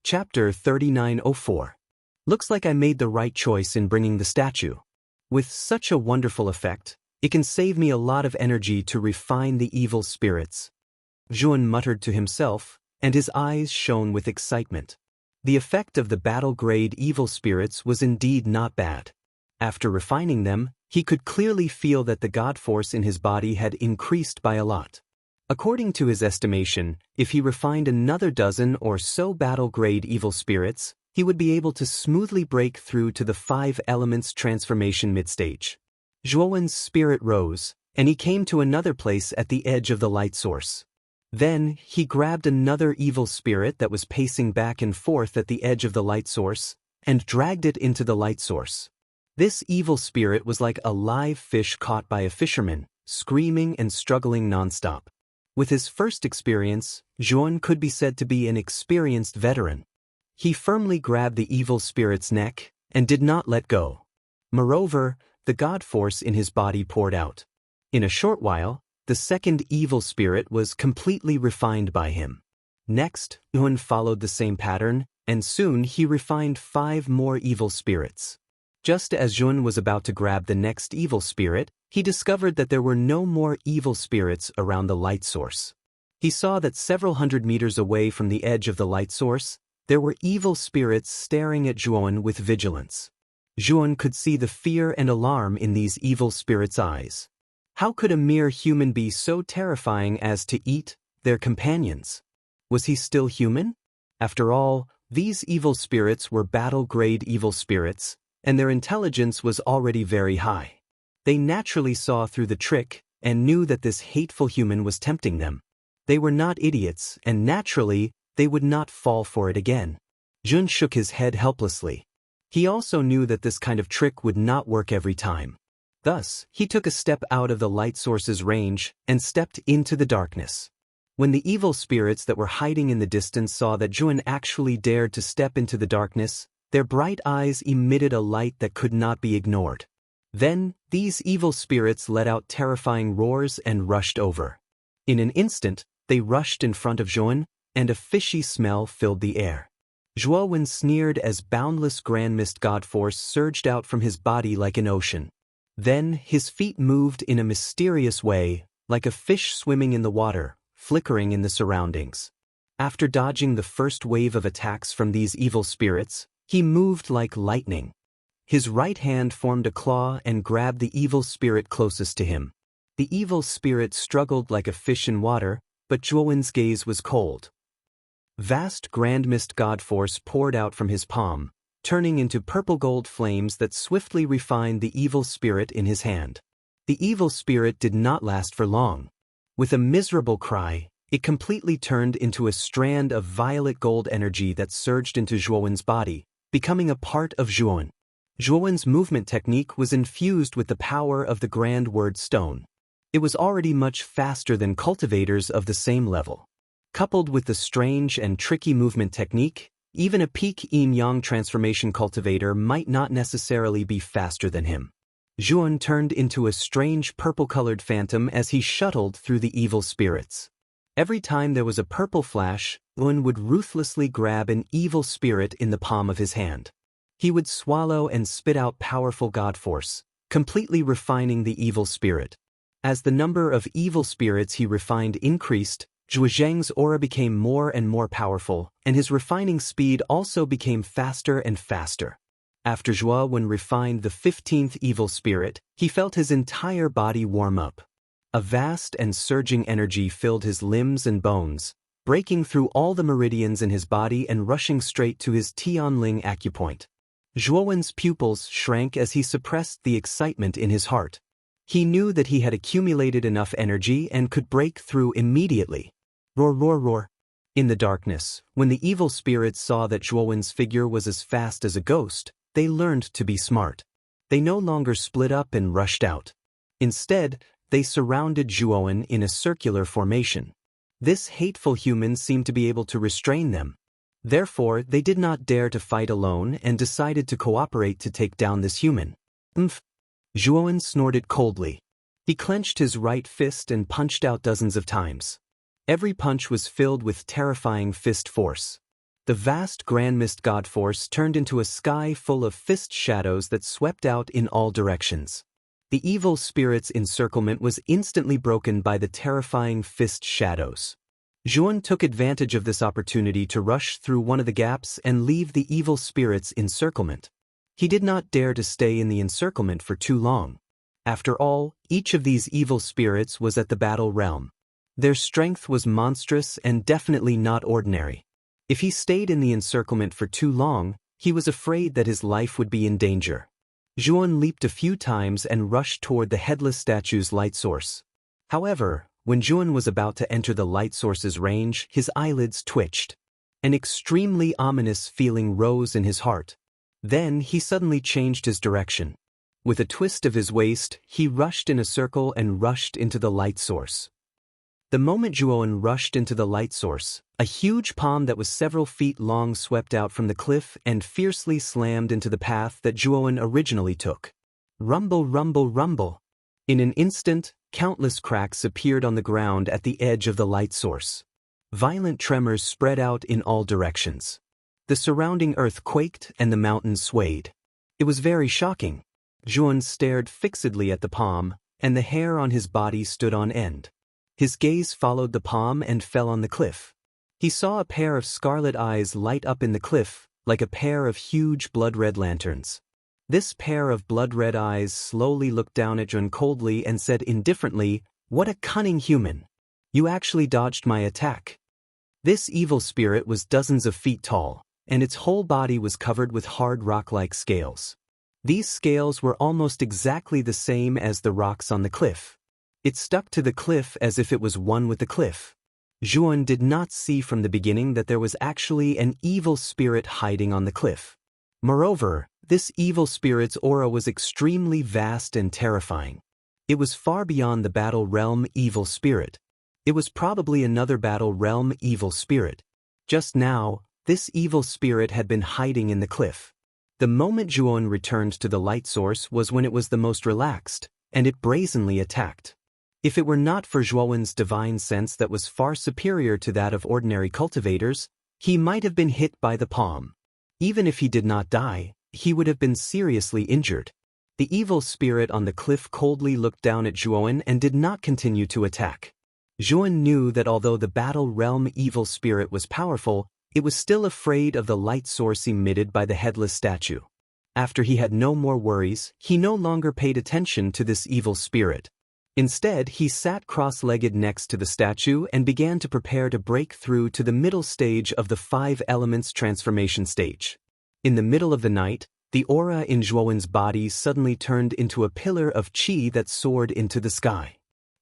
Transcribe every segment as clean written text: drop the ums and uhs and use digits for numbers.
Chapter 3904. Looks like I made the right choice in bringing the statue. With such a wonderful effect, it can save me a lot of energy to refine the evil spirits. Zhuan muttered to himself, and his eyes shone with excitement. The effect of the battle-grade evil spirits was indeed not bad. After refining them, he could clearly feel that the god force in his body had increased by a lot. According to his estimation, if he refined another dozen or so battle-grade evil spirits, he would be able to smoothly break through to the 5 elements transformation mid-stage. Zhuowen's spirit rose, and he came to another place at the edge of the light source. Then, he grabbed another evil spirit that was pacing back and forth at the edge of the light source, and dragged it into the light source. This evil spirit was like a live fish caught by a fisherman, screaming and struggling non-stop. With his first experience, Zhuan could be said to be an experienced veteran. He firmly grabbed the evil spirit's neck, and did not let go. Moreover, the god force in his body poured out. In a short while, the second evil spirit was completely refined by him. Next, Zhuan followed the same pattern, and soon he refined 5 more evil spirits. Just as Zhuan was about to grab the next evil spirit, he discovered that there were no more evil spirits around the light source. He saw that several hundred meters away from the edge of the light source, there were evil spirits staring at Zhuan with vigilance. Zhuan could see the fear and alarm in these evil spirits' eyes. How could a mere human be so terrifying as to eat their companions? Was he still human? After all, these evil spirits were battle-grade evil spirits, and their intelligence was already very high. They naturally saw through the trick and knew that this hateful human was tempting them. They were not idiots, and naturally, they would not fall for it again. Zhuan shook his head helplessly. He also knew that this kind of trick would not work every time. Thus, he took a step out of the light source's range and stepped into the darkness. When the evil spirits that were hiding in the distance saw that Zhuan actually dared to step into the darkness, their bright eyes emitted a light that could not be ignored. Then, these evil spirits let out terrifying roars and rushed over. In an instant, they rushed in front of Zhuan, and a fishy smell filled the air. Zhuowen sneered as boundless grand mist god force surged out from his body like an ocean. Then, his feet moved in a mysterious way, like a fish swimming in the water, flickering in the surroundings. After dodging the first wave of attacks from these evil spirits, he moved like lightning. His right hand formed a claw and grabbed the evil spirit closest to him. The evil spirit struggled like a fish in water, but Zhuowen's gaze was cold. Vast grand mist god force poured out from his palm, turning into purple-gold flames that swiftly refined the evil spirit in his hand. The evil spirit did not last for long. With a miserable cry, it completely turned into a strand of violet gold energy that surged into Zhuowen's body, becoming a part of Zhuowen. Zhuowen's movement technique was infused with the power of the Grand Word Stone. It was already much faster than cultivators of the same level. Coupled with the strange and tricky movement technique, even a peak yin-yang transformation cultivator might not necessarily be faster than him. Zhuan turned into a strange purple-colored phantom as he shuttled through the evil spirits. Every time there was a purple flash, Zhuan would ruthlessly grab an evil spirit in the palm of his hand. He would swallow and spit out powerful god force, completely refining the evil spirit. As the number of evil spirits he refined increased, Zhuo Zheng's aura became more and more powerful, and his refining speed also became faster and faster. After Zhuowen refined the 15th evil spirit, he felt his entire body warm up. A vast and surging energy filled his limbs and bones, breaking through all the meridians in his body and rushing straight to his Tianling acupoint. Zhuowen's pupils shrank as he suppressed the excitement in his heart. He knew that he had accumulated enough energy and could break through immediately. Roar, roar, roar. In the darkness, when the evil spirits saw that Zhuowen's figure was as fast as a ghost, they learned to be smart. They no longer split up and rushed out. Instead, they surrounded Zhuowen in a circular formation. This hateful human seemed to be able to restrain them. Therefore, they did not dare to fight alone and decided to cooperate to take down this human. Zhuowen snorted coldly. He clenched his right fist and punched out dozens of times. Every punch was filled with terrifying fist force. The vast grand mist god force turned into a sky full of fist shadows that swept out in all directions. The evil spirit's encirclement was instantly broken by the terrifying fist shadows. Zhuan took advantage of this opportunity to rush through one of the gaps and leave the evil spirit's encirclement. He did not dare to stay in the encirclement for too long. After all, each of these evil spirits was at the battle realm. Their strength was monstrous and definitely not ordinary. If he stayed in the encirclement for too long, he was afraid that his life would be in danger. Zhuan leaped a few times and rushed toward the headless statue's light source. However, when Zhuan was about to enter the light source's range, his eyelids twitched. An extremely ominous feeling rose in his heart. Then he suddenly changed his direction. With a twist of his waist, he rushed in a circle and rushed into the light source. The moment Zhuan rushed into the light source, a huge palm that was several feet long swept out from the cliff and fiercely slammed into the path that Zhuan originally took. Rumble, rumble, rumble. In an instant, countless cracks appeared on the ground at the edge of the light source. Violent tremors spread out in all directions. The surrounding earth quaked and the mountains swayed. It was very shocking. Zhuan stared fixedly at the palm, and the hair on his body stood on end. His gaze followed the palm and fell on the cliff. He saw a pair of scarlet eyes light up in the cliff, like a pair of huge blood-red lanterns. This pair of blood-red eyes slowly looked down at Zhuan coldly and said indifferently, "What a cunning human! You actually dodged my attack." This evil spirit was dozens of feet tall, and its whole body was covered with hard rock-like scales. These scales were almost exactly the same as the rocks on the cliff. It stuck to the cliff as if it was one with the cliff. Zhuan did not see from the beginning that there was actually an evil spirit hiding on the cliff. Moreover, this evil spirit's aura was extremely vast and terrifying. It was far beyond the battle realm evil spirit. It was probably another battle realm evil spirit. Just now, this evil spirit had been hiding in the cliff. The moment Zhuan returned to the light source was when it was the most relaxed, and it brazenly attacked. If it were not for Zhuan's divine sense that was far superior to that of ordinary cultivators, he might have been hit by the palm. Even if he did not die, he would have been seriously injured. The evil spirit on the cliff coldly looked down at Zhuan and did not continue to attack. Zhuan knew that although the battle realm evil spirit was powerful, it was still afraid of the light source emitted by the headless statue. After he had no more worries, he no longer paid attention to this evil spirit. Instead, he sat cross-legged next to the statue and began to prepare to break through to the middle stage of the 5 elements transformation stage. In the middle of the night, the aura in Zhuan's body suddenly turned into a pillar of qi that soared into the sky.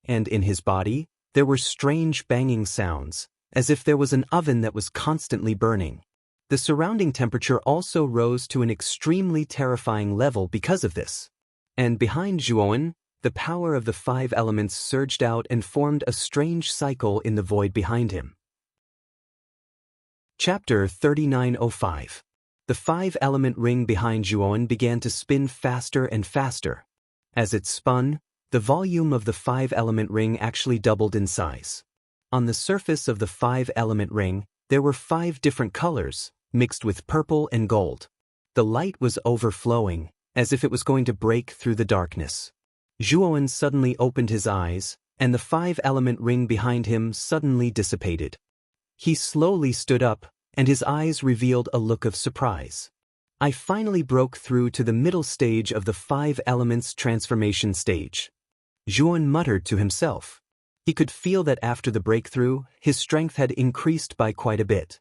And in his body, there were strange banging sounds, as if there was an oven that was constantly burning. The surrounding temperature also rose to an extremely terrifying level because of this. And behind Zhuan, the power of the 5 elements surged out and formed a strange cycle in the void behind him. Chapter 3905. The 5-element ring behind Zhuan began to spin faster and faster. As it spun, the volume of the 5-element ring actually doubled in size. On the surface of the 5-element ring, there were 5 different colors, mixed with purple and gold. The light was overflowing, as if it was going to break through the darkness. Zhuan suddenly opened his eyes, and the 5-element ring behind him suddenly dissipated. He slowly stood up, and his eyes revealed a look of surprise. I finally broke through to the middle stage of the 5 elements transformation stage. Zhuan muttered to himself. He could feel that after the breakthrough, his strength had increased by quite a bit.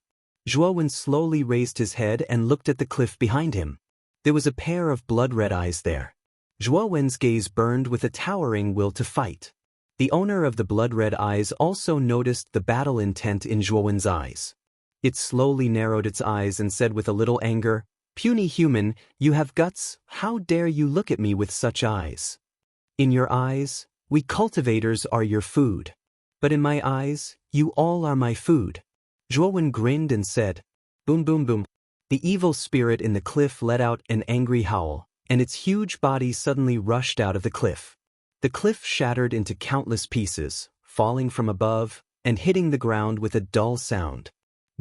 Zhuan slowly raised his head and looked at the cliff behind him. There was a pair of blood-red eyes there. Zhuan's gaze burned with a towering will to fight. The owner of the blood-red eyes also noticed the battle intent in Zhuan's eyes. It slowly narrowed its eyes and said with a little anger, "Puny human, you have guts, how dare you look at me with such eyes? In your eyes, we cultivators are your food. But in my eyes, you all are my food." Zhuan grinned and said, "Boom boom boom." The evil spirit in the cliff let out an angry howl, and its huge body suddenly rushed out of the cliff. The cliff shattered into countless pieces, falling from above and hitting the ground with a dull sound.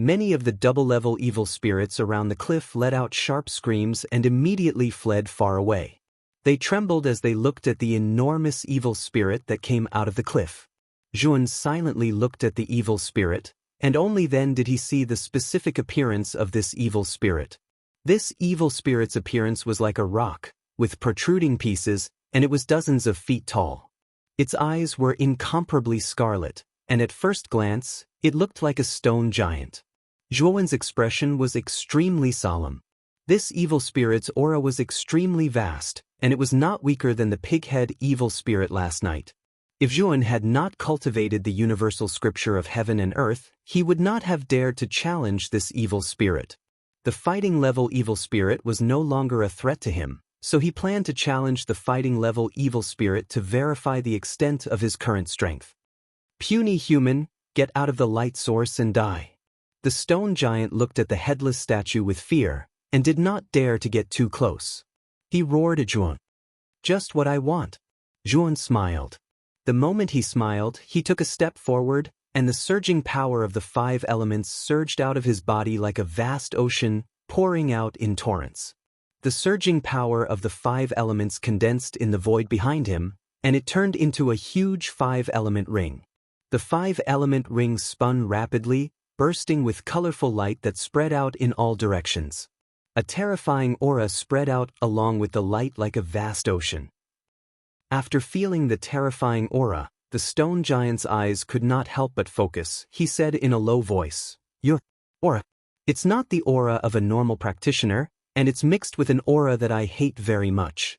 Many of the double-level evil spirits around the cliff let out sharp screams and immediately fled far away. They trembled as they looked at the enormous evil spirit that came out of the cliff. Zhuan silently looked at the evil spirit, and only then did he see the specific appearance of this evil spirit. This evil spirit's appearance was like a rock, with protruding pieces, and it was dozens of feet tall. Its eyes were incomparably scarlet, and at first glance, it looked like a stone giant. Zhuan's expression was extremely solemn. This evil spirit's aura was extremely vast, and it was not weaker than the pighead evil spirit last night. If Zhuan had not cultivated the universal scripture of heaven and earth, he would not have dared to challenge this evil spirit. The fighting-level evil spirit was no longer a threat to him, so he planned to challenge the fighting-level evil spirit to verify the extent of his current strength. Puny human, get out of the light source and die. The stone giant looked at the headless statue with fear, and did not dare to get too close. He roared at Zhuan. Just what I want. Zhuan smiled. The moment he smiled, he took a step forward, and the surging power of the 5 elements surged out of his body like a vast ocean, pouring out in torrents. The surging power of the 5 elements condensed in the void behind him, and it turned into a huge 5-element ring. The 5-element ring spun rapidly, bursting with colorful light that spread out in all directions. A terrifying aura spread out along with the light like a vast ocean. After feeling the terrifying aura, the stone giant's eyes could not help but focus. He said in a low voice, "Your aura. It's not the aura of a normal practitioner, and it's mixed with an aura that I hate very much.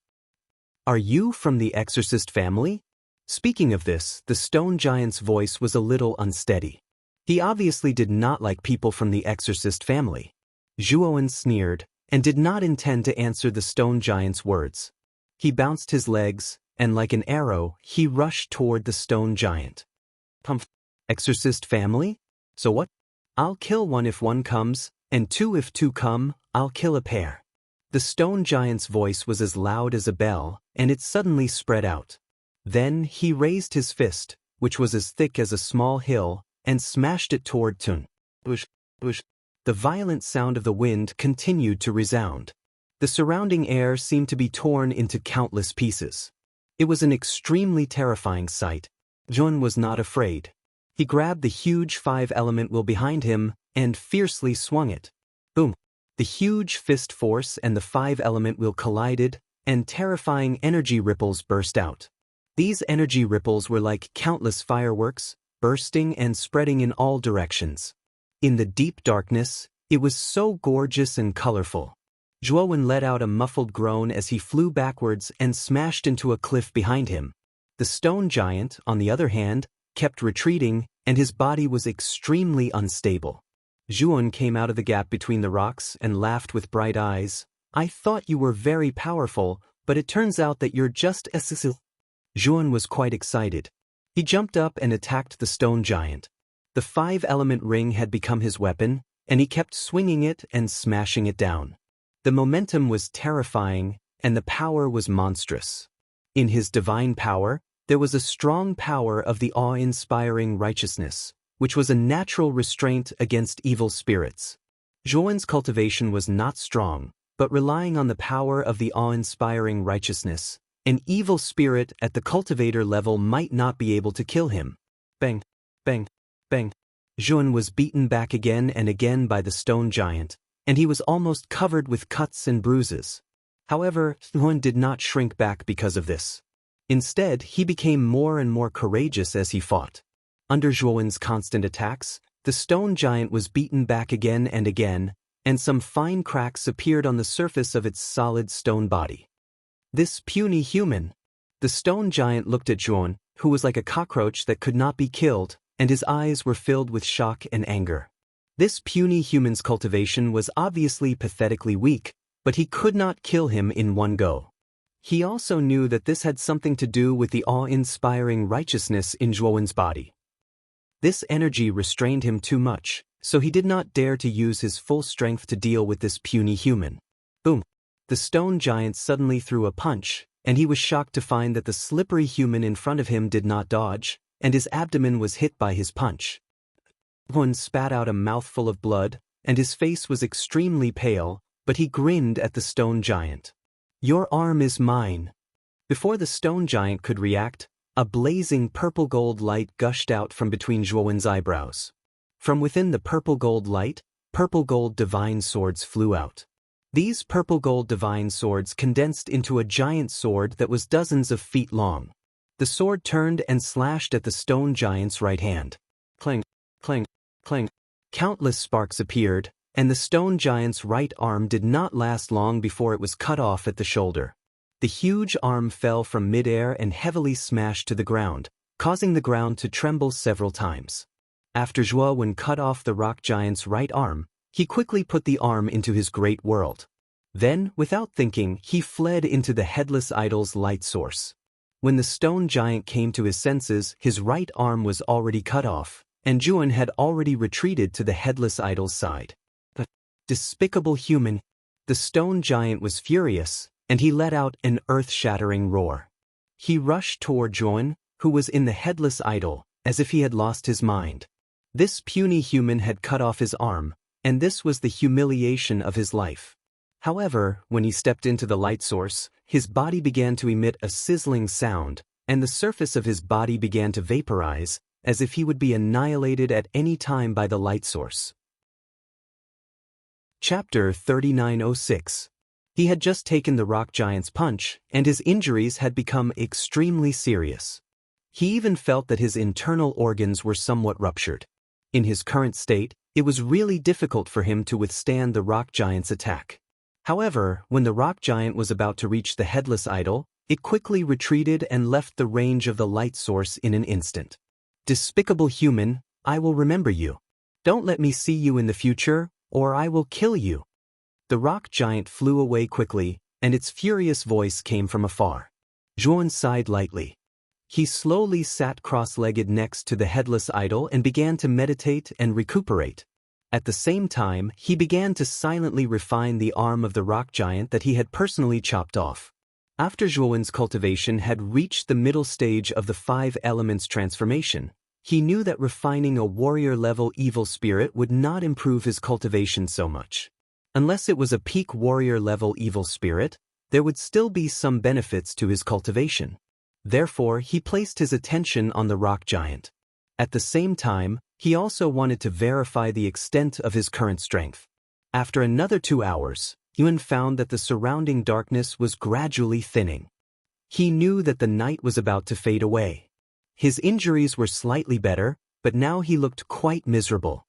Are you from the exorcist family?" Speaking of this, the stone giant's voice was a little unsteady. He obviously did not like people from the exorcist family. Zhuan sneered, and did not intend to answer the stone giant's words. He bounced his legs, and like an arrow, he rushed toward the stone giant. Exorcist family? So what? I'll kill one if one comes, and 2 if 2 come, I'll kill a pair. The stone giant's voice was as loud as a bell, and it suddenly spread out. Then he raised his fist, which was as thick as a small hill, and smashed it toward Tun. Bush, bush. The violent sound of the wind continued to resound. The surrounding air seemed to be torn into countless pieces. It was an extremely terrifying sight. Zhuan was not afraid. He grabbed the huge 5-element wheel behind him and fiercely swung it. Boom! The huge fist force and the 5-element wheel collided, and terrifying energy ripples burst out. These energy ripples were like countless fireworks, bursting and spreading in all directions. In the deep darkness, it was so gorgeous and colorful. Zhuan let out a muffled groan as he flew backwards and smashed into a cliff behind him. The stone giant, on the other hand, kept retreating, and his body was extremely unstable. Zhuan came out of the gap between the rocks and laughed with bright eyes. I thought you were very powerful, but it turns out that you're just as... Zhuan was quite excited. He jumped up and attacked the stone giant. The 5-element ring had become his weapon, and he kept swinging it and smashing it down. The momentum was terrifying, and the power was monstrous. In his divine power, there was a strong power of the awe-inspiring righteousness, which was a natural restraint against evil spirits. Zhuan's cultivation was not strong, but relying on the power of the awe-inspiring righteousness, an evil spirit at the cultivator level might not be able to kill him. Bang, bang, bang. Zhuan was beaten back again and again by the stone giant, and he was almost covered with cuts and bruises. However, Zhuan did not shrink back because of this. Instead, he became more and more courageous as he fought. Under Zhuan's constant attacks, the stone giant was beaten back again and again, and some fine cracks appeared on the surface of its solid stone body. This puny human. The stone giant looked at Zhuan, who was like a cockroach that could not be killed, and his eyes were filled with shock and anger. This puny human's cultivation was obviously pathetically weak, but he could not kill him in one go. He also knew that this had something to do with the awe-inspiring righteousness in Zhuan's body. This energy restrained him too much, so he did not dare to use his full strength to deal with this puny human. Boom! The stone giant suddenly threw a punch, and he was shocked to find that the slippery human in front of him did not dodge, and his abdomen was hit by his punch. Zhuan spat out a mouthful of blood, and his face was extremely pale, but he grinned at the stone giant. "Your arm is mine." Before the stone giant could react, a blazing purple-gold light gushed out from between Zhuan's eyebrows. From within the purple-gold light, purple-gold divine swords flew out. These purple-gold divine swords condensed into a giant sword that was dozens of feet long. The sword turned and slashed at the stone giant's right hand. Clang, clang, clang. Countless sparks appeared, and the stone giant's right arm did not last long before it was cut off at the shoulder. The huge arm fell from midair and heavily smashed to the ground, causing the ground to tremble several times. After Zhuan cut off the rock giant's right arm, he quickly put the arm into his great world. Then, without thinking, he fled into the headless idol's light source. When the stone giant came to his senses, his right arm was already cut off, and Zhuan had already retreated to the headless idol's side. The despicable human! The stone giant was furious, and he let out an earth-shattering roar. He rushed toward Zhuan, who was in the headless idol, as if he had lost his mind. This puny human had cut off his arm, and this was the humiliation of his life. However, when he stepped into the light source, his body began to emit a sizzling sound, and the surface of his body began to vaporize, as if he would be annihilated at any time by the light source. Chapter 3906. He had just taken the rock giant's punch, and his injuries had become extremely serious. He even felt that his internal organs were somewhat ruptured. In his current state, it was really difficult for him to withstand the rock giant's attack. However, when the rock giant was about to reach the headless idol, it quickly retreated and left the range of the light source in an instant. "Despicable human, I will remember you. Don't let me see you in the future, or I will kill you." The rock giant flew away quickly, and its furious voice came from afar. Zhuan sighed lightly. He slowly sat cross-legged next to the headless idol and began to meditate and recuperate. At the same time, he began to silently refine the arm of the rock giant that he had personally chopped off. After Zhuan's cultivation had reached the middle stage of the 5 elements transformation, he knew that refining a warrior-level evil spirit would not improve his cultivation so much. Unless it was a peak warrior-level evil spirit, there would still be some benefits to his cultivation. Therefore, he placed his attention on the rock giant. At the same time, he also wanted to verify the extent of his current strength. After another 2 hours, Yuan found that the surrounding darkness was gradually thinning. He knew that the night was about to fade away. His injuries were slightly better, but now he looked quite miserable.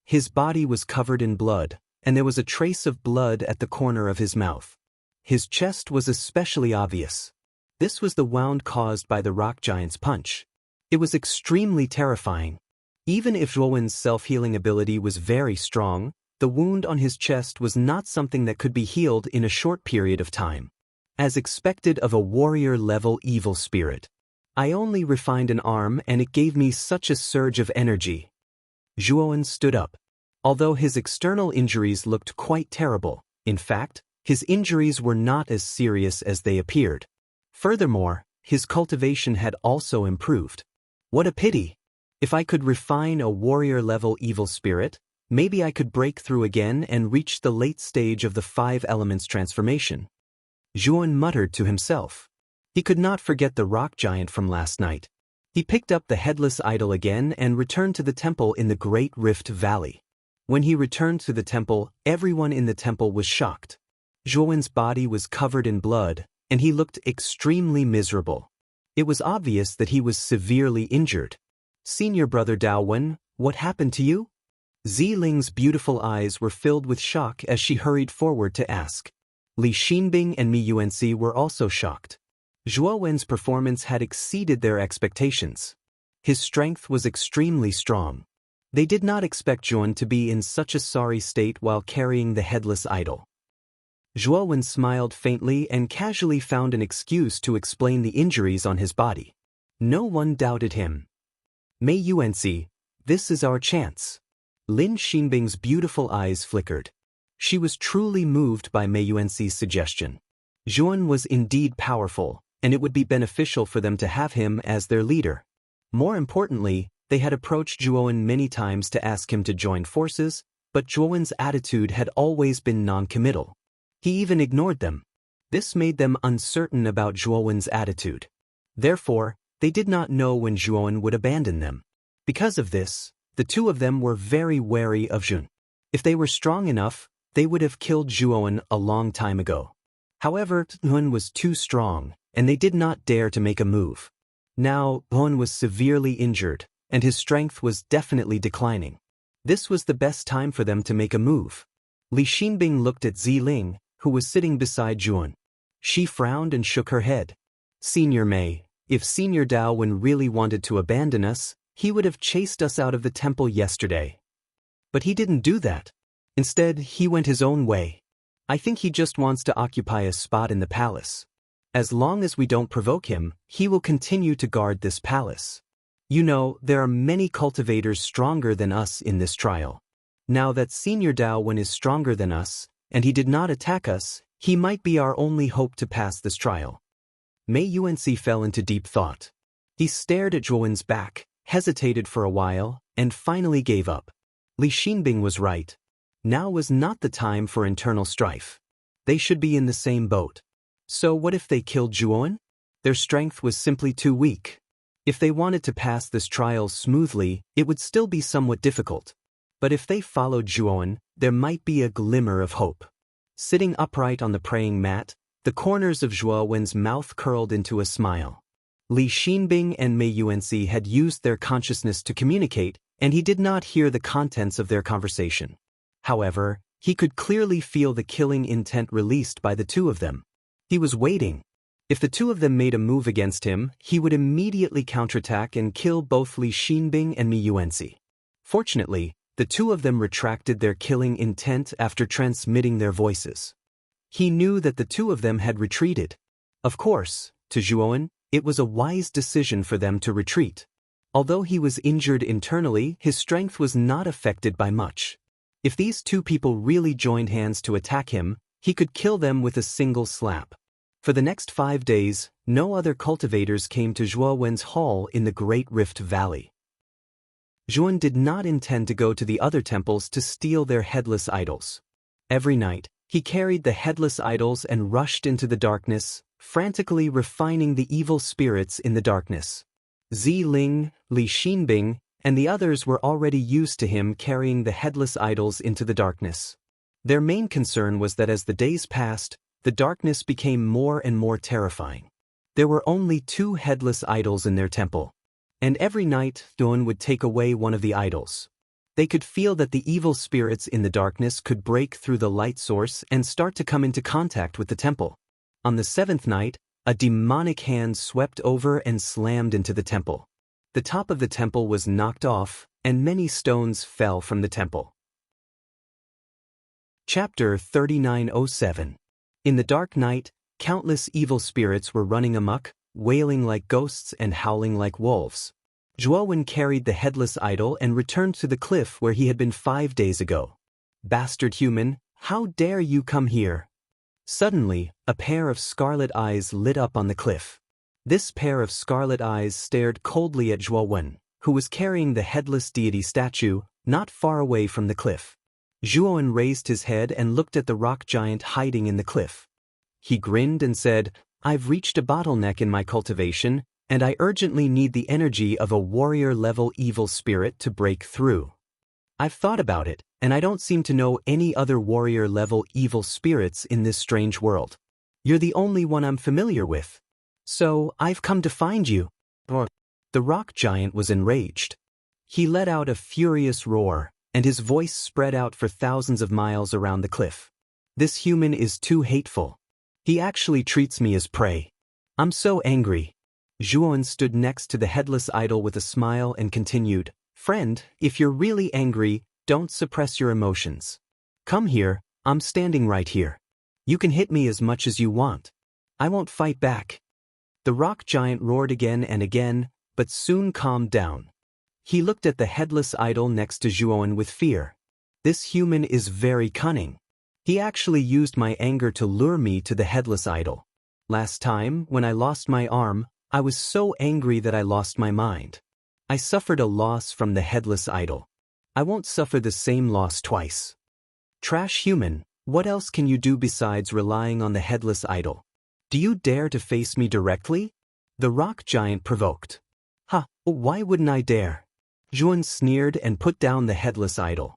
His body was covered in blood, and there was a trace of blood at the corner of his mouth. His chest was especially obvious. This was the wound caused by the rock giant's punch. It was extremely terrifying. Even if Zhuan's self-healing ability was very strong, the wound on his chest was not something that could be healed in a short period of time. As expected of a warrior-level evil spirit, I only refined an arm and it gave me such a surge of energy. Zhuan stood up. Although his external injuries looked quite terrible, in fact, his injuries were not as serious as they appeared. Furthermore, his cultivation had also improved. What a pity! If I could refine a warrior-level evil spirit, maybe I could break through again and reach the late stage of the 5 elements transformation. Zhuan muttered to himself. He could not forget the rock giant from last night. He picked up the headless idol again and returned to the temple in the Great Rift Valley. When he returned to the temple, everyone in the temple was shocked. Zhuan's body was covered in blood, and he looked extremely miserable. It was obvious that he was severely injured. "Senior brother Daowen, what happened to you?" Ziling's beautiful eyes were filled with shock as she hurried forward to ask. Li Xinbing and Mi Yuanci were also shocked. Zhuowen's performance had exceeded their expectations. His strength was extremely strong. They did not expect Zhuan to be in such a sorry state while carrying the headless idol. Zhuowen smiled faintly and casually found an excuse to explain the injuries on his body. No one doubted him. "Mei Yuanci, this is our chance." Lin Xinbing's beautiful eyes flickered. She was truly moved by Mei Yuanci's suggestion. Zhuan was indeed powerful, and it would be beneficial for them to have him as their leader. More importantly, They had approached Zhuowen many times to ask him to join forces, but Zhuowen's attitude had always been non-committal. He even ignored them. This made them uncertain about Zhuowen's attitude. Therefore, they did not know when Zhuowen would abandon them. Because of this, the two of them were very wary of Zhun. If they were strong enough, they would have killed Zhuowen a long time ago. However, Zhuowen was too strong, and they did not dare to make a move. Now, Zhuowen was severely injured, and his strength was definitely declining. This was the best time for them to make a move. Li Xinbing looked at Ziling, who was sitting beside Zhuowen. She frowned and shook her head. Senior Mei, if Senior Dao Wen really wanted to abandon us, he would have chased us out of the temple yesterday. But he didn't do that. Instead, he went his own way. I think he just wants to occupy a spot in the palace. As long as we don't provoke him, he will continue to guard this palace. You know, there are many cultivators stronger than us in this trial. Now that Senior Dao Wen is stronger than us, and he did not attack us, he might be our only hope to pass this trial. Mei Yuanci fell into deep thought. He stared at Zhuowen's back, hesitated for a while, and finally gave up. Li Xinbing was right. Now was not the time for internal strife. They should be in the same boat. So what if they killed Zhuowen? Their strength was simply too weak. If they wanted to pass this trial smoothly, it would still be somewhat difficult. But if they followed Zhuowen, there might be a glimmer of hope. Sitting upright on the praying mat, the corners of Zhuowen's mouth curled into a smile. Li Xinbing and Mei Yuanci had used their consciousness to communicate, and he did not hear the contents of their conversation. However, he could clearly feel the killing intent released by the two of them. He was waiting. If the two of them made a move against him, he would immediately counterattack and kill both Li Xinbing and Mei Yuanci. Fortunately, the two of them retracted their killing intent after transmitting their voices. He knew that the two of them had retreated. Of course, to Zhuowen, it was a wise decision for them to retreat. Although he was injured internally, his strength was not affected by much. If these two people really joined hands to attack him, he could kill them with a single slap. For the next 5 days, no other cultivators came to Zhuowen's hall in the Great Rift Valley. Zhuowen did not intend to go to the other temples to steal their headless idols. Every night, he carried the headless idols and rushed into the darkness, frantically refining the evil spirits in the darkness. Ziling, Li Xinbing, and the others were already used to him carrying the headless idols into the darkness. Their main concern was that as the days passed, the darkness became more and more terrifying. There were only 2 headless idols in their temple. And every night, Zhuowen would take away one of the idols. They could feel that the evil spirits in the darkness could break through the light source and start to come into contact with the temple. On the 7th night, a demonic hand swept over and slammed into the temple. The top of the temple was knocked off, and many stones fell from the temple. Chapter 3907. In the dark night, countless evil spirits were running amok, wailing like ghosts and howling like wolves. Zhuowen carried the headless idol and returned to the cliff where he had been 5 days ago. Bastard human, how dare you come here? Suddenly, a pair of scarlet eyes lit up on the cliff. This pair of scarlet eyes stared coldly at Zhuowen, who was carrying the headless deity statue, not far away from the cliff. Zhuowen raised his head and looked at the rock giant hiding in the cliff. He grinned and said, "I've reached a bottleneck in my cultivation, and I urgently need the energy of a warrior-level evil spirit to break through. I've thought about it, and I don't seem to know any other warrior-level evil spirits in this strange world. You're the only one I'm familiar with. So, I've come to find you." The rock giant was enraged. He let out a furious roar, and his voice spread out for thousands of miles around the cliff. "This human is too hateful. He actually treats me as prey. I'm so angry." Zhuowen stood next to the headless idol with a smile and continued, "Friend, if you're really angry, don't suppress your emotions. Come here, I'm standing right here. You can hit me as much as you want. I won't fight back." The rock giant roared again and again, but soon calmed down. He looked at the headless idol next to Zhuowen with fear. "This human is very cunning. He actually used my anger to lure me to the headless idol. Last time, when I lost my arm, I was so angry that I lost my mind. I suffered a loss from the headless idol. I won't suffer the same loss twice. Trash human, what else can you do besides relying on the headless idol? Do you dare to face me directly? The rock giant provoked. Ha, why wouldn't I dare? Zhuan sneered and put down the headless idol.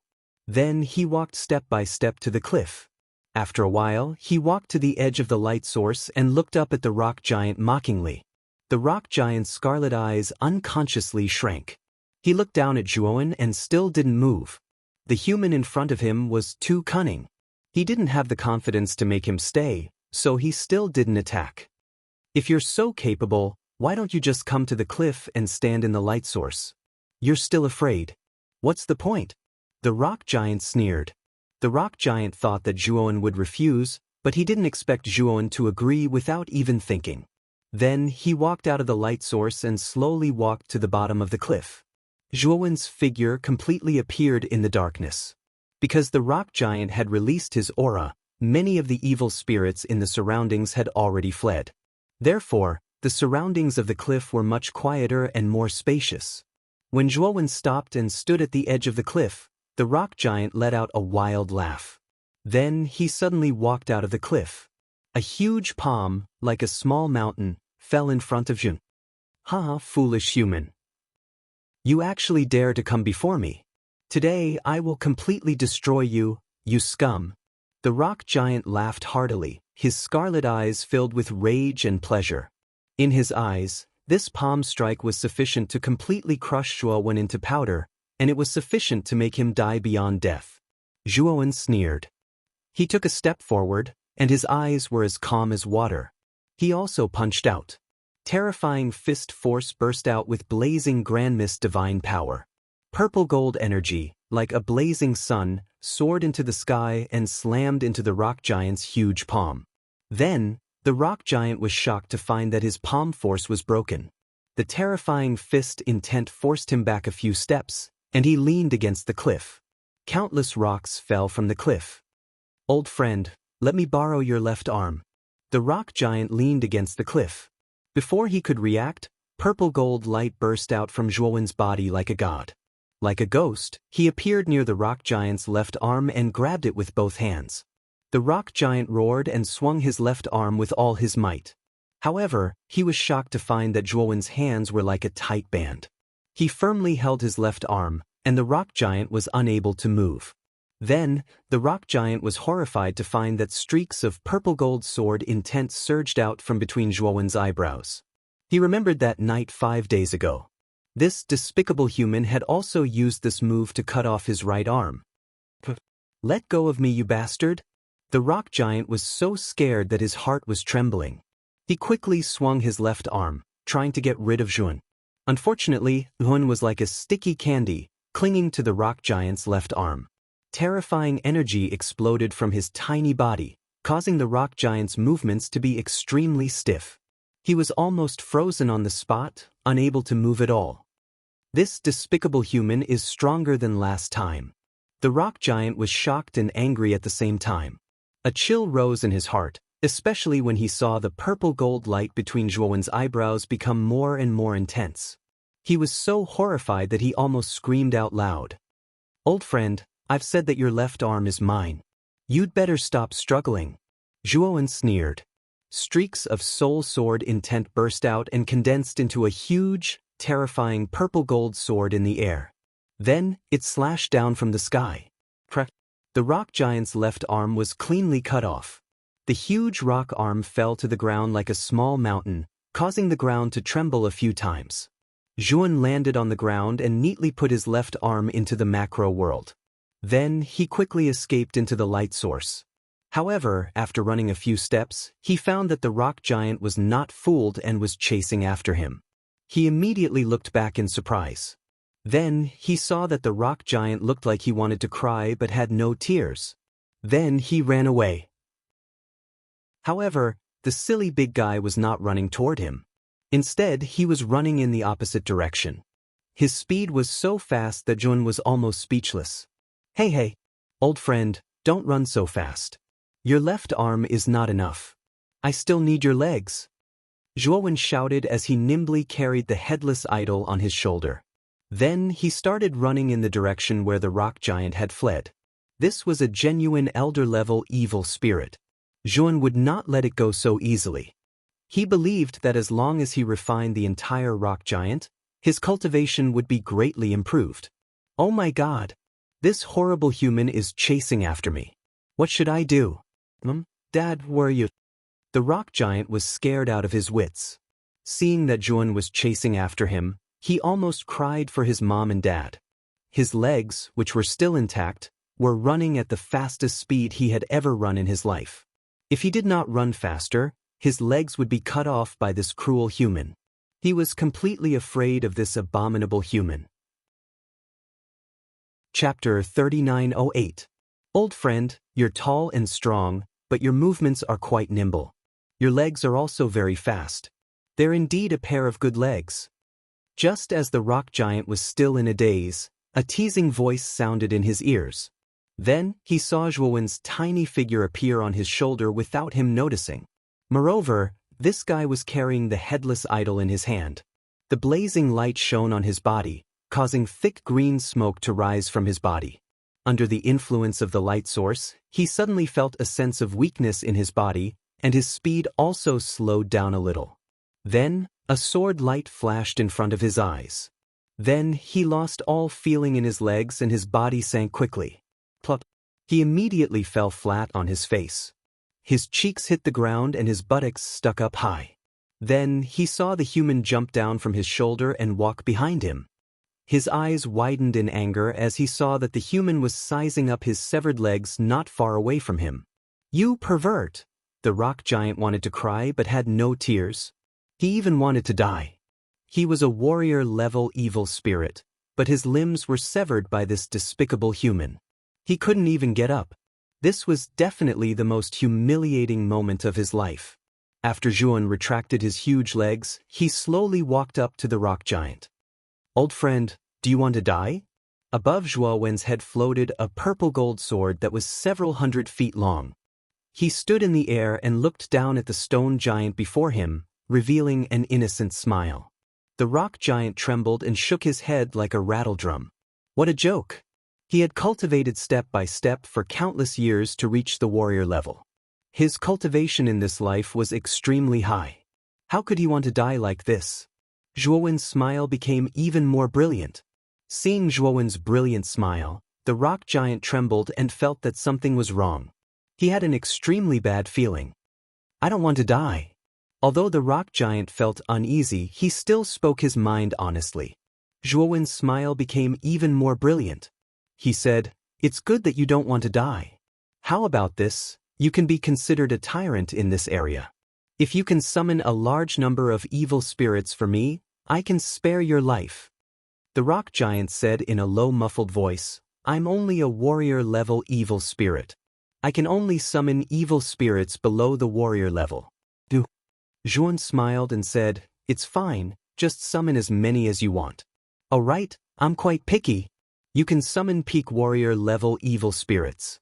Then he walked step by step to the cliff. After a while, he walked to the edge of the light source and looked up at the rock giant mockingly. The rock giant's scarlet eyes unconsciously shrank. He looked down at Zhuan and still didn't move. The human in front of him was too cunning. He didn't have the confidence to make him stay, so he still didn't attack. If you're so capable, why don't you just come to the cliff and stand in the light source? You're still afraid. What's the point? The rock giant sneered. The rock giant thought that Zhuan would refuse, but he didn't expect Zhuan to agree without even thinking. Then he walked out of the light source and slowly walked to the bottom of the cliff. Zhuan's figure completely appeared in the darkness. Because the rock giant had released his aura, many of the evil spirits in the surroundings had already fled. Therefore, the surroundings of the cliff were much quieter and more spacious. When Zhuan stopped and stood at the edge of the cliff, the rock giant let out a wild laugh. Then he suddenly walked out of the cliff. A huge palm, like a small mountain, fell in front of Zhuan. Ha, foolish human. You actually dare to come before me. Today I will completely destroy you, you scum. The rock giant laughed heartily, his scarlet eyes filled with rage and pleasure. In his eyes, this palm strike was sufficient to completely crush Zhuan into powder, and it was sufficient to make him die beyond death. Zhuan sneered. He took a step forward, and his eyes were as calm as water. He also punched out. Terrifying fist force burst out with blazing grand mist divine power. Purple gold energy, like a blazing sun, soared into the sky and slammed into the rock giant's huge palm. Then, the rock giant was shocked to find that his palm force was broken. The terrifying fist intent forced him back a few steps, and he leaned against the cliff. Countless rocks fell from the cliff. Old friend, let me borrow your left arm. The rock giant leaned against the cliff. Before he could react, purple gold light burst out from Zhuan's body like a god. Like a ghost, he appeared near the rock giant's left arm and grabbed it with both hands. The rock giant roared and swung his left arm with all his might. However, he was shocked to find that Zhuan's hands were like a tight band. He firmly held his left arm, and the rock giant was unable to move. Then, the rock giant was horrified to find that streaks of purple gold sword intent surged out from between Zhuan's eyebrows. He remembered that night 5 days ago. This despicable human had also used this move to cut off his right arm. Let go of me, you bastard! The rock giant was so scared that his heart was trembling. He quickly swung his left arm, trying to get rid of Zhuan. Unfortunately, Zhuan was like a sticky candy, clinging to the rock giant's left arm. Terrifying energy exploded from his tiny body, causing the rock giant's movements to be extremely stiff. He was almost frozen on the spot, unable to move at all. This despicable human is stronger than last time. The rock giant was shocked and angry at the same time. A chill rose in his heart, especially when he saw the purple gold light between Zhuan's eyebrows become more and more intense. He was so horrified that he almost screamed out loud. Old friend, I've said that your left arm is mine. You'd better stop struggling. Zhuan sneered. Streaks of soul sword intent burst out and condensed into a huge, terrifying purple gold sword in the air. Then, it slashed down from the sky. The rock giant's left arm was cleanly cut off. The huge rock arm fell to the ground like a small mountain, causing the ground to tremble a few times. Zhuan landed on the ground and neatly put his left arm into the macro world. Then, he quickly escaped into the light source. However, after running a few steps, he found that the rock giant was not fooled and was chasing after him. He immediately looked back in surprise. Then, he saw that the rock giant looked like he wanted to cry but had no tears. Then he ran away. However, the silly big guy was not running toward him. Instead, he was running in the opposite direction. His speed was so fast that Zhuan was almost speechless. Hey, old friend, don't run so fast. Your left arm is not enough. I still need your legs. Zhuan shouted as he nimbly carried the headless idol on his shoulder. Then he started running in the direction where the rock giant had fled. This was a genuine elder-level evil spirit. Zhuan would not let it go so easily. He believed that as long as he refined the entire rock giant, his cultivation would be greatly improved. Oh my God! This horrible human is chasing after me. What should I do? Dad, where are you? The rock giant was scared out of his wits. Seeing that Zhuan was chasing after him, he almost cried for his mom and dad. His legs, which were still intact, were running at the fastest speed he had ever run in his life. If he did not run faster, his legs would be cut off by this cruel human. He was completely afraid of this abominable human. Chapter 3908. Old friend, you're tall and strong, but your movements are quite nimble. Your legs are also very fast. They're indeed a pair of good legs. Just as the rock giant was still in a daze, a teasing voice sounded in his ears. Then, he saw Zhuowen's tiny figure appear on his shoulder without him noticing. Moreover, this guy was carrying the headless idol in his hand. The blazing light shone on his body, causing thick green smoke to rise from his body. Under the influence of the light source, he suddenly felt a sense of weakness in his body, and his speed also slowed down a little. Then, a sword light flashed in front of his eyes. Then, he lost all feeling in his legs and his body sank quickly. Plop! He immediately fell flat on his face. His cheeks hit the ground and his buttocks stuck up high. Then, he saw the human jump down from his shoulder and walk behind him. His eyes widened in anger as he saw that the human was sizing up his severed legs not far away from him. You pervert! The rock giant wanted to cry but had no tears. He even wanted to die. He was a warrior-level evil spirit, but his limbs were severed by this despicable human. He couldn't even get up. This was definitely the most humiliating moment of his life. After Zhuan retracted his huge legs, he slowly walked up to the rock giant. Old friend, do you want to die? Above Zhuowen's head floated a purple gold sword that was several hundred feet long. He stood in the air and looked down at the stone giant before him, revealing an innocent smile. The rock giant trembled and shook his head like a rattledrum. What a joke! He had cultivated step by step for countless years to reach the warrior level. His cultivation in this life was extremely high. How could he want to die like this? Zhuowen's smile became even more brilliant. Seeing Zhuowen's brilliant smile, the rock giant trembled and felt that something was wrong. He had an extremely bad feeling. I don't want to die. Although the rock giant felt uneasy, he still spoke his mind honestly. Zhuowen's smile became even more brilliant. He said, "It's good that you don't want to die. How about this? You can be considered a tyrant in this area. If you can summon a large number of evil spirits for me, I can spare your life." The rock giant said in a low muffled voice, "I'm only a warrior-level evil spirit. I can only summon evil spirits below the warrior level." Zhuan smiled and said, "It's fine, just summon as many as you want." "All right, I'm quite picky. You can summon peak warrior-level evil spirits."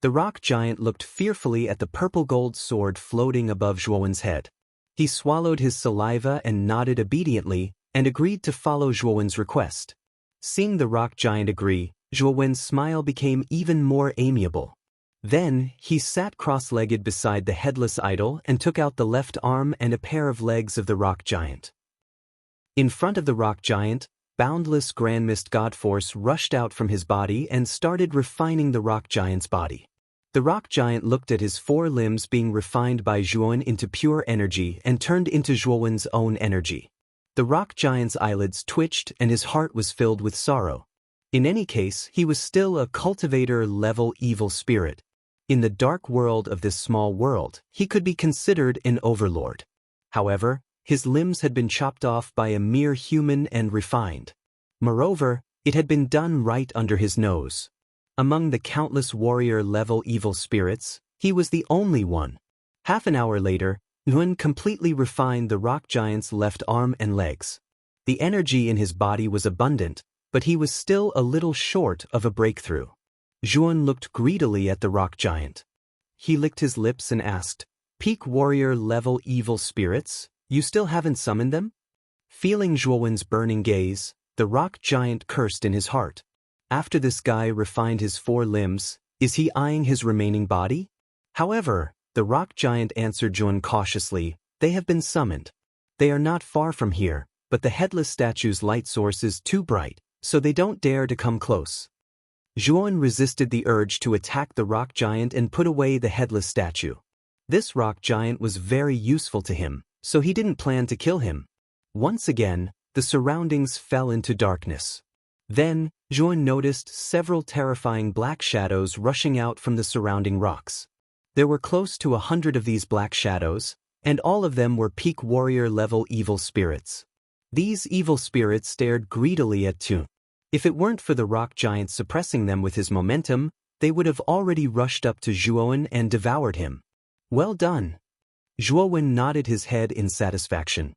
The rock giant looked fearfully at the purple gold sword floating above Zhuowen's head. He swallowed his saliva and nodded obediently, and agreed to follow Zhuowen's request. Seeing the rock giant agree, Zhuowen's smile became even more amiable. Then, he sat cross-legged beside the headless idol and took out the left arm and a pair of legs of the rock giant. In front of the rock giant, boundless grand mist god force rushed out from his body and started refining the rock giant's body. The rock giant looked at his four limbs being refined by Zhuowen into pure energy and turned into Zhuowen's own energy. The rock giant's eyelids twitched and his heart was filled with sorrow. In any case, he was still a cultivator-level evil spirit. In the dark world of this small world, he could be considered an overlord. However, his limbs had been chopped off by a mere human and refined. Moreover, it had been done right under his nose. Among the countless warrior-level evil spirits, he was the only one. Half an hour later, Nguyen completely refined the rock giant's left arm and legs. The energy in his body was abundant, but he was still a little short of a breakthrough. Zhuan looked greedily at the rock giant. He licked his lips and asked, "Peak warrior-level evil spirits, you still haven't summoned them?" Feeling Zhuowen's burning gaze, The rock giant cursed in his heart. After this guy refined his 4 limbs, is he eyeing his remaining body? However, the rock giant answered Zhuan cautiously, they have been summoned. They are not far from here, but the headless statue's light source is too bright, so they don't dare to come close. Zhuan resisted the urge to attack the rock giant and put away the headless statue. This rock giant was very useful to him, so he didn't plan to kill him. Once again, the surroundings fell into darkness. Then, Zhuan noticed several terrifying black shadows rushing out from the surrounding rocks. There were close to 100 of these black shadows, and all of them were peak warrior-level evil spirits. These evil spirits stared greedily at Zhuan. If it weren't for the rock giant suppressing them with his momentum, they would have already rushed up to Zhuan and devoured him. Well done. Zhuan nodded his head in satisfaction.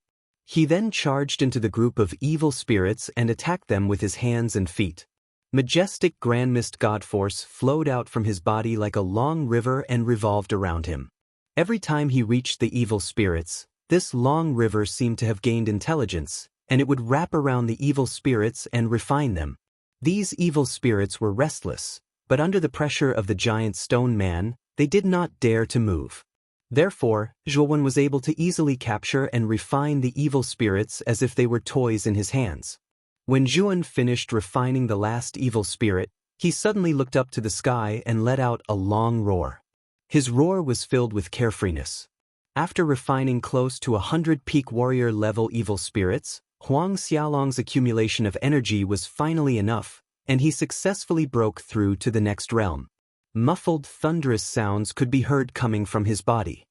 He then charged into the group of evil spirits and attacked them with his hands and feet. Majestic grand mist god force flowed out from his body like a long river and revolved around him. Every time he reached the evil spirits, this long river seemed to have gained intelligence, and it would wrap around the evil spirits and refine them. These evil spirits were restless, but under the pressure of the giant stone man, they did not dare to move. Therefore, Zhuan was able to easily capture and refine the evil spirits as if they were toys in his hands. When Zhuan finished refining the last evil spirit, he suddenly looked up to the sky and let out a long roar. His roar was filled with carefreeness. After refining close to 100 peak warrior-level evil spirits, Huang Xiaolong's accumulation of energy was finally enough, and he successfully broke through to the next realm. Muffled thunderous sounds could be heard coming from his body.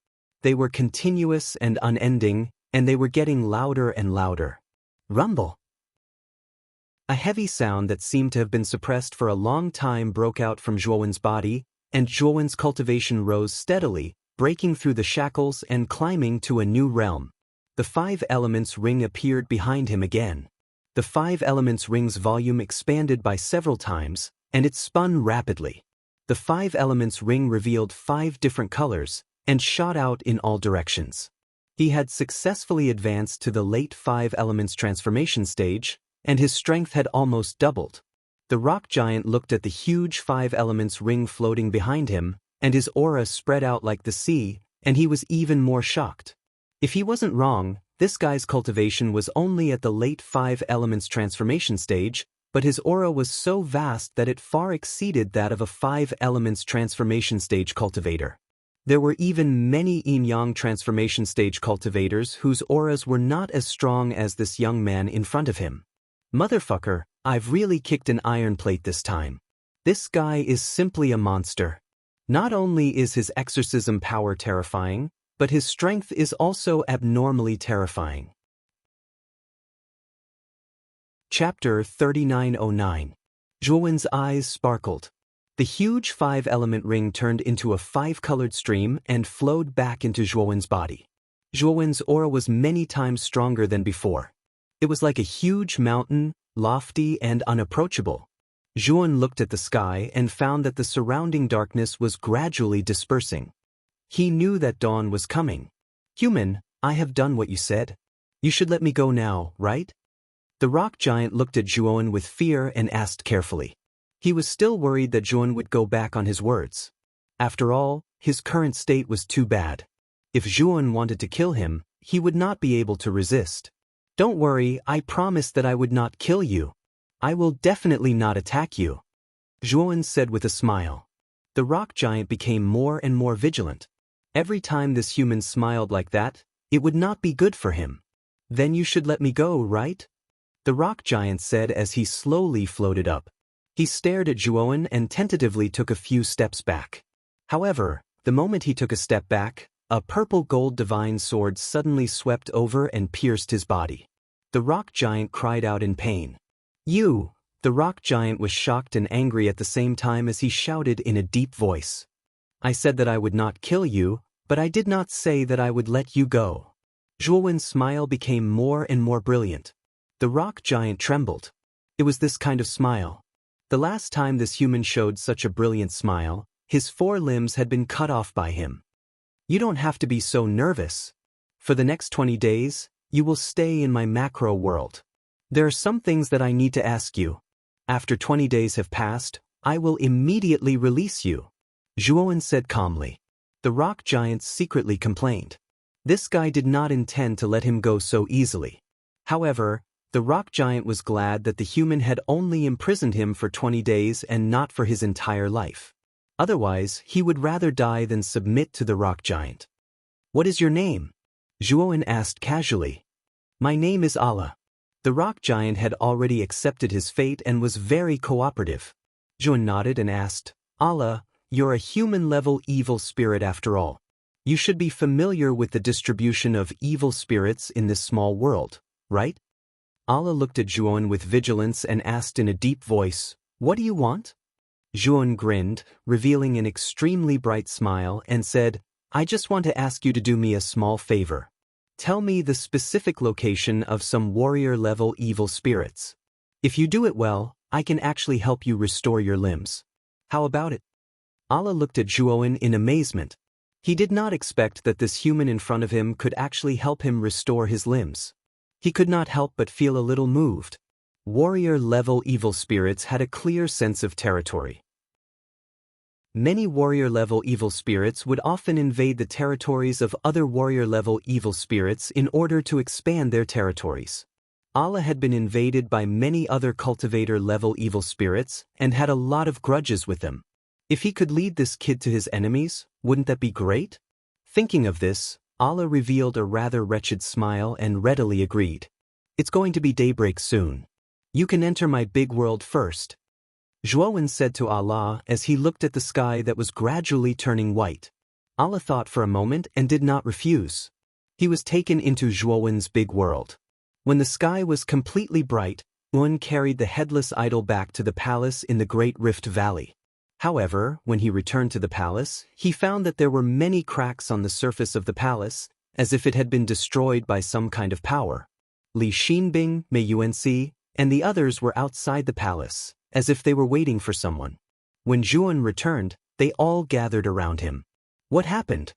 They were continuous and unending, and they were getting louder and louder. Rumble! A heavy sound that seemed to have been suppressed for a long time broke out from Zhuan's body, and Zhuan's cultivation rose steadily, breaking through the shackles and climbing to a new realm. The 5 elements ring appeared behind him again. The 5 elements ring's volume expanded by several times, and it spun rapidly. The 5 elements ring revealed 5 different colors, and shot out in all directions. He had successfully advanced to the late 5 elements transformation stage, and his strength had almost doubled. The rock giant looked at the huge 5 elements ring floating behind him, and his aura spread out like the sea, and he was even more shocked. If he wasn't wrong, this guy's cultivation was only at the late 5 elements transformation stage, but his aura was so vast that it far exceeded that of a 5 elements transformation stage cultivator. There were even many yin-yang transformation stage cultivators whose auras were not as strong as this young man in front of him. Motherfucker, I've really kicked an iron plate this time. This guy is simply a monster. Not only is his exorcism power terrifying, but his strength is also abnormally terrifying. Chapter 3909. Zhuan's eyes sparkled. The huge 5-element ring turned into a 5-colored stream and flowed back into Zhuan's body. Zhuan's aura was many times stronger than before. It was like a huge mountain, lofty and unapproachable. Zhuan looked at the sky and found that the surrounding darkness was gradually dispersing. He knew that dawn was coming. Human, I have done what you said. You should let me go now, right? The rock giant looked at Zhuan with fear and asked carefully. He was still worried that Zhuan would go back on his words. After all, his current state was too bad. If Zhuan wanted to kill him, he would not be able to resist. Don't worry, I promised that I would not kill you. I will definitely not attack you, Zhuan said with a smile. The rock giant became more and more vigilant. Every time this human smiled like that, it would not be good for him. Then you should let me go, right? The rock giant said as he slowly floated up. He stared at Zhuan and tentatively took a few steps back. However, the moment he took a step back, a purple gold divine sword suddenly swept over and pierced his body. The rock giant cried out in pain. You! The rock giant was shocked and angry at the same time as he shouted in a deep voice. I said that I would not kill you, but I did not say that I would let you go. Zhuan's smile became more and more brilliant. The rock giant trembled. It was this kind of smile. The last time this human showed such a brilliant smile, his 4 limbs had been cut off by him. You don't have to be so nervous. For the next 20 days, you will stay in my macro world. There are some things that I need to ask you. After 20 days have passed, I will immediately release you, Zhuowen said calmly. The rock giant secretly complained. This guy did not intend to let him go so easily. However, the rock giant was glad that the human had only imprisoned him for 20 days and not for his entire life. Otherwise, he would rather die than submit to the rock giant. What is your name? Zhuowen asked casually. My name is Allah. The rock giant had already accepted his fate and was very cooperative. Zhuowen nodded and asked, Allah, you're a human-level evil spirit after all. You should be familiar with the distribution of evil spirits in this small world, right? Allah looked at Zhuowen with vigilance and asked in a deep voice, What do you want? Zhuowen grinned, revealing an extremely bright smile, and said, I just want to ask you to do me a small favor. Tell me the specific location of some warrior-level evil spirits. If you do it well, I can actually help you restore your limbs. How about it? Allah looked at Zhuowen in amazement. He did not expect that this human in front of him could actually help him restore his limbs. He could not help but feel a little moved. Warrior-level evil spirits had a clear sense of territory. Many warrior-level evil spirits would often invade the territories of other warrior-level evil spirits in order to expand their territories. Allah had been invaded by many other cultivator-level evil spirits and had a lot of grudges with them. If he could lead this kid to his enemies, wouldn't that be great? Thinking of this, Allah revealed a rather wretched smile and readily agreed. It's going to be daybreak soon. You can enter my big world first. Zhuowen said to Allah as he looked at the sky that was gradually turning white. Allah thought for a moment and did not refuse. He was taken into Zhuowen's big world. When the sky was completely bright, Zhuowen carried the headless idol back to the palace in the Great Rift Valley. However, when he returned to the palace, he found that there were many cracks on the surface of the palace, as if it had been destroyed by some kind of power. Li Xinbing, Mei Yuanxi, and the others were outside the palace, as if they were waiting for someone. When Zhuowen returned, they all gathered around him. What happened?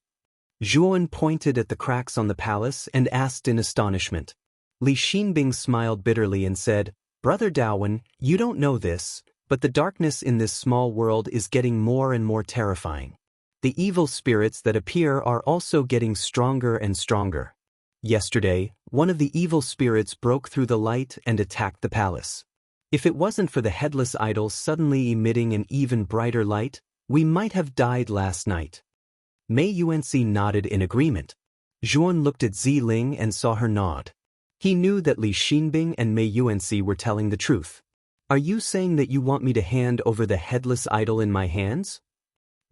Zhuowen pointed at the cracks on the palace and asked in astonishment. Li Xinbing smiled bitterly and said, Brother Daowen, you don't know this, but the darkness in this small world is getting more and more terrifying. The evil spirits that appear are also getting stronger and stronger. Yesterday, one of the evil spirits broke through the light and attacked the palace. If it wasn't for the headless idol suddenly emitting an even brighter light, we might have died last night. Mei Yuanxi nodded in agreement. Zhuowen looked at Ziling and saw her nod. He knew that Li Xinbing and Mei Yuanxi were telling the truth. Are you saying that you want me to hand over the headless idol in my hands?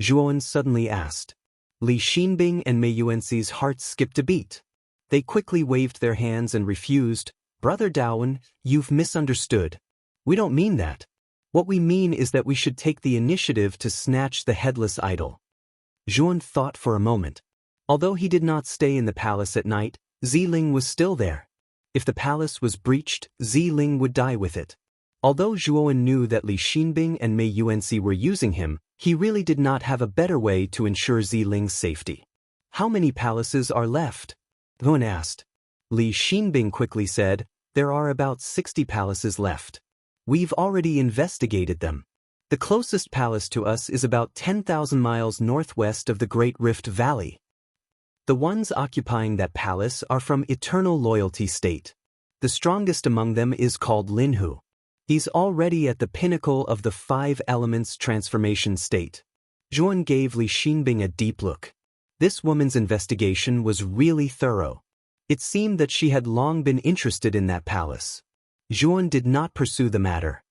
Zhuowen suddenly asked. Li Xinbing and Mei Yuanxi's hearts skipped a beat. They quickly waved their hands and refused. Brother Daowen, you've misunderstood. We don't mean that. What we mean is that we should take the initiative to snatch the headless idol. Zhuowen thought for a moment. Although he did not stay in the palace at night, Ziling was still there. If the palace was breached, Ziling would die with it. Although Zhuowen knew that Li Xinbing and Mei Yuanxi were using him, he really did not have a better way to ensure Ziling's safety. How many palaces are left? Zhuowen asked. Li Xinbing quickly said, There are about 60 palaces left. We've already investigated them. The closest palace to us is about 10,000 miles northwest of the Great Rift Valley. The ones occupying that palace are from Eternal Loyalty State. The strongest among them is called Linhu. He's already at the pinnacle of the 5 elements transformation state. Zhuowen gave Li Xinbing a deep look. This woman's investigation was really thorough. It seemed that she had long been interested in that palace. Zhuowen did not pursue the matter.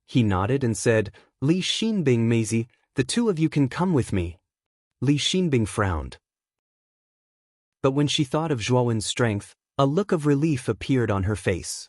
He nodded and said, Li Xinbing, Maisie, the two of you can come with me. Li Xinbing frowned. But when she thought of Zhuowen's strength, a look of relief appeared on her face.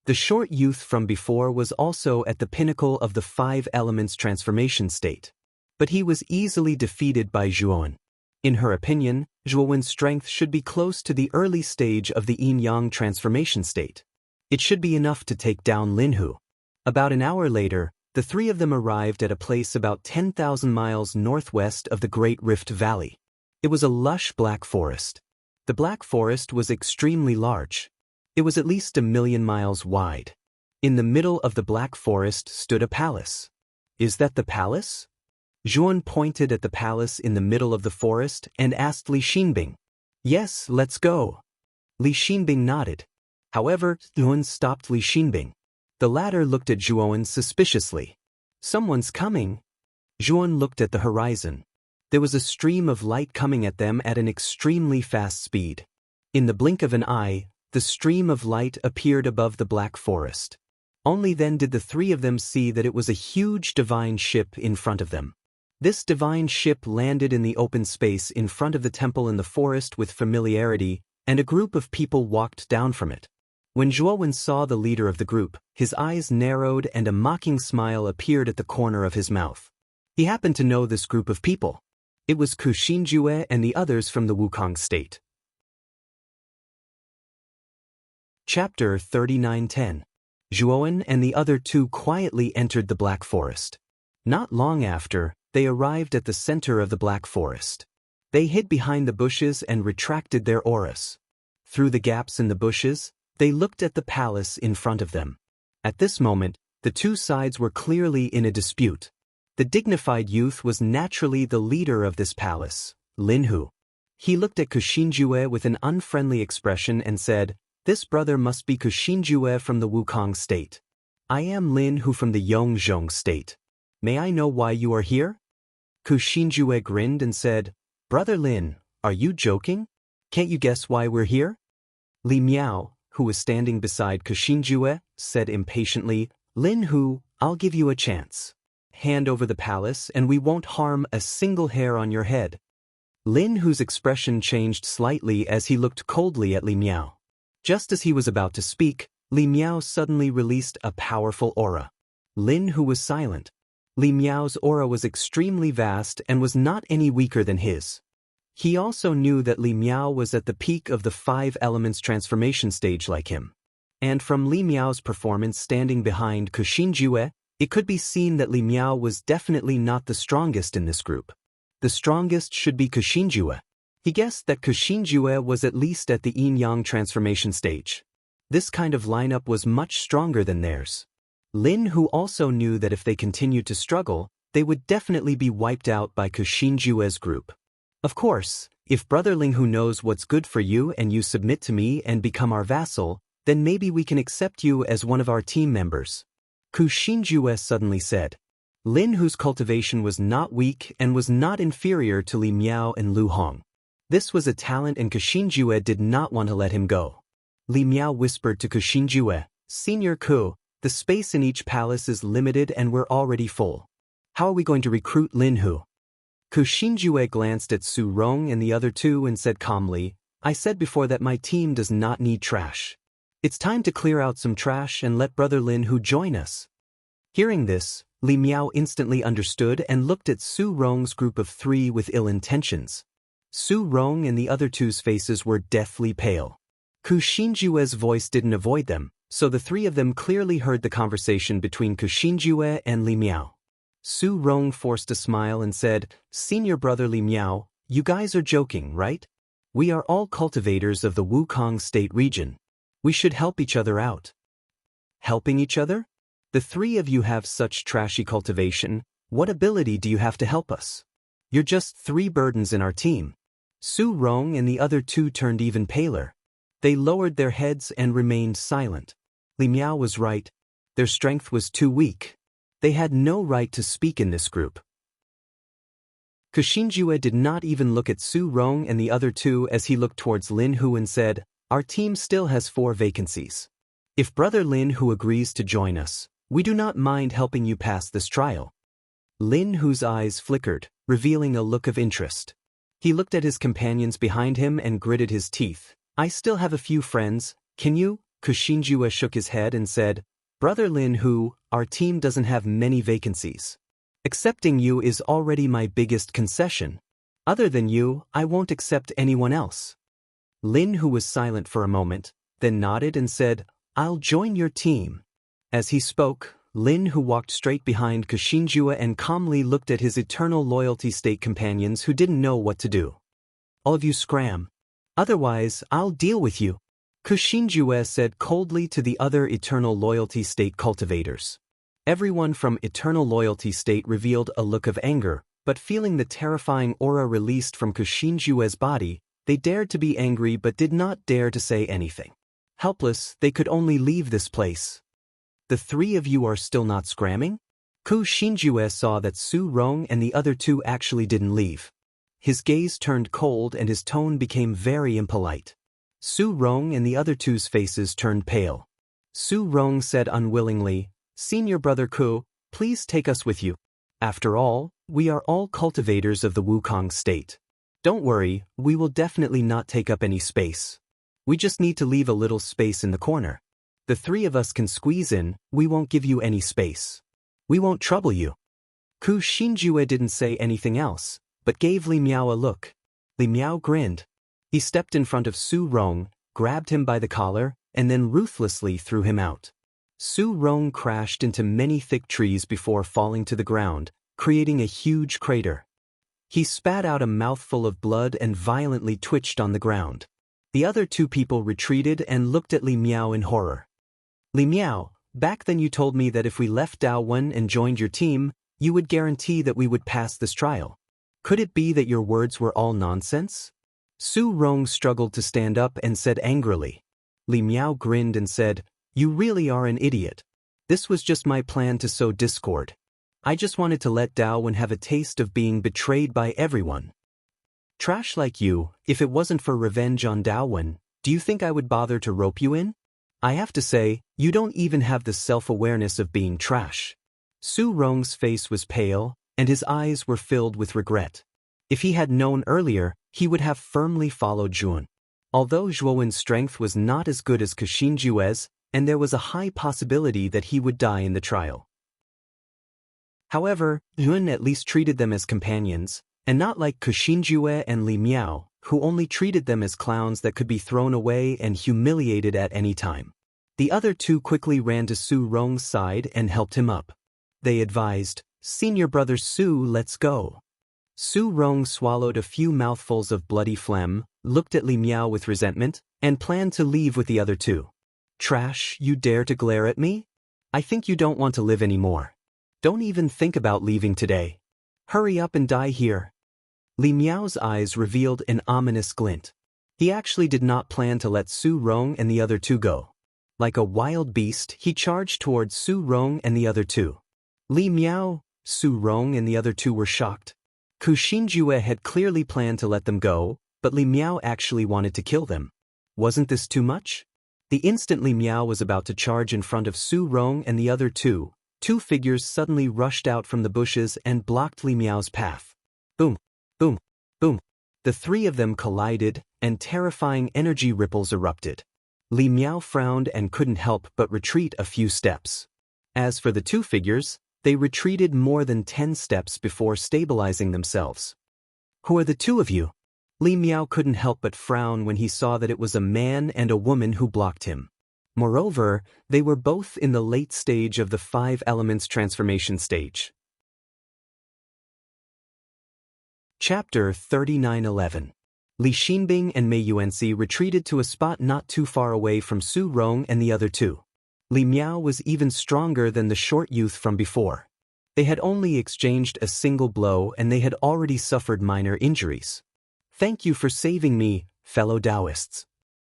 The short youth from before was also at the pinnacle of the 5 elements transformation state. But he was easily defeated by Zhuowen. In her opinion, Zhuowen's strength should be close to the early stage of the yin-yang transformation state. It should be enough to take down Linhu. About an hour later, the 3 of them arrived at a place about 10,000 miles northwest of the Great Rift Valley. It was a lush black forest. The black forest was extremely large. It was at least 1,000,000 miles wide. In the middle of the Black Forest stood a palace. Is that the palace? Zhuan pointed at the palace in the middle of the forest and asked Li Xinbing. Yes, let's go. Li Xinbing nodded. However, Zhuan stopped Li Xinbing. The latter looked at Zhuan suspiciously. Someone's coming. Zhuan looked at the horizon. There was a stream of light coming at them at an extremely fast speed. In the blink of an eye, the stream of light appeared above the Black Forest. Only then did the three of them see that it was a huge divine ship in front of them. This divine ship landed in the open space in front of the temple in the forest with familiarity, and a group of people walked down from it. When Zhuan saw the leader of the group, his eyes narrowed and a mocking smile appeared at the corner of his mouth. He happened to know this group of people. It was Ku Xinjue and the others from the Wukong state. Chapter 39:10. Zhuan and the other two quietly entered the Black Forest. Not long after, they arrived at the center of the Black Forest. They hid behind the bushes and retracted their auras. Through the gaps in the bushes, they looked at the palace in front of them. At this moment, the two sides were clearly in a dispute. The dignified youth was naturally the leader of this palace, Lin Hu. He looked at Ku Xinjue with an unfriendly expression and said, "This brother must be Ku Xinjue from the Wukong state. I am Lin Hu from the Yongzhong state. May I know why you are here?" Ku Xinjue grinned and said, "Brother Lin, are you joking? Can't you guess why we're here?" Li Miao, who was standing beside Ku Xinjue, said impatiently, "Lin Hu, I'll give you a chance. Hand over the palace and we won't harm a single hair on your head." Lin Hu's expression changed slightly as he looked coldly at Li Miao. Just as he was about to speak, Li Miao suddenly released a powerful aura. Lin Hu was silent. Li Miao's aura was extremely vast and was not any weaker than his. He also knew that Li Miao was at the peak of the 5 elements transformation stage like him. And from Li Miao's performance standing behind Ku Xinjue, it could be seen that Li Miao was definitely not the strongest in this group. The strongest should be Ku Xinjue. He guessed that Ku Xinjue was at least at the yin-yang transformation stage. This kind of lineup was much stronger than theirs. Lin Hu also knew that if they continued to struggle, they would definitely be wiped out by Ku Xinjue's group. Of course, if Brother Ling Hu knows what's good for you and you submit to me and become our vassal, then maybe we can accept you as one of our team members. Ku Xinjue suddenly said. Lin Hu's cultivation was not weak and was not inferior to Li Miao and Lu Hong. This was a talent and Ku Xinjue did not want to let him go. Li Miao whispered to Ku Xinjue, "Senior Ku, the space in each palace is limited and we're already full. How are we going to recruit Lin Hu?" Ku Xinjue glanced at Su Rong and the other two and said calmly, "I said before that my team does not need trash. It's time to clear out some trash and let Brother Lin Hu join us." Hearing this, Li Miao instantly understood and looked at Su Rong's group of 3 with ill intentions. Su Rong and the other two's faces were deathly pale. Ku Xinjue's voice didn't avoid them, so the 3 of them clearly heard the conversation between Ku Xinjue and Li Miao. Su Rong forced a smile and said, "Senior brother Li Miao, you guys are joking, right? We are all cultivators of the Wukong state region. We should help each other out." "Helping each other? The 3 of you have such trashy cultivation. What ability do you have to help us? You're just 3 burdens in our team." Su Rong and the other 2 turned even paler. They lowered their heads and remained silent. Li Miao was right. Their strength was too weak. They had no right to speak in this group. Ku Xinjue did not even look at Su Rong and the other 2 as he looked towards Lin Hu and said, "Our team still has 4 vacancies. If Brother Lin Hu agrees to join us, we do not mind helping you pass this trial." Lin Hu's eyes flickered, revealing a look of interest. He looked at his companions behind him and gritted his teeth. "I still have a few friends, can you?" Ku Xinjue shook his head and said, "Brother Lin Hu, our team doesn't have many vacancies. Accepting you is already my biggest concession. Other than you, I won't accept anyone else." Lin Hu was silent for a moment, then nodded and said, "I'll join your team." As he spoke, Lin Hu walked straight behind Ku Xinjue and calmly looked at his eternal loyalty state companions who didn't know what to do. "All of you scram. Otherwise, I'll deal with you." Kushinjue said coldly to the other Eternal Loyalty State cultivators. Everyone from Eternal Loyalty State revealed a look of anger, but feeling the terrifying aura released from Kushinjue's body, they dared to be angry but did not dare to say anything. Helpless, they could only leave this place. The three of you are still not scramming? Kushinjue saw that Su Rong and the other two actually didn't leave. His gaze turned cold and his tone became very impolite. Su Rong and the other two's faces turned pale. Su Rong said unwillingly, "Senior brother Ku, please take us with you. After all, we are all cultivators of the Wukong state. Don't worry, we will definitely not take up any space. We just need to leave a little space in the corner. The three of us can squeeze in, we won't give you any space. We won't trouble you." Ku Shinjue didn't say anything else, but gave Li Miao a look. Li Miao grinned. He stepped in front of Su Rong, grabbed him by the collar, and then ruthlessly threw him out. Su Rong crashed into many thick trees before falling to the ground, creating a huge crater. He spat out a mouthful of blood and violently twitched on the ground. The other two people retreated and looked at Li Miao in horror. "Li Miao, back then you told me that if we left Daowen and joined your team, you would guarantee that we would pass this trial. Could it be that your words were all nonsense?" Su Rong struggled to stand up and said angrily. Li Miao grinned and said, "You really are an idiot. This was just my plan to sow discord. I just wanted to let Daowen have a taste of being betrayed by everyone. Trash like you, if it wasn't for revenge on Daowen, do you think I would bother to rope you in? I have to say, you don't even have the self-awareness of being trash." Su Rong's face was pale, and his eyes were filled with regret. If he had known earlier, he would have firmly followed Zhuan. Although Zhuowen's strength was not as good as Kushinjue's, and there was a high possibility that he would die in the trial. However, Zhuan at least treated them as companions, and not like Kushinjue and Li Miao, who only treated them as clowns that could be thrown away and humiliated at any time. The other two quickly ran to Su Rong's side and helped him up. They advised, "Senior brother Su, let's go." Su Rong swallowed a few mouthfuls of bloody phlegm, looked at Li Miao with resentment, and planned to leave with the other two. "Trash, you dare to glare at me? I think you don't want to live anymore. Don't even think about leaving today. Hurry up and die here." Li Miao's eyes revealed an ominous glint. He actually did not plan to let Su Rong and the other two go. Like a wild beast, he charged towards Su Rong and the other two. Li Miao, Su Rong and the other two were shocked. Kushinjue had clearly planned to let them go, but Li Miao actually wanted to kill them. Wasn't this too much? The instant Li Miao was about to charge in front of Su Rong and the other two, two figures suddenly rushed out from the bushes and blocked Li Miao's path. Boom, boom, boom. The three of them collided, and terrifying energy ripples erupted. Li Miao frowned and couldn't help but retreat a few steps. As for the two figures, they retreated more than 10 steps before stabilizing themselves. "Who are the two of you?" Li Miao couldn't help but frown when he saw that it was a man and a woman who blocked him. Moreover, they were both in the late stage of the 5 elements transformation stage. Chapter 39:11. Li Xinbing and Mei Yuanxi retreated to a spot not too far away from Su Rong and the other two. Li Miao was even stronger than the short youth from before. They had only exchanged a single blow and they had already suffered minor injuries. "Thank you for saving me, fellow Taoists."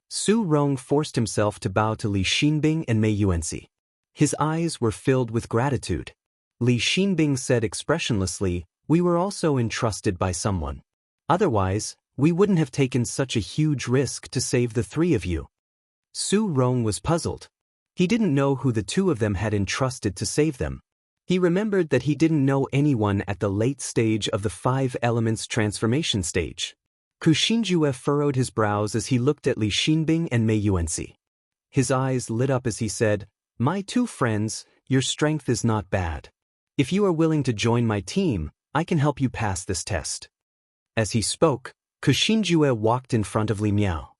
Su Rong forced himself to bow to Li Xinbing and Mei Yuanxi. His eyes were filled with gratitude. Li Xinbing said expressionlessly, "We were also entrusted by someone. Otherwise, we wouldn't have taken such a huge risk to save the three of you." Su Rong was puzzled. He didn't know who the two of them had entrusted to save them. He remembered that he didn't know anyone at the late stage of the 5 elements transformation stage. Kushinjue furrowed his brows as he looked at Li Xinbing and Mei Yuanxi. His eyes lit up as he said, "My two friends, your strength is not bad. If you are willing to join my team, I can help you pass this test." As he spoke, Kushinjue walked in front of Li Miao.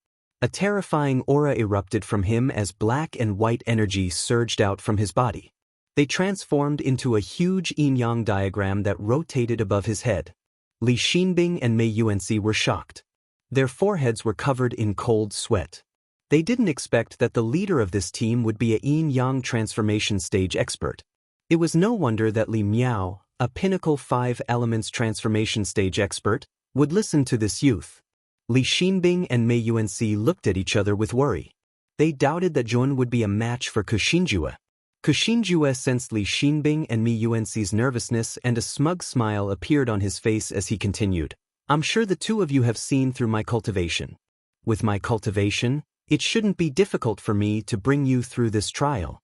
A terrifying aura erupted from him as black and white energy surged out from his body. They transformed into a huge yin-yang diagram that rotated above his head. Li Xinbing and Mei Yuanxi were shocked. Their foreheads were covered in cold sweat. They didn't expect that the leader of this team would be a yin-yang transformation stage expert. It was no wonder that Li Miao, a pinnacle 5 elements transformation stage expert, would listen to this youth. Li Xinbing and Mei Yuanxi looked at each other with worry. They doubted that Zhuan would be a match for Xinjue. Xinjue sensed Li Xinbing and Mei Yuanxi's nervousness, and a smug smile appeared on his face as he continued. I'm sure the two of you have seen through my cultivation. With my cultivation, it shouldn't be difficult for me to bring you through this trial.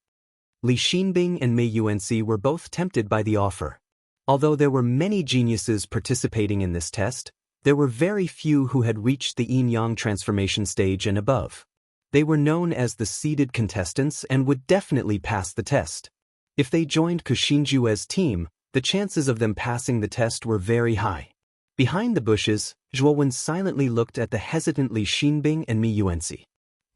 Li Xinbing and Mei Yuanxi were both tempted by the offer. Although there were many geniuses participating in this test, there were very few who had reached the yin-yang transformation stage and above. They were known as the seeded contestants and would definitely pass the test. If they joined Xinjue's team, the chances of them passing the test were very high. Behind the bushes, Zhuowen silently looked at the hesitant Li Xinbing and Mei Yuanxi.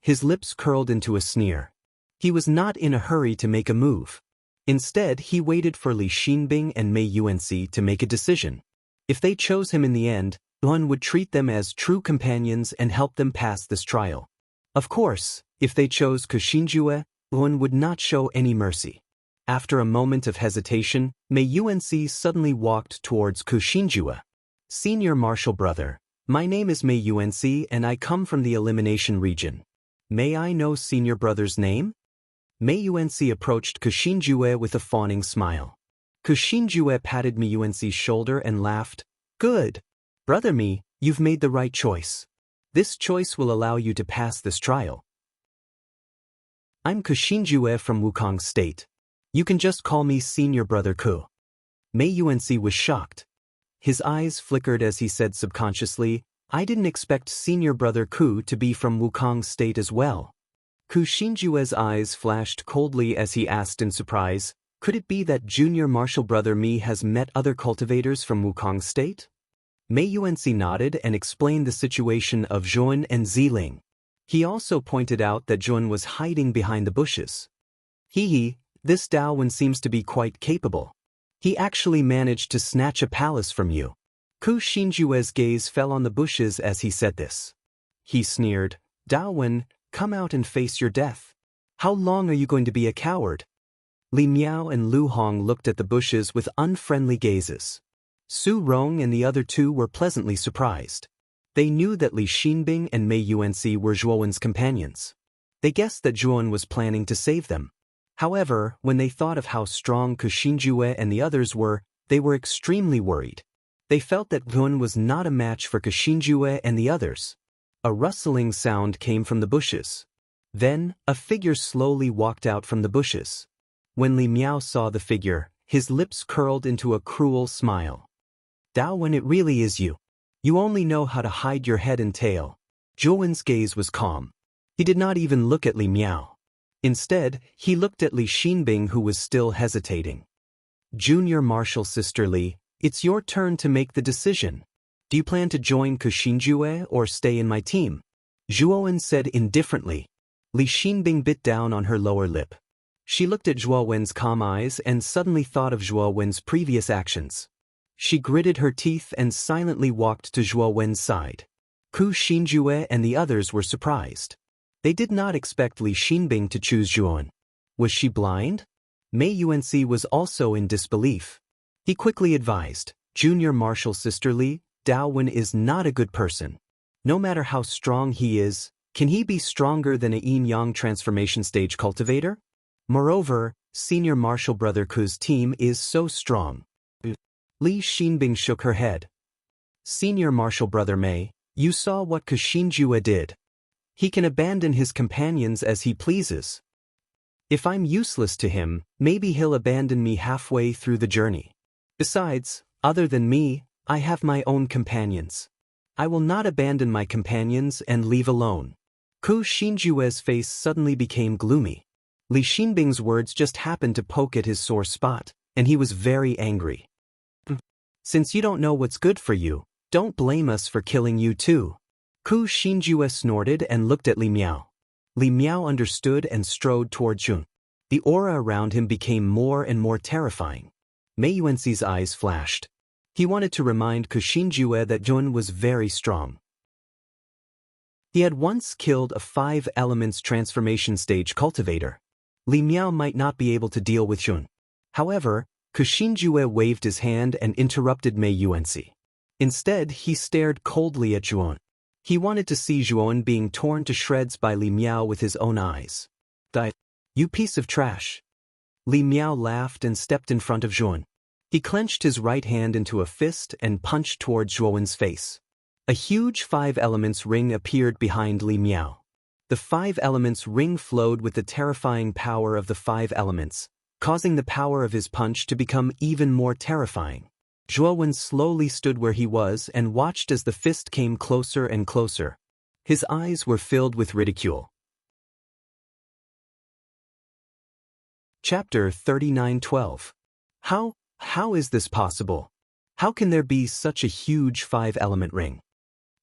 His lips curled into a sneer. He was not in a hurry to make a move. Instead, he waited for Li Xinbing and Mei Yuanxi to make a decision. If they chose him in the end, Zhuowen would treat them as true companions and help them pass this trial. Of course, if they chose Xinjue, Zhuowen would not show any mercy. After a moment of hesitation, Mei Yuanxi suddenly walked towards Xinjue. Senior Martial Brother, my name is Mei Yuanxi and I come from the elimination region. May I know Senior Brother's name? Mei Yuanxi approached Xinjue with a fawning smile. Xinjue patted Mei Yuanxi's shoulder and laughed. Good. Brother Mei, you've made the right choice. This choice will allow you to pass this trial. I'm Xinjue from Wukong State. You can just call me Senior Brother Ku. Mei Yuanxi was shocked. His eyes flickered as he said subconsciously, I didn't expect Senior Brother Ku to be from Wukong State as well. Xinjue's eyes flashed coldly as he asked in surprise, could it be that Junior Martial Brother Mei has met other cultivators from Wukong State? Mei Yuanxi nodded and explained the situation of Zhuowen and Ziling. He also pointed out that Zhuowen was hiding behind the bushes. This Daowen seems to be quite capable. He actually managed to snatch a palace from you. Xinjue's gaze fell on the bushes as he said this. He sneered, Daowen, come out and face your death. How long are you going to be a coward? Li Miao and Lu Hong looked at the bushes with unfriendly gazes. Su Rong and the other two were pleasantly surprised. They knew that Li Xinbing and Mei Yuanxi were Zhuowen's companions. They guessed that Zhuowen was planning to save them. However, when they thought of how strong Xinjue and the others were, they were extremely worried. They felt that Zhuowen was not a match for Xinjue and the others. A rustling sound came from the bushes. Then, a figure slowly walked out from the bushes. When Li Miao saw the figure, his lips curled into a cruel smile. Daowen, it really is you. You only know how to hide your head and tail. Zhuowen's gaze was calm. He did not even look at Li Miao. Instead, he looked at Li Xinbing, who was still hesitating. Junior Martial Sister Li, it's your turn to make the decision. Do you plan to join Xinjue or stay in my team? Zhuowen said indifferently. Li Xinbing bit down on her lower lip. She looked at Zhuowen's calm eyes and suddenly thought of Zhuowen's previous actions. She gritted her teeth and silently walked to Zhuowen's side. Xinjue and the others were surprised. They did not expect Li Xinbing to choose Zhuowen. Was she blind? Mei Yuanxi was also in disbelief. He quickly advised, Junior Martial Sister Li, Daowen is not a good person. No matter how strong he is, can he be stronger than a yin-yang transformation stage cultivator? Moreover, Senior Martial Brother Ku's team is so strong. Li Xinbing shook her head. Senior Martial Brother Mei, you saw what Xinjue did. He can abandon his companions as he pleases. If I'm useless to him, maybe he'll abandon me halfway through the journey. Besides, other than me, I have my own companions. I will not abandon my companions and leave alone. Xinjue's face suddenly became gloomy. Li Xinbing's words just happened to poke at his sore spot, and he was very angry. Since you don't know what's good for you, don't blame us for killing you too. Xinjue snorted and looked at Li Miao. Li Miao understood and strode toward Zhuowen. The aura around him became more and more terrifying. Mei Yuanxi's eyes flashed. He wanted to remind Xinjue that Zhuowen was very strong. He had once killed a 5 elements transformation stage cultivator. Li Miao might not be able to deal with Jun. However, Kushinjue waved his hand and interrupted Mei Yuanxi. Instead, he stared coldly at Zhuan. He wanted to see Zhuan being torn to shreds by Li Miao with his own eyes. You piece of trash. Li Miao laughed and stepped in front of Zhuan. He clenched his right hand into a fist and punched towards Zhuan's face. A huge 5 elements ring appeared behind Li Miao. The 5 elements ring flowed with the terrifying power of the 5 elements, causing the power of his punch to become even more terrifying. Zhuan slowly stood where he was and watched as the fist came closer and closer. His eyes were filled with ridicule. Chapter 39:12. How is this possible? How can there be such a huge 5-element ring?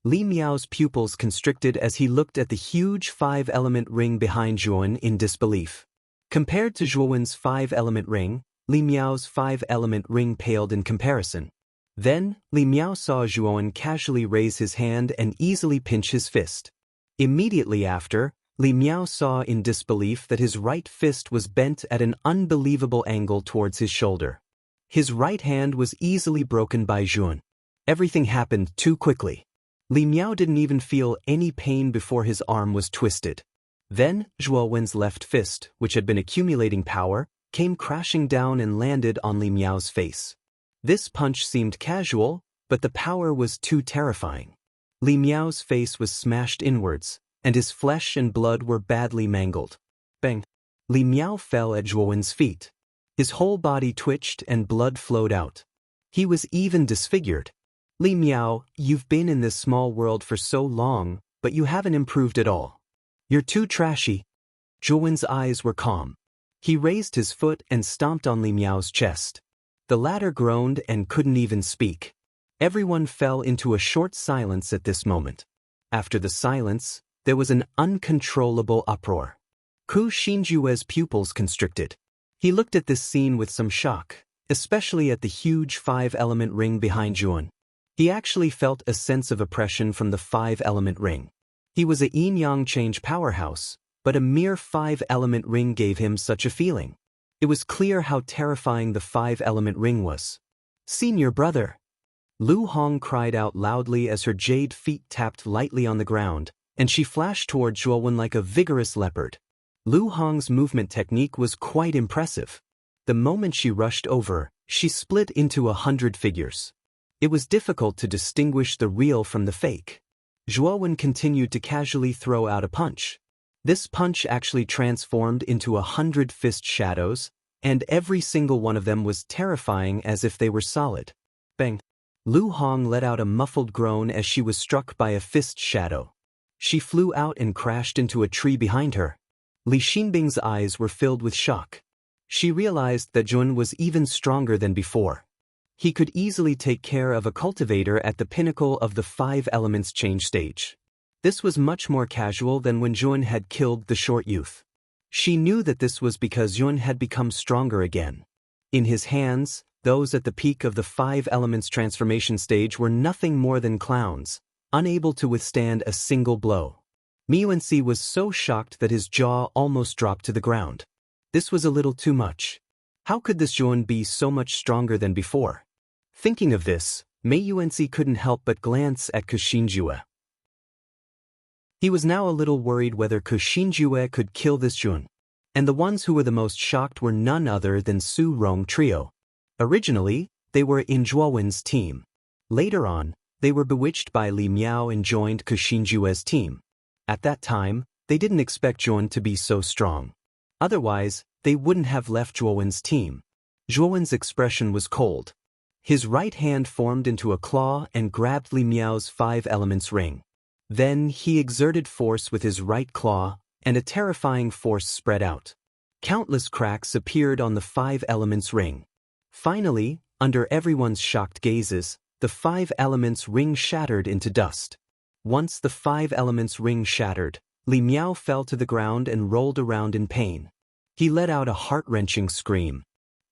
Li Miao's pupils constricted as he looked at the huge 5-element ring behind Zhuan in disbelief. Compared to Zhuan's 5-element ring, Li Miao's 5-element ring paled in comparison. Then, Li Miao saw Zhuan casually raise his hand and easily pinch his fist. Immediately after, Li Miao saw in disbelief that his right fist was bent at an unbelievable angle towards his shoulder. His right hand was easily broken by Zhuan. Everything happened too quickly. Li Miao didn't even feel any pain before his arm was twisted. Then, Zhuowen's left fist, which had been accumulating power, came crashing down and landed on Li Miao's face. This punch seemed casual, but the power was too terrifying. Li Miao's face was smashed inwards, and his flesh and blood were badly mangled. Bang! Li Miao fell at Zhuowen's feet. His whole body twitched and blood flowed out. He was even disfigured. Li Miao, you've been in this small world for so long, but you haven't improved at all. You're too trashy. Zhuowen's eyes were calm. He raised his foot and stomped on Li Miao's chest. The latter groaned and couldn't even speak. Everyone fell into a short silence at this moment. After the silence, there was an uncontrollable uproar. Ku Xinjue's pupils constricted. He looked at this scene with some shock, especially at the huge 5-element ring behind Zhuan. He actually felt a sense of oppression from the 5-element ring. He was a yin-yang change powerhouse, but a mere 5-element ring gave him such a feeling. It was clear how terrifying the 5-element ring was. Senior brother! Lu Hong cried out loudly as her jade feet tapped lightly on the ground, and she flashed toward Zhuowen like a vigorous leopard. Lu Hong's movement technique was quite impressive. The moment she rushed over, she split into 100 figures. It was difficult to distinguish the real from the fake. Zhuowen continued to casually throw out a punch. This punch actually transformed into 100 fist shadows, and every single one of them was terrifying as if they were solid. Bang! Lu Hong let out a muffled groan as she was struck by a fist shadow. She flew out and crashed into a tree behind her. Li Xinbing's eyes were filled with shock. She realized that Zhuan was even stronger than before. He could easily take care of a cultivator at the pinnacle of the 5 elements change stage. This was much more casual than when Zhuan had killed the short youth. She knew that this was because Zhuan had become stronger again. In his hands, those at the peak of the 5 elements transformation stage were nothing more than clowns, unable to withstand a single blow. Miuanxi was so shocked that his jaw almost dropped to the ground. This was a little too much. How could this Zhuan be so much stronger than before? Thinking of this, Mei Yuanxi couldn't help but glance at Ku Xinjue. He was now a little worried whether Ku Xinjue could kill this Zhuan. And the ones who were the most shocked were none other than Su Rong Trio. Originally, they were in Zhuowen's team. Later on, they were bewitched by Li Miao and joined Ku Xinjue's team. At that time, they didn't expect Zhuan to be so strong. Otherwise, they wouldn't have left Zhuowen's team. Zhuowen's expression was cold. His right hand formed into a claw and grabbed Li Miao's 5 elements ring. Then he exerted force with his right claw, and a terrifying force spread out. Countless cracks appeared on the 5 elements ring. Finally, under everyone's shocked gazes, the 5 elements ring shattered into dust. Once the 5 elements ring shattered, Li Miao fell to the ground and rolled around in pain. He let out a heart-wrenching scream.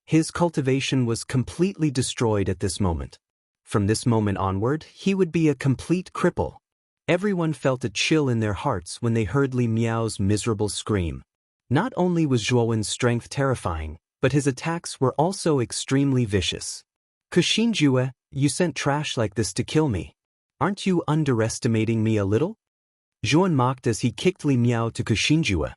His cultivation was completely destroyed at this moment. From this moment onward, he would be a complete cripple. Everyone felt a chill in their hearts when they heard Li Miao's miserable scream. Not only was Zhuowen's strength terrifying, but his attacks were also extremely vicious. Kuxinjue, you sent trash like this to kill me. Aren't you underestimating me a little? Zhuan mocked as he kicked Li Miao to Kuxinjue.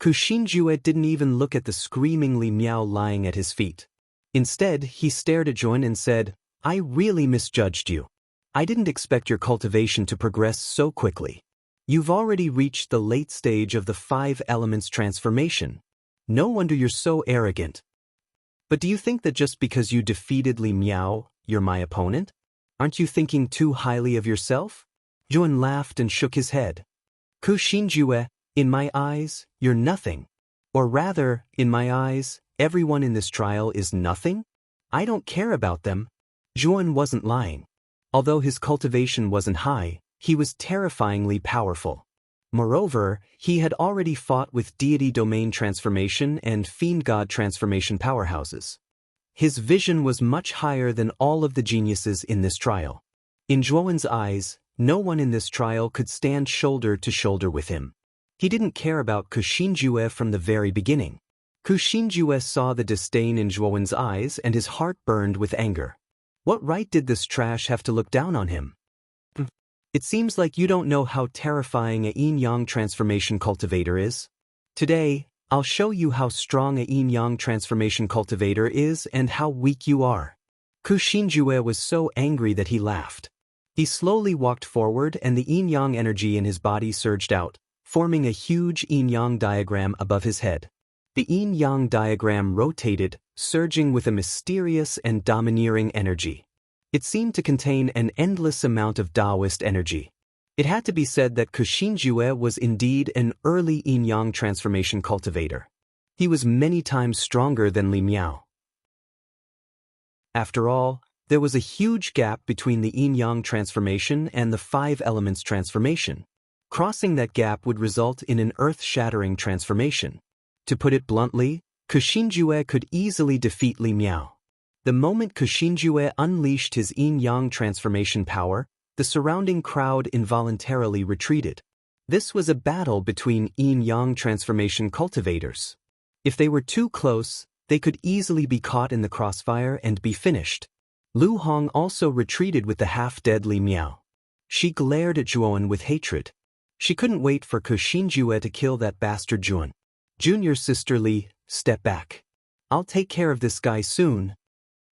Kuxinjue didn't even look at the screaming Li Miao lying at his feet. Instead, he stared at Zhuan and said, I really misjudged you. I didn't expect your cultivation to progress so quickly. You've already reached the late stage of the 5 elements transformation. No wonder you're so arrogant. But do you think that just because you defeated Li Miao, you're my opponent? Aren't you thinking too highly of yourself? Zhuan laughed and shook his head. Kuxinjue, in my eyes, you're nothing. Or rather, in my eyes, everyone in this trial is nothing? I don't care about them. Zhuan wasn't lying. Although his cultivation wasn't high, he was terrifyingly powerful. Moreover, he had already fought with deity domain transformation and fiend god transformation powerhouses. His vision was much higher than all of the geniuses in this trial. In Zhuowen's eyes, no one in this trial could stand shoulder to shoulder with him. He didn't care about Kuxinjue from the very beginning. Kuxinjue saw the disdain in Zhuowen's eyes and his heart burned with anger. What right did this trash have to look down on him? It seems like you don't know how terrifying a yin-yang transformation cultivator is. Today, I'll show you how strong a yin-yang transformation cultivator is and how weak you are. Kuxinjue was so angry that he laughed. He slowly walked forward and the yin-yang energy in his body surged out, forming a huge yin-yang diagram above his head. The yin-yang diagram rotated, surging with a mysterious and domineering energy. It seemed to contain an endless amount of Taoist energy. It had to be said that Kuxinjue was indeed an early yin-yang transformation cultivator. He was many times stronger than Li Miao. After all, there was a huge gap between the yin-yang transformation and the 5 elements transformation. Crossing that gap would result in an earth-shattering transformation. To put it bluntly, Kuxinjue could easily defeat Li Miao. The moment Kuxinjue unleashed his yin-yang transformation power, the surrounding crowd involuntarily retreated. This was a battle between yin-yang transformation cultivators. If they were too close, they could easily be caught in the crossfire and be finished. Lu Hong also retreated with the half-dead Li Miao. She glared at Zhuowen with hatred. She couldn't wait for Kuxinjue to kill that bastard Zhuowen. Junior sister Li, step back. I'll take care of this guy soon.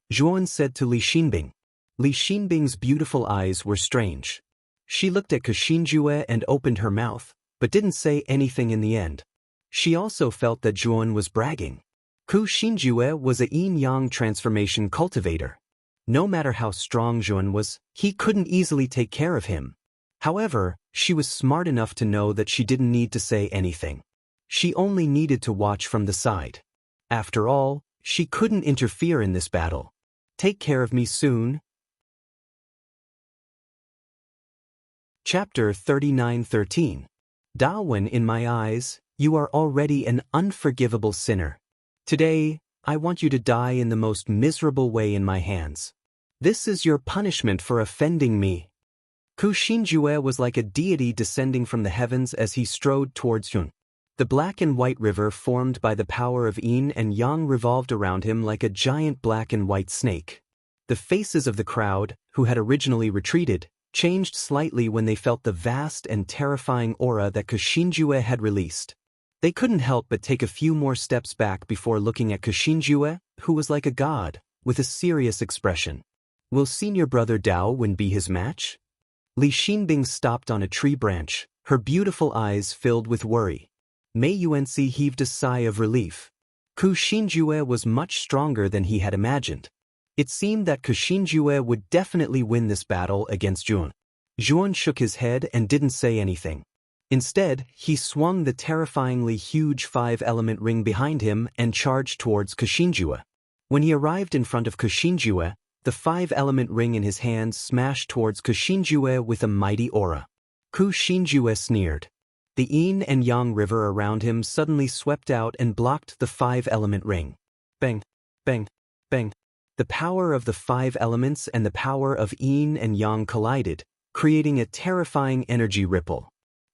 Zhuowen said to Li Xinbing. Li Xinbing's beautiful eyes were strange. She looked at Kuxinjue and opened her mouth, but didn't say anything in the end. She also felt that Zhuowen was bragging. Kuxinjue was a yin-yang transformation cultivator. No matter how strong Zhuowen was, he couldn't easily take care of him. However, she was smart enough to know that she didn't need to say anything. She only needed to watch from the side. After all, she couldn't interfere in this battle. Take care of me soon. Chapter 39:13. Dawen, in my eyes, you are already an unforgivable sinner. Today, I want you to die in the most miserable way in my hands. This is your punishment for offending me. Kuxinjue was like a deity descending from the heavens as he strode towards Zhuowen. The black and white river formed by the power of yin and yang revolved around him like a giant black and white snake. The faces of the crowd, who had originally retreated, changed slightly when they felt the vast and terrifying aura that Kuxinjue had released. They couldn't help but take a few more steps back before looking at Kuxinjue, who was like a god, with a serious expression. Will senior brother Dawen be his match? Li Xinbing stopped on a tree branch, her beautiful eyes filled with worry. Mei Yuanxi heaved a sigh of relief. Kuxinjue was much stronger than he had imagined. It seemed that Kuxinjue would definitely win this battle against Zhuowen. Zhuowen shook his head and didn't say anything. Instead, he swung the terrifyingly huge 5-element ring behind him and charged towards Kuxinjue. When he arrived in front of Kuxinjue, the 5-element ring in his hand smashed towards Kuxinjue with a mighty aura. Kuxinjue sneered. The yin and yang river around him suddenly swept out and blocked the 5-element ring. Bang, bang, bang. The power of the 5 elements and the power of yin and yang collided, creating a terrifying energy ripple.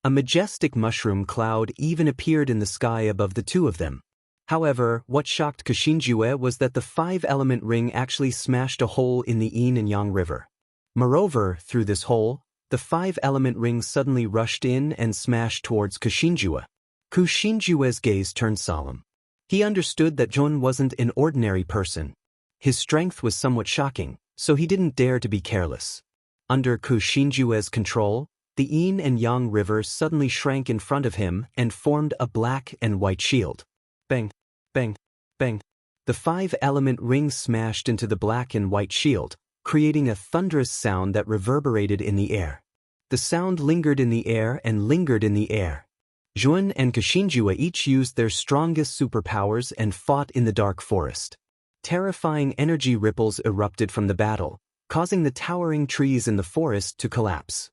A majestic mushroom cloud even appeared in the sky above the two of them. However, what shocked Kashinjue was that the five-element ring actually smashed a hole in the yin and yang river. Moreover, through this hole, the five-element ring suddenly rushed in and smashed towards Kashinjue. Kashinjue's gaze turned solemn. He understood that Jun wasn't an ordinary person. His strength was somewhat shocking, so he didn't dare to be careless. Under Kashinjue's control, the yin and yang rivers suddenly shrank in front of him and formed a black and white shield. Bang, bang, bang. The five-element ring smashed into the black and white shield, creating a thunderous sound that reverberated in the air. The sound lingered in the air and lingered in the air. Jun and Kashinjue each used their strongest superpowers and fought in the dark forest. Terrifying energy ripples erupted from the battle, causing the towering trees in the forest to collapse.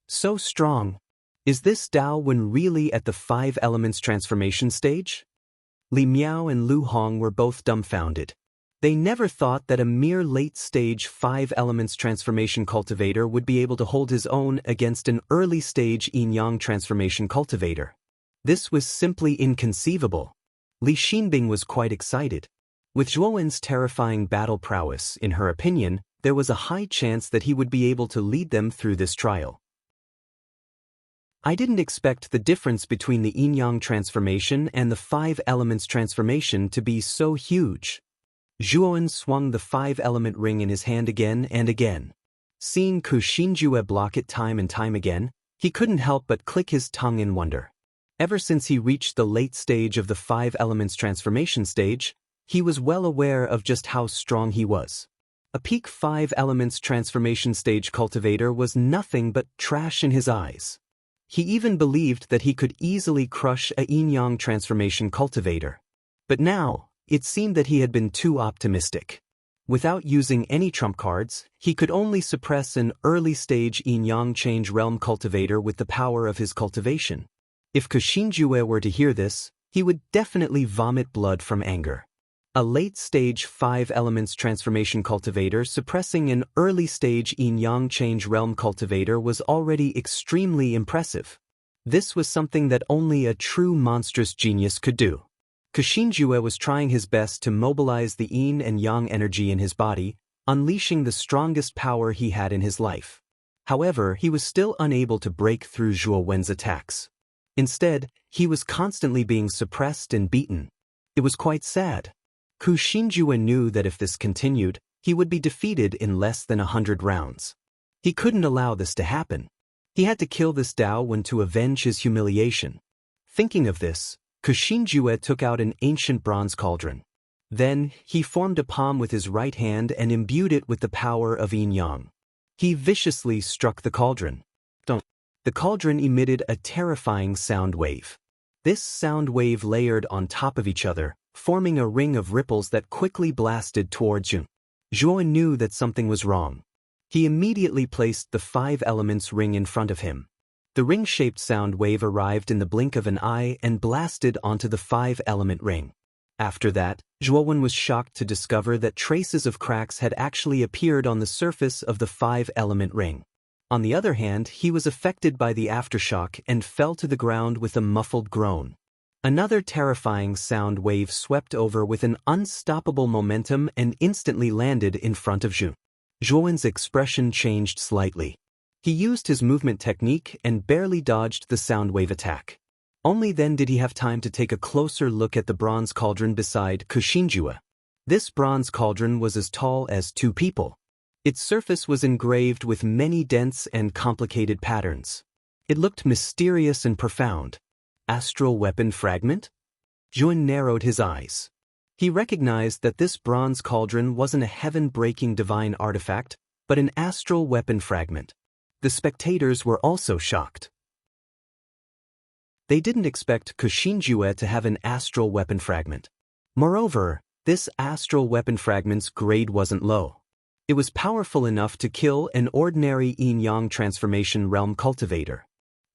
So strong. Is this Dao Wen really at the five elements transformation stage? Li Miao and Lu Hong were both dumbfounded. They never thought that a mere late-stage five elements transformation cultivator would be able to hold his own against an early-stage yin-yang transformation cultivator. This was simply inconceivable. Li Xinbing was quite excited. With Zhuowen's terrifying battle prowess, in her opinion, there was a high chance that he would be able to lead them through this trial. I didn't expect the difference between the yin-yang transformation and the five elements transformation to be so huge. Zhuowen swung the five-element ring in his hand again and again. Seeing Kashinjue block it time and time again, he couldn't help but click his tongue in wonder. Ever since he reached the late stage of the five elements transformation stage, he was well aware of just how strong he was. A peak five elements transformation stage cultivator was nothing but trash in his eyes. He even believed that he could easily crush a yin-yang transformation cultivator. But now, it seemed that he had been too optimistic. Without using any trump cards, he could only suppress an early-stage yin-yang change realm cultivator with the power of his cultivation. If Kashinjue were to hear this, he would definitely vomit blood from anger. A late-stage five elements transformation cultivator suppressing an early-stage yin-yang change realm cultivator was already extremely impressive. This was something that only a true monstrous genius could do. Kashinjue was trying his best to mobilize the yin and yang energy in his body, unleashing the strongest power he had in his life. However, he was still unable to break through Zhuo Wen's attacks. Instead, he was constantly being suppressed and beaten. It was quite sad. Kashinjue knew that if this continued, he would be defeated in less than 100 rounds. He couldn't allow this to happen. He had to kill this Dao Wen to avenge his humiliation. Thinking of this, Kashinjue took out an ancient bronze cauldron. Then, he formed a palm with his right hand and imbued it with the power of yin-yang. He viciously struck the cauldron. The cauldron emitted a terrifying sound wave. This sound wave layered on top of each other, forming a ring of ripples that quickly blasted towards Jun. Zhuo knew that something was wrong. He immediately placed the five elements ring in front of him. The ring-shaped sound wave arrived in the blink of an eye and blasted onto the five-element ring. After that, Zhuowen was shocked to discover that traces of cracks had actually appeared on the surface of the five-element ring. On the other hand, he was affected by the aftershock and fell to the ground with a muffled groan. Another terrifying sound wave swept over with an unstoppable momentum and instantly landed in front of Zhu. Zhuowen's expression changed slightly. He used his movement technique and barely dodged the sound wave attack. Only then did he have time to take a closer look at the bronze cauldron beside Kashinjue. This bronze cauldron was as tall as two people. Its surface was engraved with many dense and complicated patterns. It looked mysterious and profound. Astral weapon fragment? Jun narrowed his eyes. He recognized that this bronze cauldron wasn't a heaven-breaking divine artifact, but an astral weapon fragment. The spectators were also shocked. They didn't expect Kashinjue to have an astral weapon fragment. Moreover, this astral weapon fragment's grade wasn't low. It was powerful enough to kill an ordinary yin-yang transformation realm cultivator.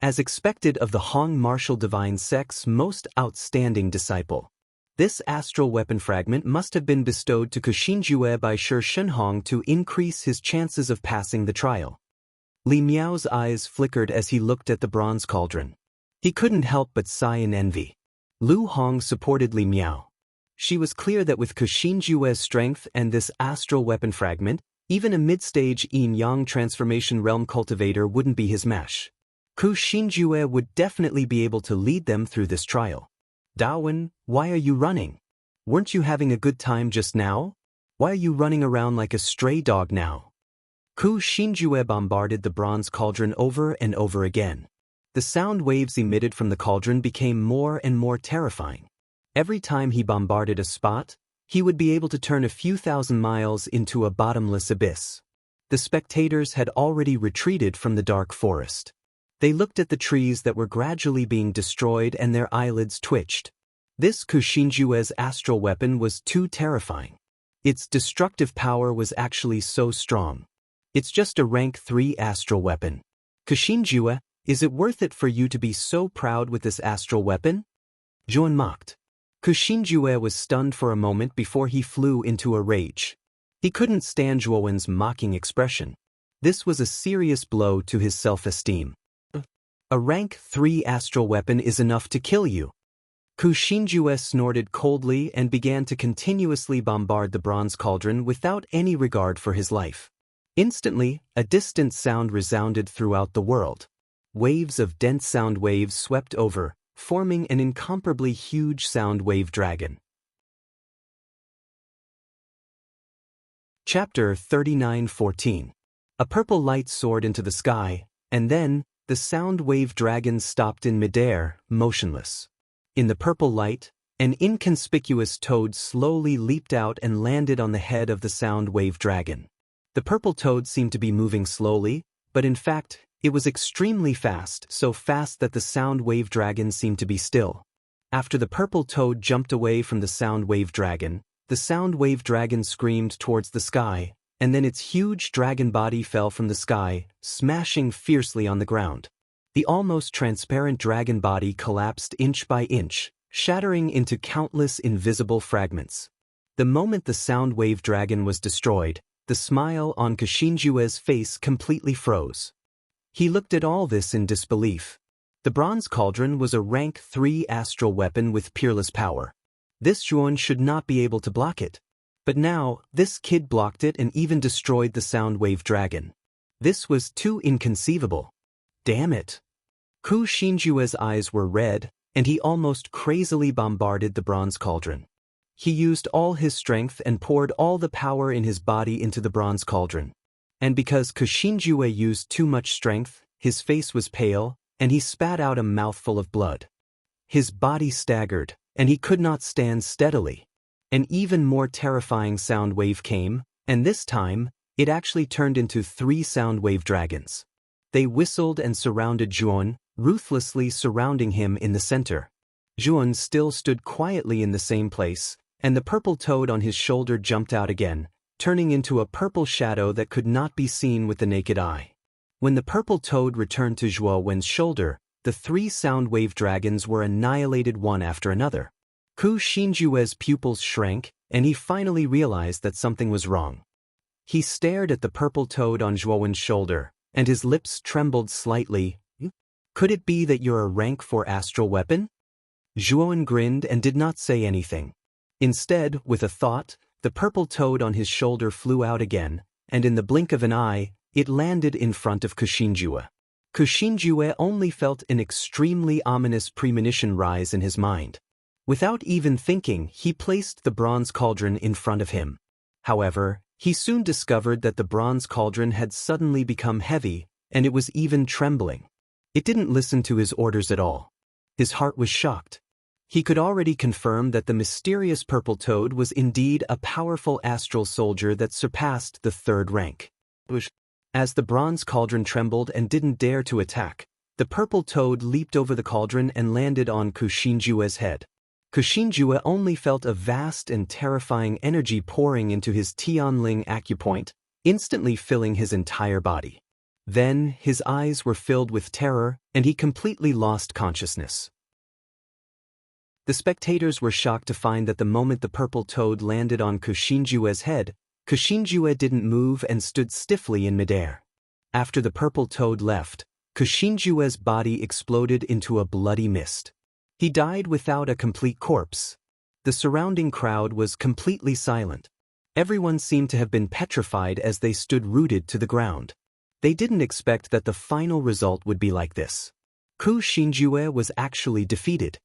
As expected of the Hong martial divine sect's most outstanding disciple. This astral weapon fragment must have been bestowed to Kashinjue by Shi Shenhong to increase his chances of passing the trial. Li Miao's eyes flickered as he looked at the bronze cauldron. He couldn't help but sigh in envy. Lu Hong supported Li Miao. She was clear that with Kuxinjue's strength and this astral weapon fragment, even a mid-stage yin-yang transformation realm cultivator wouldn't be his match. Kuxinjue would definitely be able to lead them through this trial. Dawen, why are you running? Weren't you having a good time just now? Why are you running around like a stray dog now? Kuxinjue bombarded the bronze cauldron over and over again. The sound waves emitted from the cauldron became more and more terrifying. Every time he bombarded a spot, he would be able to turn a few thousand miles into a bottomless abyss. The spectators had already retreated from the dark forest. They looked at the trees that were gradually being destroyed and their eyelids twitched. This Kuxinjue's astral weapon was too terrifying. Its destructive power was actually so strong. It's just a rank 3 astral weapon. Kuxinjue, is it worth it for you to be so proud with this astral weapon? Zhuan mocked. Kuxinjue was stunned for a moment before he flew into a rage. He couldn't stand Zhuowen's mocking expression. This was a serious blow to his self-esteem. A rank 3 astral weapon is enough to kill you. Kuxinjue snorted coldly and began to continuously bombard the bronze cauldron without any regard for his life. Instantly, a distant sound resounded throughout the world. Waves of dense sound waves swept over, forming an incomparably huge sound wave dragon. Chapter 39:14. A purple light soared into the sky, and then, the sound wave dragon stopped in midair, motionless. In the purple light, an inconspicuous toad slowly leaped out and landed on the head of the sound wave dragon. The purple toad seemed to be moving slowly, but in fact, it was extremely fast, so fast that the sound wave dragon seemed to be still. After the purple toad jumped away from the sound wave dragon, the sound wave dragon screamed towards the sky, and then its huge dragon body fell from the sky, smashing fiercely on the ground. The almost transparent dragon body collapsed inch by inch, shattering into countless invisible fragments. The moment the sound wave dragon was destroyed, the smile on Kuxinjue's face completely froze. He looked at all this in disbelief. The bronze cauldron was a rank 3 astral weapon with peerless power. This Zhuan should not be able to block it. But now, this kid blocked it and even destroyed the sound wave dragon. This was too inconceivable. Damn it. Kuxinjue's eyes were red, and he almost crazily bombarded the bronze cauldron. He used all his strength and poured all the power in his body into the bronze cauldron. And because Kuxinjue used too much strength, his face was pale, and he spat out a mouthful of blood. His body staggered, and he could not stand steadily. An even more terrifying sound wave came, and this time, it actually turned into 3 sound wave dragons. They whistled and surrounded Zhuan, ruthlessly surrounding him in the center. Zhuan still stood quietly in the same place, and the purple toad on his shoulder jumped out again, turning into a purple shadow that could not be seen with the naked eye. When the purple toad returned to Zhuowen's shoulder, the 3 sound wave dragons were annihilated one after another. Kuxinjue's pupils shrank, and he finally realized that something was wrong. He stared at the purple toad on Zhuowen's shoulder, and his lips trembled slightly. Could it be that you're a rank 4 astral weapon? Zhuowen grinned and did not say anything. Instead, with a thought, the purple toad on his shoulder flew out again, and in the blink of an eye, it landed in front of Kuxinjue. Kuxinjue only felt an extremely ominous premonition rise in his mind. Without even thinking, he placed the bronze cauldron in front of him. However, he soon discovered that the bronze cauldron had suddenly become heavy, and it was even trembling. It didn't listen to his orders at all. His heart was shocked. He could already confirm that the mysterious purple toad was indeed a powerful astral soldier that surpassed the 3rd rank. As the bronze cauldron trembled and didn't dare to attack, the purple toad leaped over the cauldron and landed on Kuxinjue's head. Kuxinjue only felt a vast and terrifying energy pouring into his Tianling acupoint, instantly filling his entire body. Then, his eyes were filled with terror, and he completely lost consciousness. The spectators were shocked to find that the moment the purple toad landed on Kuxinjue's head, Kuxinjue didn't move and stood stiffly in midair. After the purple toad left, Kushinjue's body exploded into a bloody mist. He died without a complete corpse. The surrounding crowd was completely silent. Everyone seemed to have been petrified as they stood rooted to the ground. They didn't expect that the final result would be like this. Kushinjue was actually defeated.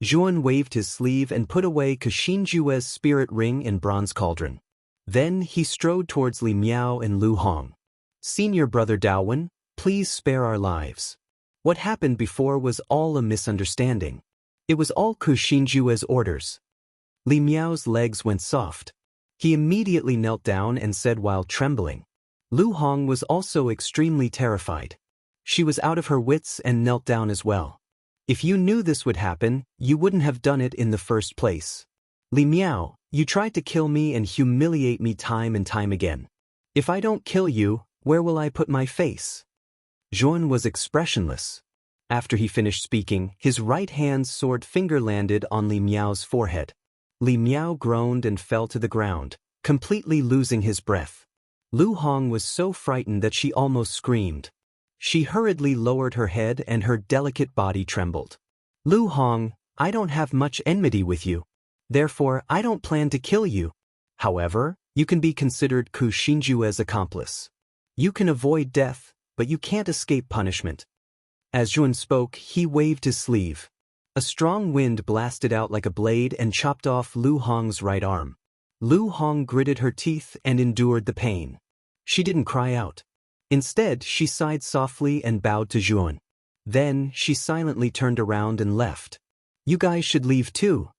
Zhuan waved his sleeve and put away Kushinjue's spirit ring and bronze cauldron. Then he strode towards Li Miao and Lu Hong. "Senior brother Daowen, please spare our lives. What happened before was all a misunderstanding. It was all Kushinjue's orders." Li Miao's legs went soft. He immediately knelt down and said while trembling. Lu Hong was also extremely terrified. She was out of her wits and knelt down as well. "If you knew this would happen, you wouldn't have done it in the first place. Li Miao, you tried to kill me and humiliate me time and time again. If I don't kill you, where will I put my face?" Zhuan was expressionless. After he finished speaking, his right hand's sword finger landed on Li Miao's forehead. Li Miao groaned and fell to the ground, completely losing his breath. Lu Hong was so frightened that she almost screamed. She hurriedly lowered her head and her delicate body trembled. "Lu Hong, I don't have much enmity with you. Therefore, I don't plan to kill you. However, you can be considered Kushinjue's accomplice. You can avoid death, but you can't escape punishment." As Zhuan spoke, he waved his sleeve. A strong wind blasted out like a blade and chopped off Lu Hong's right arm. Lu Hong gritted her teeth and endured the pain. She didn't cry out. Instead, she sighed softly and bowed to Zhuan. Then, she silently turned around and left. "You guys should leave too."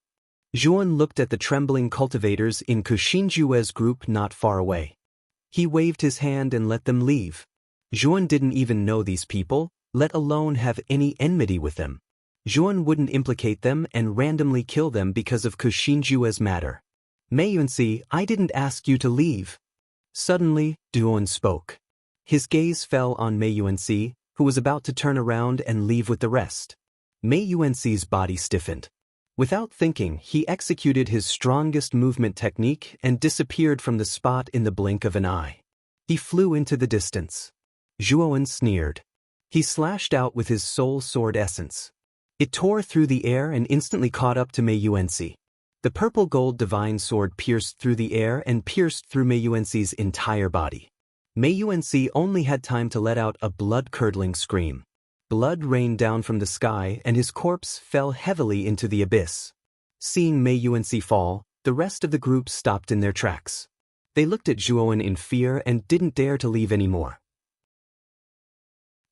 Zhuan looked at the trembling cultivators in Kushinjue's group not far away. He waved his hand and let them leave. Zhuan didn't even know these people, let alone have any enmity with them. Zhuan wouldn't implicate them and randomly kill them because of Kushinjue's matter. "Mei Yunci, I didn't ask you to leave." Suddenly, Duan spoke. His gaze fell on Mei Yunci, who was about to turn around and leave with the rest. Mei Yunci's body stiffened. Without thinking, he executed his strongest movement technique and disappeared from the spot in the blink of an eye. He flew into the distance. Zhuan sneered. He slashed out with his soul sword essence. It tore through the air and instantly caught up to Mei Yunci. The purple gold divine sword pierced through the air and pierced through Mei Yunci's entire body. Mei Yunci only had time to let out a blood-curdling scream. Blood rained down from the sky and his corpse fell heavily into the abyss. Seeing Mei Yunci fall, the rest of the group stopped in their tracks. They looked at Zhuan in fear and didn't dare to leave anymore.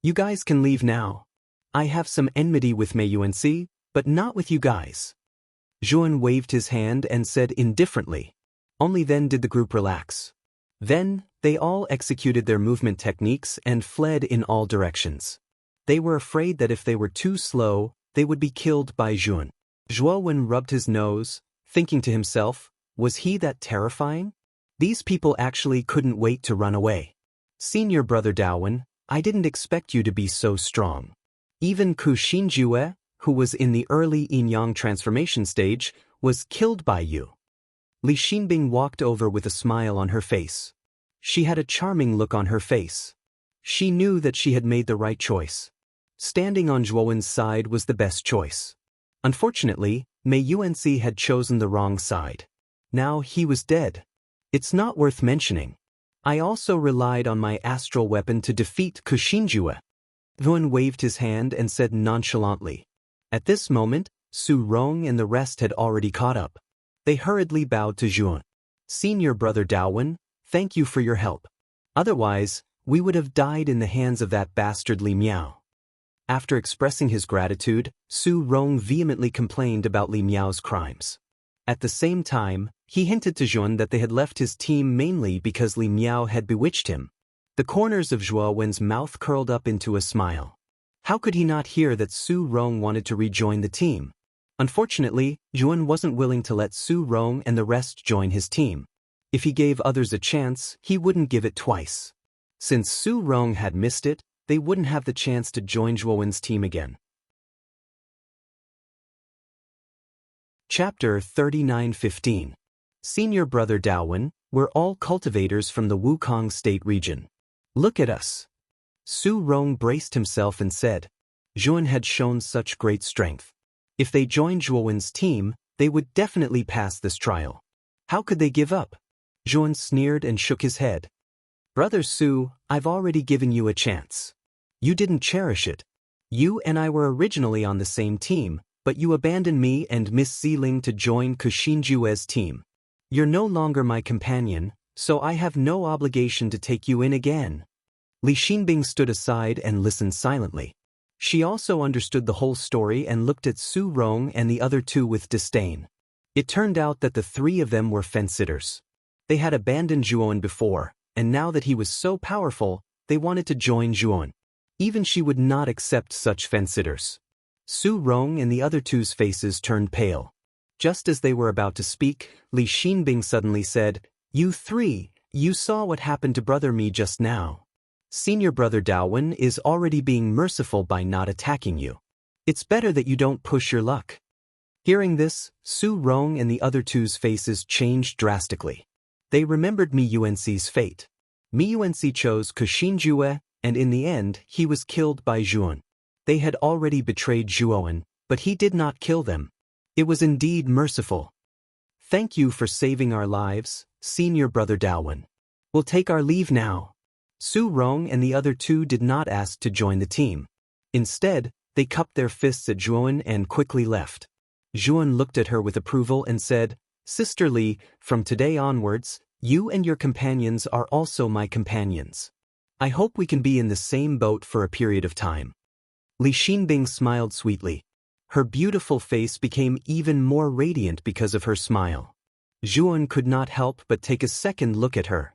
"You guys can leave now. I have some enmity with Mei Yunci, but not with you guys." Zhuan waved his hand and said indifferently. Only then did the group relax. Then, they all executed their movement techniques and fled in all directions. They were afraid that if they were too slow, they would be killed by Zhuan. Zhuan rubbed his nose, thinking to himself, was he that terrifying? These people actually couldn't wait to run away. "Senior brother Daowen, I didn't expect you to be so strong. Even Kushinjue, who was in the early yin-yang transformation stage, was killed by you." Li Xinbing walked over with a smile on her face. She had a charming look on her face. She knew that she had made the right choice. Standing on Zhuowen's side was the best choice. Unfortunately, Mei Yunci had chosen the wrong side. Now he was dead. It's not worth mentioning. I also relied on my astral weapon to defeat Kushinjue. Zhuan waved his hand and said nonchalantly. At this moment, Su Rong and the rest had already caught up. They hurriedly bowed to Zhuan. "Senior brother Daowen, thank you for your help. Otherwise, we would have died in the hands of that bastard Li Miao." After expressing his gratitude, Su Rong vehemently complained about Li Miao's crimes. At the same time, he hinted to Zhuan that they had left his team mainly because Li Miao had bewitched him. The corners of Zhuowen's mouth curled up into a smile. How could he not hear that Su Rong wanted to rejoin the team? Unfortunately, Zhuan wasn't willing to let Su Rong and the rest join his team. If he gave others a chance, he wouldn't give it twice. Since Su Rong had missed it, they wouldn't have the chance to join Zhuowen's team again. Chapter 39:15. Senior brother Daowen, we're all cultivators from the Wukong State region. Look at us. Su Rong braced himself and said, Zhuan had shown such great strength. If they joined Zhuowen's team, they would definitely pass this trial. How could they give up? Zhuan sneered and shook his head. Brother Su, I've already given you a chance. You didn't cherish it. You and I were originally on the same team, but you abandoned me and Miss Ziling to join Kuxinjue's team. You're no longer my companion, so I have no obligation to take you in again. Li Xinbing stood aside and listened silently. She also understood the whole story and looked at Su Rong and the other two with disdain. It turned out that the three of them were fence-sitters. They had abandoned Zhuowen before, and now that he was so powerful, they wanted to join Zhuowen. Even she would not accept such fence-sitters. Su Rong and the other two's faces turned pale. Just as they were about to speak, Li Xinbing suddenly said, You three, you saw what happened to Brother Mi just now. Senior Brother Daowen is already being merciful by not attacking you. It's better that you don't push your luck. Hearing this, Su Rong and the other two's faces changed drastically. They remembered Mi Yuanxi's fate. Mi Yuanxi chose Kuxinjue, and in the end, he was killed by Zhuowen. They had already betrayed Zhuowen, but he did not kill them. It was indeed merciful. Thank you for saving our lives, Senior Brother Daowen. We'll take our leave now. Su Rong and the other two did not ask to join the team. Instead, they cupped their fists at Zhuowen and quickly left. Zhuowen looked at her with approval and said, Sister Li, from today onwards, you and your companions are also my companions. I hope we can be in the same boat for a period of time. Li Xinbing smiled sweetly. Her beautiful face became even more radiant because of her smile. Zhuowen could not help but take a second look at her.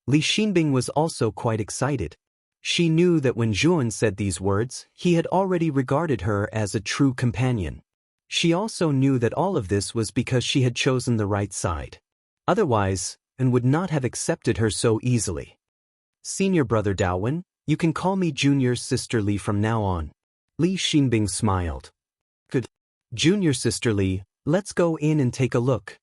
Li Xinbing was also quite excited. She knew that when Zhuowen said these words, he had already regarded her as a true companion. She also knew that all of this was because she had chosen the right side. Otherwise, and would not have accepted her so easily. Senior Brother Daowen, you can call me Junior Sister Li from now on. Li Xinbing smiled. Good. Junior Sister Li, let's go in and take a look.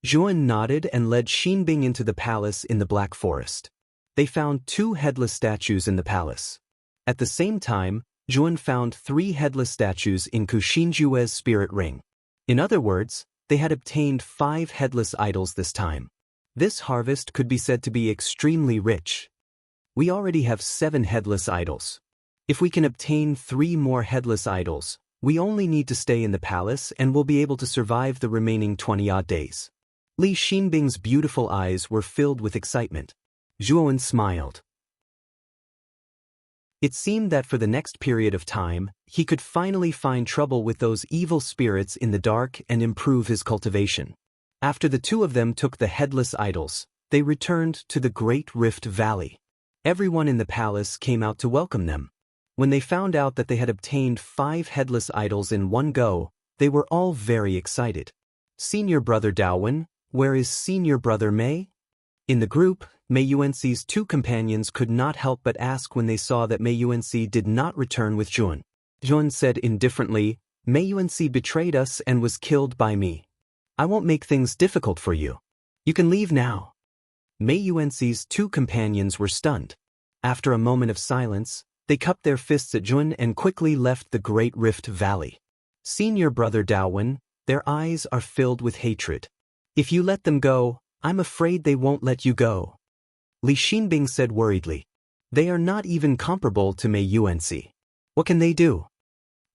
Zhuowen nodded and led Xinbing into the palace in the Black Forest. They found 2 headless statues in the palace. At the same time, Zhuowen found 3 headless statues in Kuxinjue's spirit ring. In other words, they had obtained 5 headless idols this time. This harvest could be said to be extremely rich. We already have 7 headless idols. If we can obtain 3 more headless idols, we only need to stay in the palace and will be able to survive the remaining 20-odd days. Li Xinbing's beautiful eyes were filled with excitement. Zhuowen smiled. It seemed that for the next period of time, he could finally find trouble with those evil spirits in the dark and improve his cultivation. After the 2 of them took the headless idols, they returned to the Great Rift Valley. Everyone in the palace came out to welcome them. When they found out that they had obtained 5 headless idols in one go, they were all very excited. Senior Brother Daowen, where is Senior Brother Mei? In the group, Mei Yuanxi's 2 companions could not help but ask when they saw that Mei Yuanxi did not return with Zhuowen. Zhuowen said indifferently, Mei Yuanxi betrayed us and was killed by me. I won't make things difficult for you. You can leave now. Mei Yuanxi's 2 companions were stunned. After a moment of silence, they cupped their fists at Zhuowen and quickly left the Great Rift Valley. Senior Brother Daowen, their eyes are filled with hatred. If you let them go, I'm afraid they won't let you go. Li Xinbing said worriedly. They are not even comparable to Mei Yuanxi. What can they do?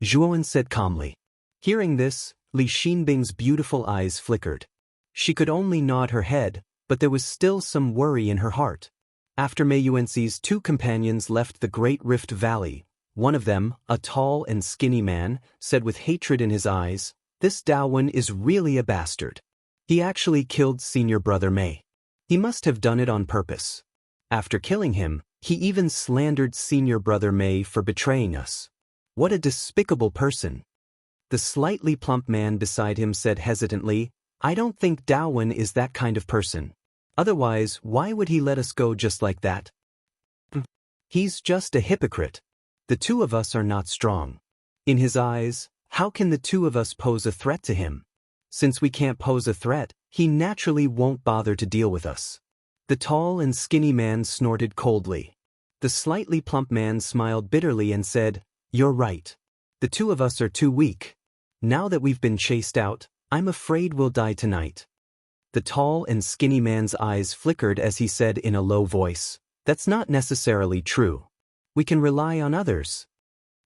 Zhuowen said calmly. Hearing this, Li Xinbing's beautiful eyes flickered. She could only nod her head, but there was still some worry in her heart. After Mei Yuanxi's 2 companions left the Great Rift Valley, one of them, a tall and skinny man, said with hatred in his eyes, This Daowen is really a bastard. He actually killed Senior Brother Mei. He must have done it on purpose. After killing him, he even slandered Senior Brother Mei for betraying us. What a despicable person. The slightly plump man beside him said hesitantly, I don't think Daowen is that kind of person. Otherwise, why would he let us go just like that? He's just a hypocrite. The 2 of us are not strong. In his eyes, how can the 2 of us pose a threat to him? Since we can't pose a threat, he naturally won't bother to deal with us. The tall and skinny man snorted coldly. The slightly plump man smiled bitterly and said, "You're right. The two of us are too weak. Now that we've been chased out, I'm afraid we'll die tonight." The tall and skinny man's eyes flickered as he said in a low voice, "That's not necessarily true. We can rely on others."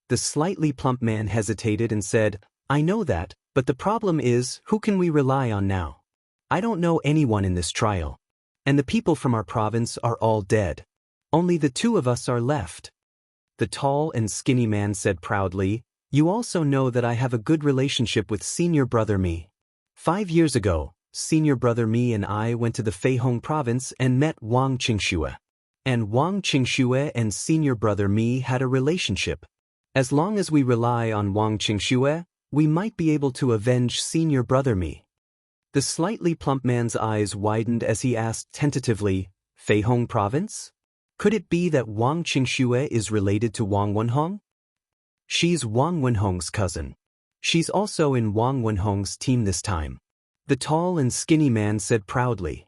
The slightly plump man hesitated and said, "I know that, but the problem is, who can we rely on now? I don't know anyone in this trial. And the people from our province are all dead. Only the two of us are left." The tall and skinny man said proudly, "You also know that I have a good relationship with Senior Brother Mi. 5 years ago, Senior Brother Mi and I went to the Feihong province and met Wang Qingxue. And Wang Qingxue and Senior Brother Mi had a relationship. As long as we rely on Wang Qingxue, we might be able to avenge Senior Brother Mi." The slightly plump man's eyes widened as he asked tentatively, "Feihong province? Could it be that Wang Qingxue is related to Wang Wenhong?" "She's Wang Wenhong's cousin. She's also in Wang Wenhong's team this time," the tall and skinny man said proudly.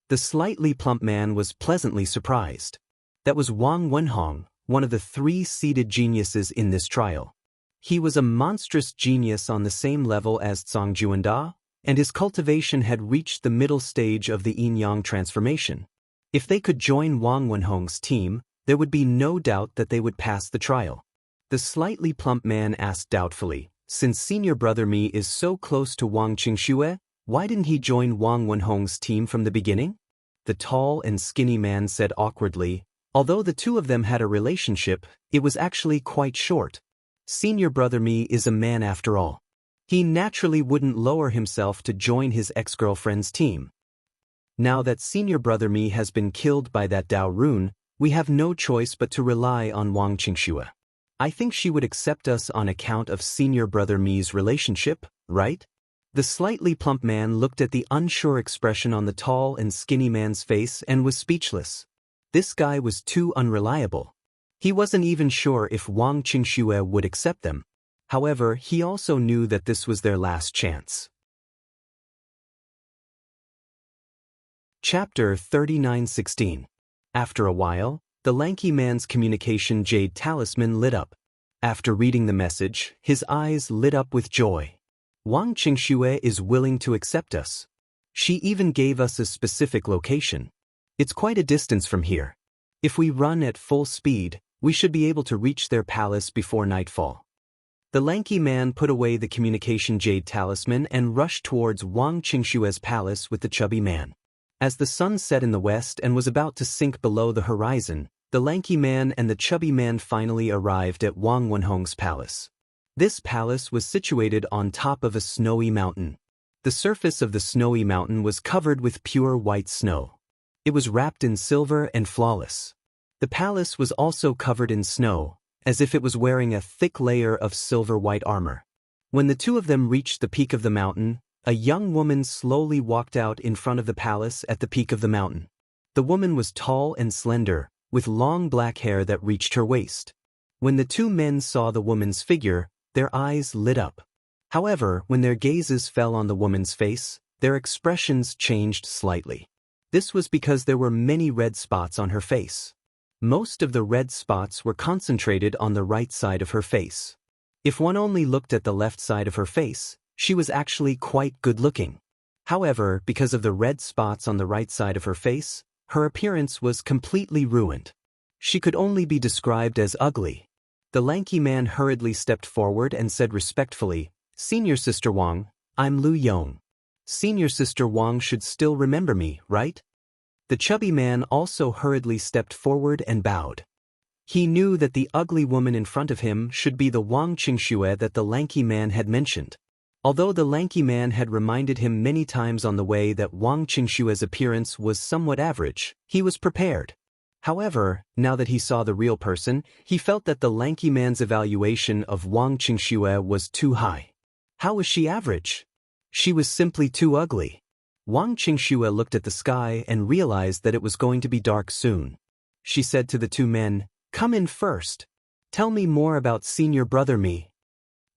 The slightly plump man was pleasantly surprised. That was Wang Wenhong, one of the 3 seeded geniuses in this trial. He was a monstrous genius on the same level as Zhang Juanda, and his cultivation had reached the middle stage of the yin-yang transformation. If they could join Wang Wenhong's team, there would be no doubt that they would pass the trial. The slightly plump man asked doubtfully, "Since Senior Brother Mi is so close to Wang Qingxue, why didn't he join Wang Wenhong's team from the beginning?" The tall and skinny man said awkwardly, "Although the two of them had a relationship, it was actually quite short. Senior Brother Mi is a man after all. He naturally wouldn't lower himself to join his ex-girlfriend's team. Now that Senior Brother Mi has been killed by that Dao Rune, we have no choice but to rely on Wang Qingxue. I think she would accept us on account of Senior Brother Mi's relationship, right?" The slightly plump man looked at the unsure expression on the tall and skinny man's face and was speechless. This guy was too unreliable. He wasn't even sure if Wang Qingxue would accept them. However, he also knew that this was their last chance. Chapter 39:16. After a while, the lanky man's communication jade talisman lit up. After reading the message, his eyes lit up with joy. Wang Qingxue is willing to accept us. She even gave us a specific location. It's quite a distance from here. If we run at full speed, we should be able to reach their palace before nightfall. The lanky man put away the communication jade talisman and rushed towards Wang Qingxue's palace with the chubby man. As the sun set in the west and was about to sink below the horizon, the lanky man and the chubby man finally arrived at Wang Wenhong's palace. This palace was situated on top of a snowy mountain. The surface of the snowy mountain was covered with pure white snow. It was wrapped in silver and flawless. The palace was also covered in snow, as if it was wearing a thick layer of silver-white armor. When the two of them reached the peak of the mountain, a young woman slowly walked out in front of the palace at the peak of the mountain. The woman was tall and slender, with long black hair that reached her waist. When the two men saw the woman's figure, their eyes lit up. However, when their gazes fell on the woman's face, their expressions changed slightly. This was because there were many red spots on her face. Most of the red spots were concentrated on the right side of her face. If one only looked at the left side of her face, she was actually quite good-looking. However, because of the red spots on the right side of her face, her appearance was completely ruined. She could only be described as ugly. The lanky man hurriedly stepped forward and said respectfully, "Senior Sister Wang, I'm Lu Yong. Senior Sister Wang should still remember me, right?" The chubby man also hurriedly stepped forward and bowed. He knew that the ugly woman in front of him should be the Wang Qingxue that the lanky man had mentioned. Although the lanky man had reminded him many times on the way that Wang Qingxue's appearance was somewhat average, he was prepared. However, now that he saw the real person, he felt that the lanky man's evaluation of Wang Qingxue was too high. How was she average? She was simply too ugly. Wang Qingxue looked at the sky and realized that it was going to be dark soon. She said to the two men, "Come in first. Tell me more about Senior Brother Mi."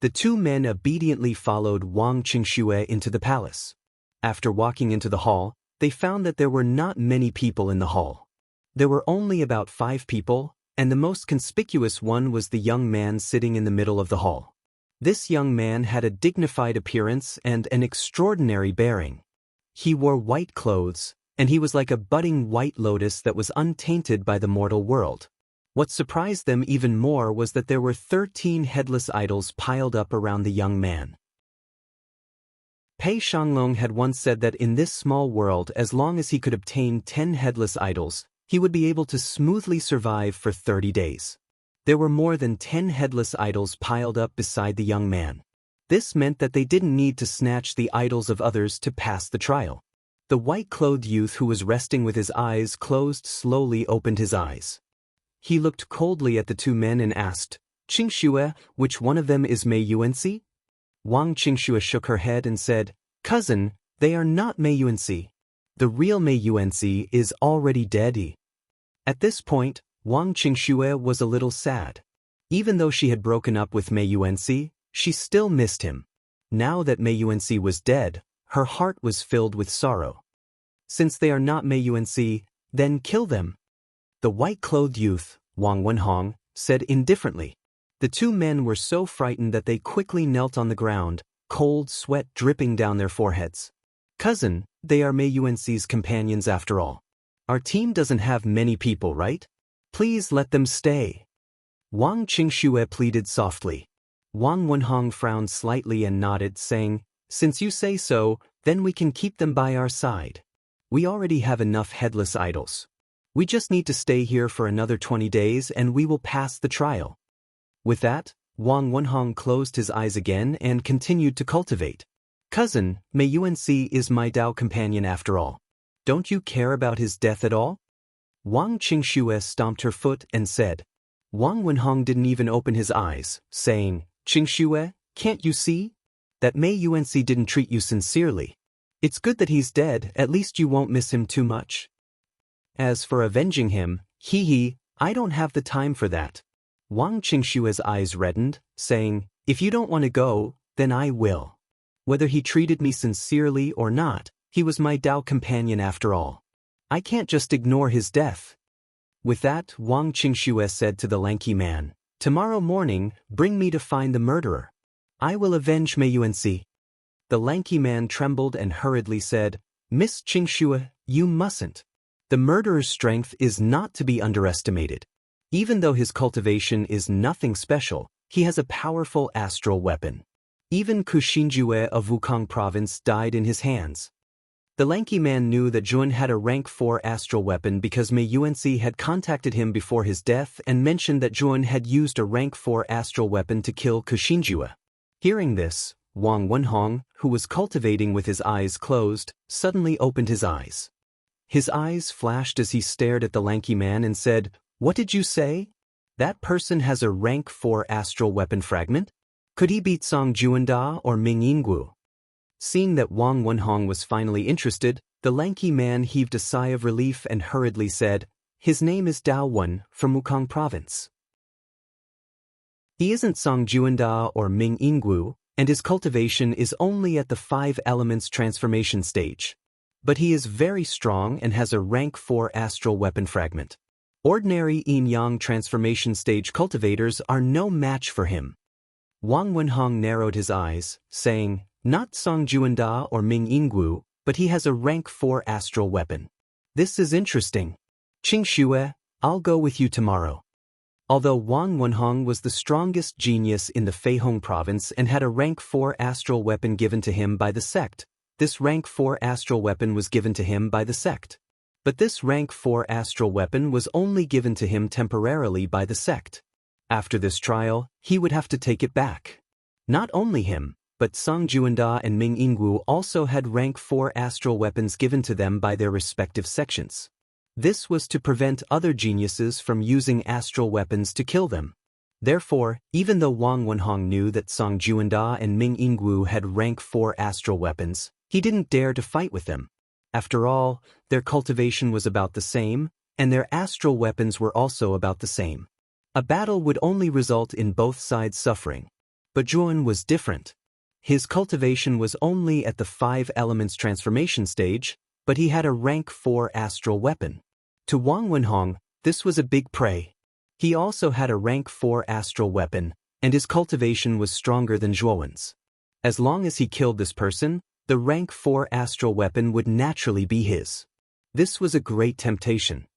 The two men obediently followed Wang Qingxue into the palace. After walking into the hall, they found that there were not many people in the hall. There were only about 5 people, and the most conspicuous one was the young man sitting in the middle of the hall. This young man had a dignified appearance and an extraordinary bearing. He wore white clothes, and he was like a budding white lotus that was untainted by the mortal world. What surprised them even more was that there were 13 headless idols piled up around the young man. Pei Shanglong had once said that in this small world, as long as he could obtain 10 headless idols, he would be able to smoothly survive for 30 days. There were more than 10 headless idols piled up beside the young man. This meant that they didn't need to snatch the idols of others to pass the trial. The white-clothed youth who was resting with his eyes closed slowly opened his eyes. He looked coldly at the 2 men and asked, "Qingxue, which one of them is Mei Yuanxi?" Wang Qingxue shook her head and said, "Cousin, they are not Mei Yuanxi. The real Mei Yuanxi is already dead." At this point, Wang Qingxue was a little sad. Even though she had broken up with Mei Yuanxi, she still missed him. Now that Mei Yuanxi was dead, her heart was filled with sorrow. "Since they are not Mei Yuanxi, then kill them." The white-clothed youth, Wang Wenhong, said indifferently. The 2 men were so frightened that they quickly knelt on the ground, cold sweat dripping down their foreheads. "Cousin, they are Mei Yuanxi's companions after all. Our team doesn't have many people, right? Please let them stay." Wang Qingxue pleaded softly. Wang Wenhong frowned slightly and nodded, saying, "Since you say so, then we can keep them by our side. We already have enough headless idols. We just need to stay here for another 20 days and we will pass the trial." With that, Wang Wenhong closed his eyes again and continued to cultivate. "Cousin, Mei Yuanxi is my Dao companion after all. Don't you care about his death at all?" Wang Qingxue stomped her foot and said. Wang Wenhong didn't even open his eyes, saying, "Qingxue, can't you see? That Mei Yuanxi didn't treat you sincerely. It's good that he's dead, at least you won't miss him too much. As for avenging him, I don't have the time for that." Wang Qingxue's eyes reddened, saying, "If you don't want to go, then I will. Whether he treated me sincerely or not, he was my Dao companion after all. I can't just ignore his death." With that, Wang Qingxue said to the lanky man, "Tomorrow morning, bring me to find the murderer. I will avenge Mei Yuanxi." The lanky man trembled and hurriedly said, "Miss Qingxue, you mustn't. The murderer's strength is not to be underestimated. Even though his cultivation is nothing special, he has a powerful astral weapon. Even Kuxinjue of Wukong province died in his hands." The lanky man knew that Jun had a rank 4 astral weapon because Mei Yuanxi had contacted him before his death and mentioned that Jun had used a rank 4 astral weapon to kill Kuxinjue. Hearing this, Wang Wenhong, who was cultivating with his eyes closed, suddenly opened his eyes. His eyes flashed as he stared at the lanky man and said, "What did you say? That person has a rank 4 astral weapon fragment? Could he beat Song Juanda or Ming Yinggu?" Seeing that Wang Wenhong was finally interested, the lanky man heaved a sigh of relief and hurriedly said, "His name is Dao Wen from Wukong province. He isn't Song Juanda or Ming Yinggu, and his cultivation is only at the 5 elements transformation stage. But he is very strong and has a rank 4 astral weapon fragment. Ordinary yin-yang transformation stage cultivators are no match for him." Wang Wenhong narrowed his eyes, saying, "Not Song Juanda or Ming Yinggu, but he has a rank 4 astral weapon. This is interesting. Qingxue, I'll go with you tomorrow." Although Wang Wenhong was the strongest genius in the Feihong province and had a rank 4 astral weapon given to him by the sect, this rank 4 astral weapon was given to him by the sect. But this rank 4 astral weapon was only given to him temporarily by the sect. After this trial, he would have to take it back. Not only him, but Song Juanda and Ming Yinggu also had rank 4 astral weapons given to them by their respective sections. This was to prevent other geniuses from using astral weapons to kill them. Therefore, even though Wang Wenhong knew that Song Juanda and Ming Yinggu had rank 4 astral weapons, he didn't dare to fight with them. After all, their cultivation was about the same, and their astral weapons were also about the same. A battle would only result in both sides suffering. But Juan was different. His cultivation was only at the 5 elements transformation stage, but he had a rank 4 astral weapon. To Wang Wenhong, this was a big prey. He also had a rank 4 astral weapon, and his cultivation was stronger than Zhuowen's. As long as he killed this person, the rank 4 astral weapon would naturally be his. This was a great temptation.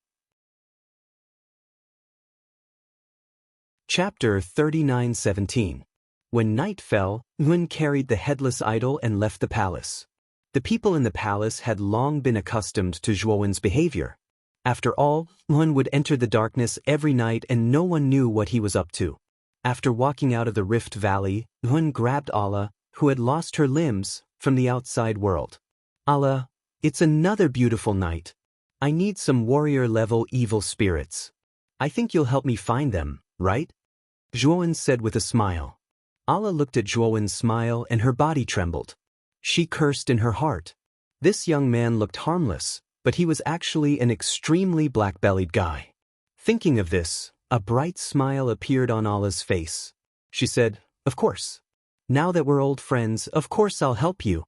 Chapter 39:17. When night fell, Yun carried the headless idol and left the palace. The people in the palace had long been accustomed to Zhuowen's behavior. After all, Yun would enter the darkness every night and no one knew what he was up to. After walking out of the Rift Valley, Yun grabbed Ala, who had lost her limbs, from the outside world. Ala, it's another beautiful night. I need some warrior-level evil spirits. I think you'll help me find them, right? Zhuowen said with a smile. Ala looked at Zhuowen's smile and her body trembled. She cursed in her heart. This young man looked harmless, but he was actually an extremely black-bellied guy. Thinking of this, a bright smile appeared on Ala's face. She said, "Of course. Now that we're old friends, of course I'll help you."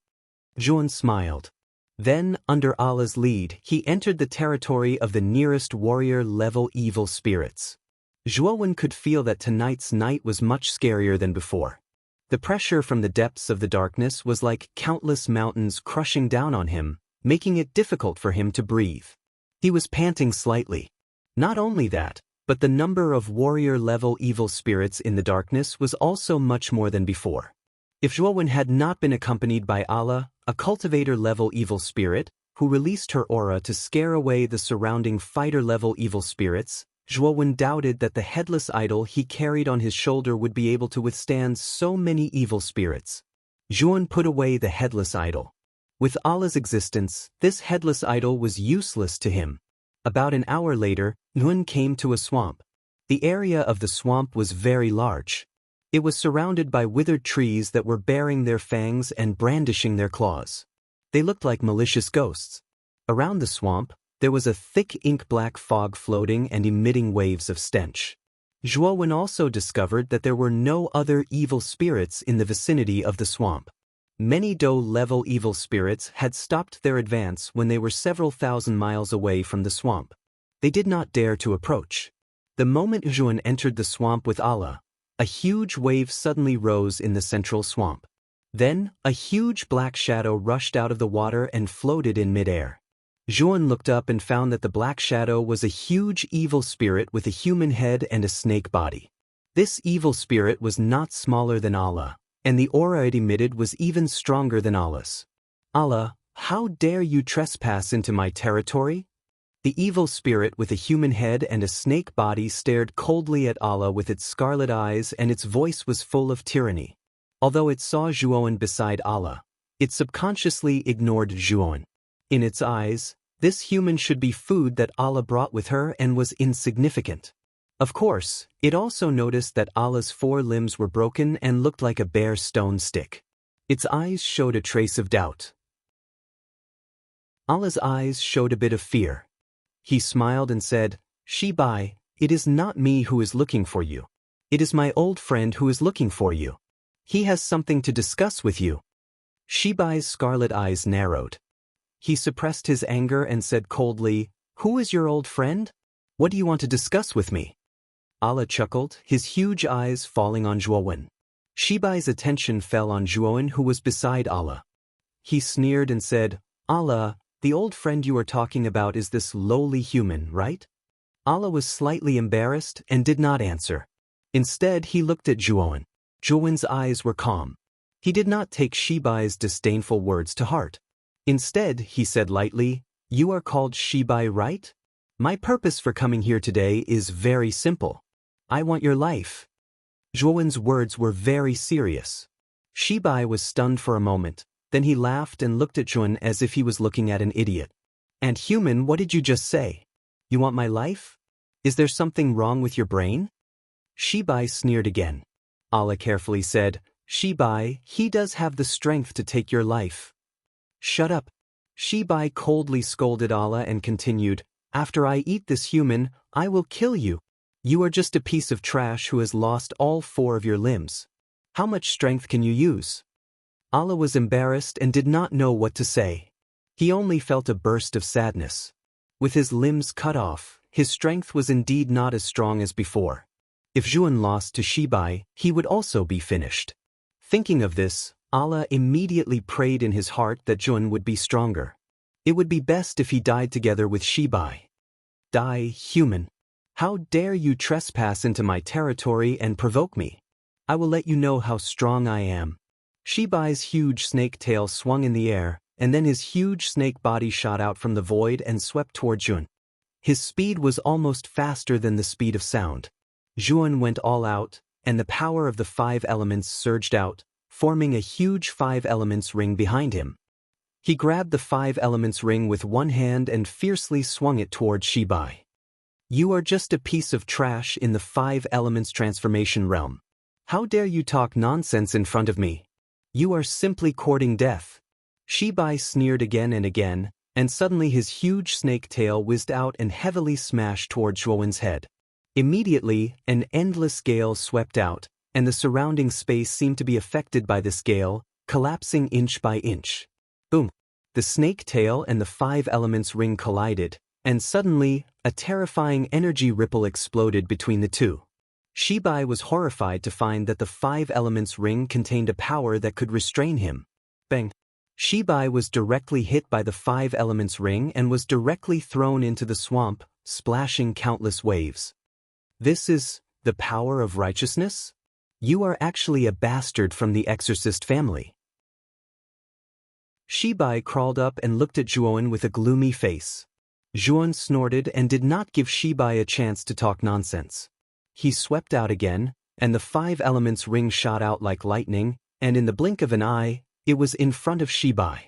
Zhuowen smiled. Then, under Ala's lead, he entered the territory of the nearest warrior-level evil spirits. Zhuowen could feel that tonight's night was much scarier than before. The pressure from the depths of the darkness was like countless mountains crushing down on him, making it difficult for him to breathe. He was panting slightly. Not only that, but the number of warrior-level evil spirits in the darkness was also much more than before. If Zhuowen had not been accompanied by Ala, a cultivator-level evil spirit, who released her aura to scare away the surrounding fighter-level evil spirits, Zhuowen doubted that the headless idol he carried on his shoulder would be able to withstand so many evil spirits. Zhuowen put away the headless idol. With Ala's existence, this headless idol was useless to him. About an hour later, Yun came to a swamp. The area of the swamp was very large. It was surrounded by withered trees that were baring their fangs and brandishing their claws. They looked like malicious ghosts. Around the swamp, there was a thick ink-black fog floating and emitting waves of stench. Zhuowen also discovered that there were no other evil spirits in the vicinity of the swamp. Many Do-level evil spirits had stopped their advance when they were several thousand miles away from the swamp. They did not dare to approach. The moment Zhuowen entered the swamp with Ala, a huge wave suddenly rose in the central swamp. Then, a huge black shadow rushed out of the water and floated in midair. Zhuowen looked up and found that the black shadow was a huge evil spirit with a human head and a snake body. This evil spirit was not smaller than Ala, and the aura it emitted was even stronger than Ala's. "Ala, how dare you trespass into my territory?" The evil spirit with a human head and a snake body stared coldly at Ala with its scarlet eyes, and its voice was full of tyranny. Although it saw Zhuowen beside Ala, it subconsciously ignored Zhuowen. In its eyes, this human should be food that Ala brought with her and was insignificant. Of course, it also noticed that Ala's 4 limbs were broken and looked like a bare stone stick. Its eyes showed a trace of doubt. Ala's eyes showed a bit of fear. He smiled and said, "Shibai, it is not me who is looking for you. It is my old friend who is looking for you. He has something to discuss with you." Shibai's scarlet eyes narrowed. He suppressed his anger and said coldly, "Who is your old friend? What do you want to discuss with me?" Ala chuckled, his huge eyes falling on Zhuowen. Shibai's attention fell on Zhuowen, who was beside Ala. He sneered and said, "Ala, the old friend you are talking about is this lowly human, right?" Ala was slightly embarrassed and did not answer. Instead, he looked at Zhuowen. Zhuowen's eyes were calm. He did not take Shibai's disdainful words to heart. Instead, he said lightly, "You are called Shibai, right? My purpose for coming here today is very simple. I want your life." Zhuowen's words were very serious. Shibai was stunned for a moment, then he laughed and looked at Zhuowen as if he was looking at an idiot. "And human, what did you just say? You want my life? Is there something wrong with your brain?" Shibai sneered again. Ala carefully said, "Shibai, he does have the strength to take your life." "Shut up." Shibai coldly scolded Ala and continued, "After I eat this human, I will kill you. You are just a piece of trash who has lost all 4 of your limbs. How much strength can you use?" Ala was embarrassed and did not know what to say. He only felt a burst of sadness. With his limbs cut off, his strength was indeed not as strong as before. If Zhuan lost to Shibai, he would also be finished. Thinking of this, Allah immediately prayed in his heart that Zhuan would be stronger. It would be best if he died together with Shibai. Die, human. How dare you trespass into my territory and provoke me? I will let you know how strong I am. Shibai's huge snake tail swung in the air, and then his huge snake body shot out from the void and swept toward Zhuan. His speed was almost faster than the speed of sound. Zhuan went all out, and the power of the 5 elements surged out, forming a huge 5 elements ring behind him. He grabbed the 5 elements ring with one hand and fiercely swung it toward Shibai. You are just a piece of trash in the 5 elements transformation realm. How dare you talk nonsense in front of me? You are simply courting death. Shibai sneered again, and suddenly his huge snake tail whizzed out and heavily smashed toward Zhuowen's head. Immediately, an endless gale swept out, and the surrounding space seemed to be affected by this gale, collapsing inch by inch. Boom! The snake tail and the 5 elements ring collided, and suddenly, a terrifying energy ripple exploded between the two. Shibai was horrified to find that the 5 elements ring contained a power that could restrain him. Bang! Shibai was directly hit by the 5 elements ring and was directly thrown into the swamp, splashing countless waves. This is the power of righteousness? You are actually a bastard from the exorcist family. Shibai crawled up and looked at Zhuan with a gloomy face. Zhuan snorted and did not give Shibai a chance to talk nonsense. He swept out again, and the 5 elements ring shot out like lightning, and in the blink of an eye, it was in front of Shibai.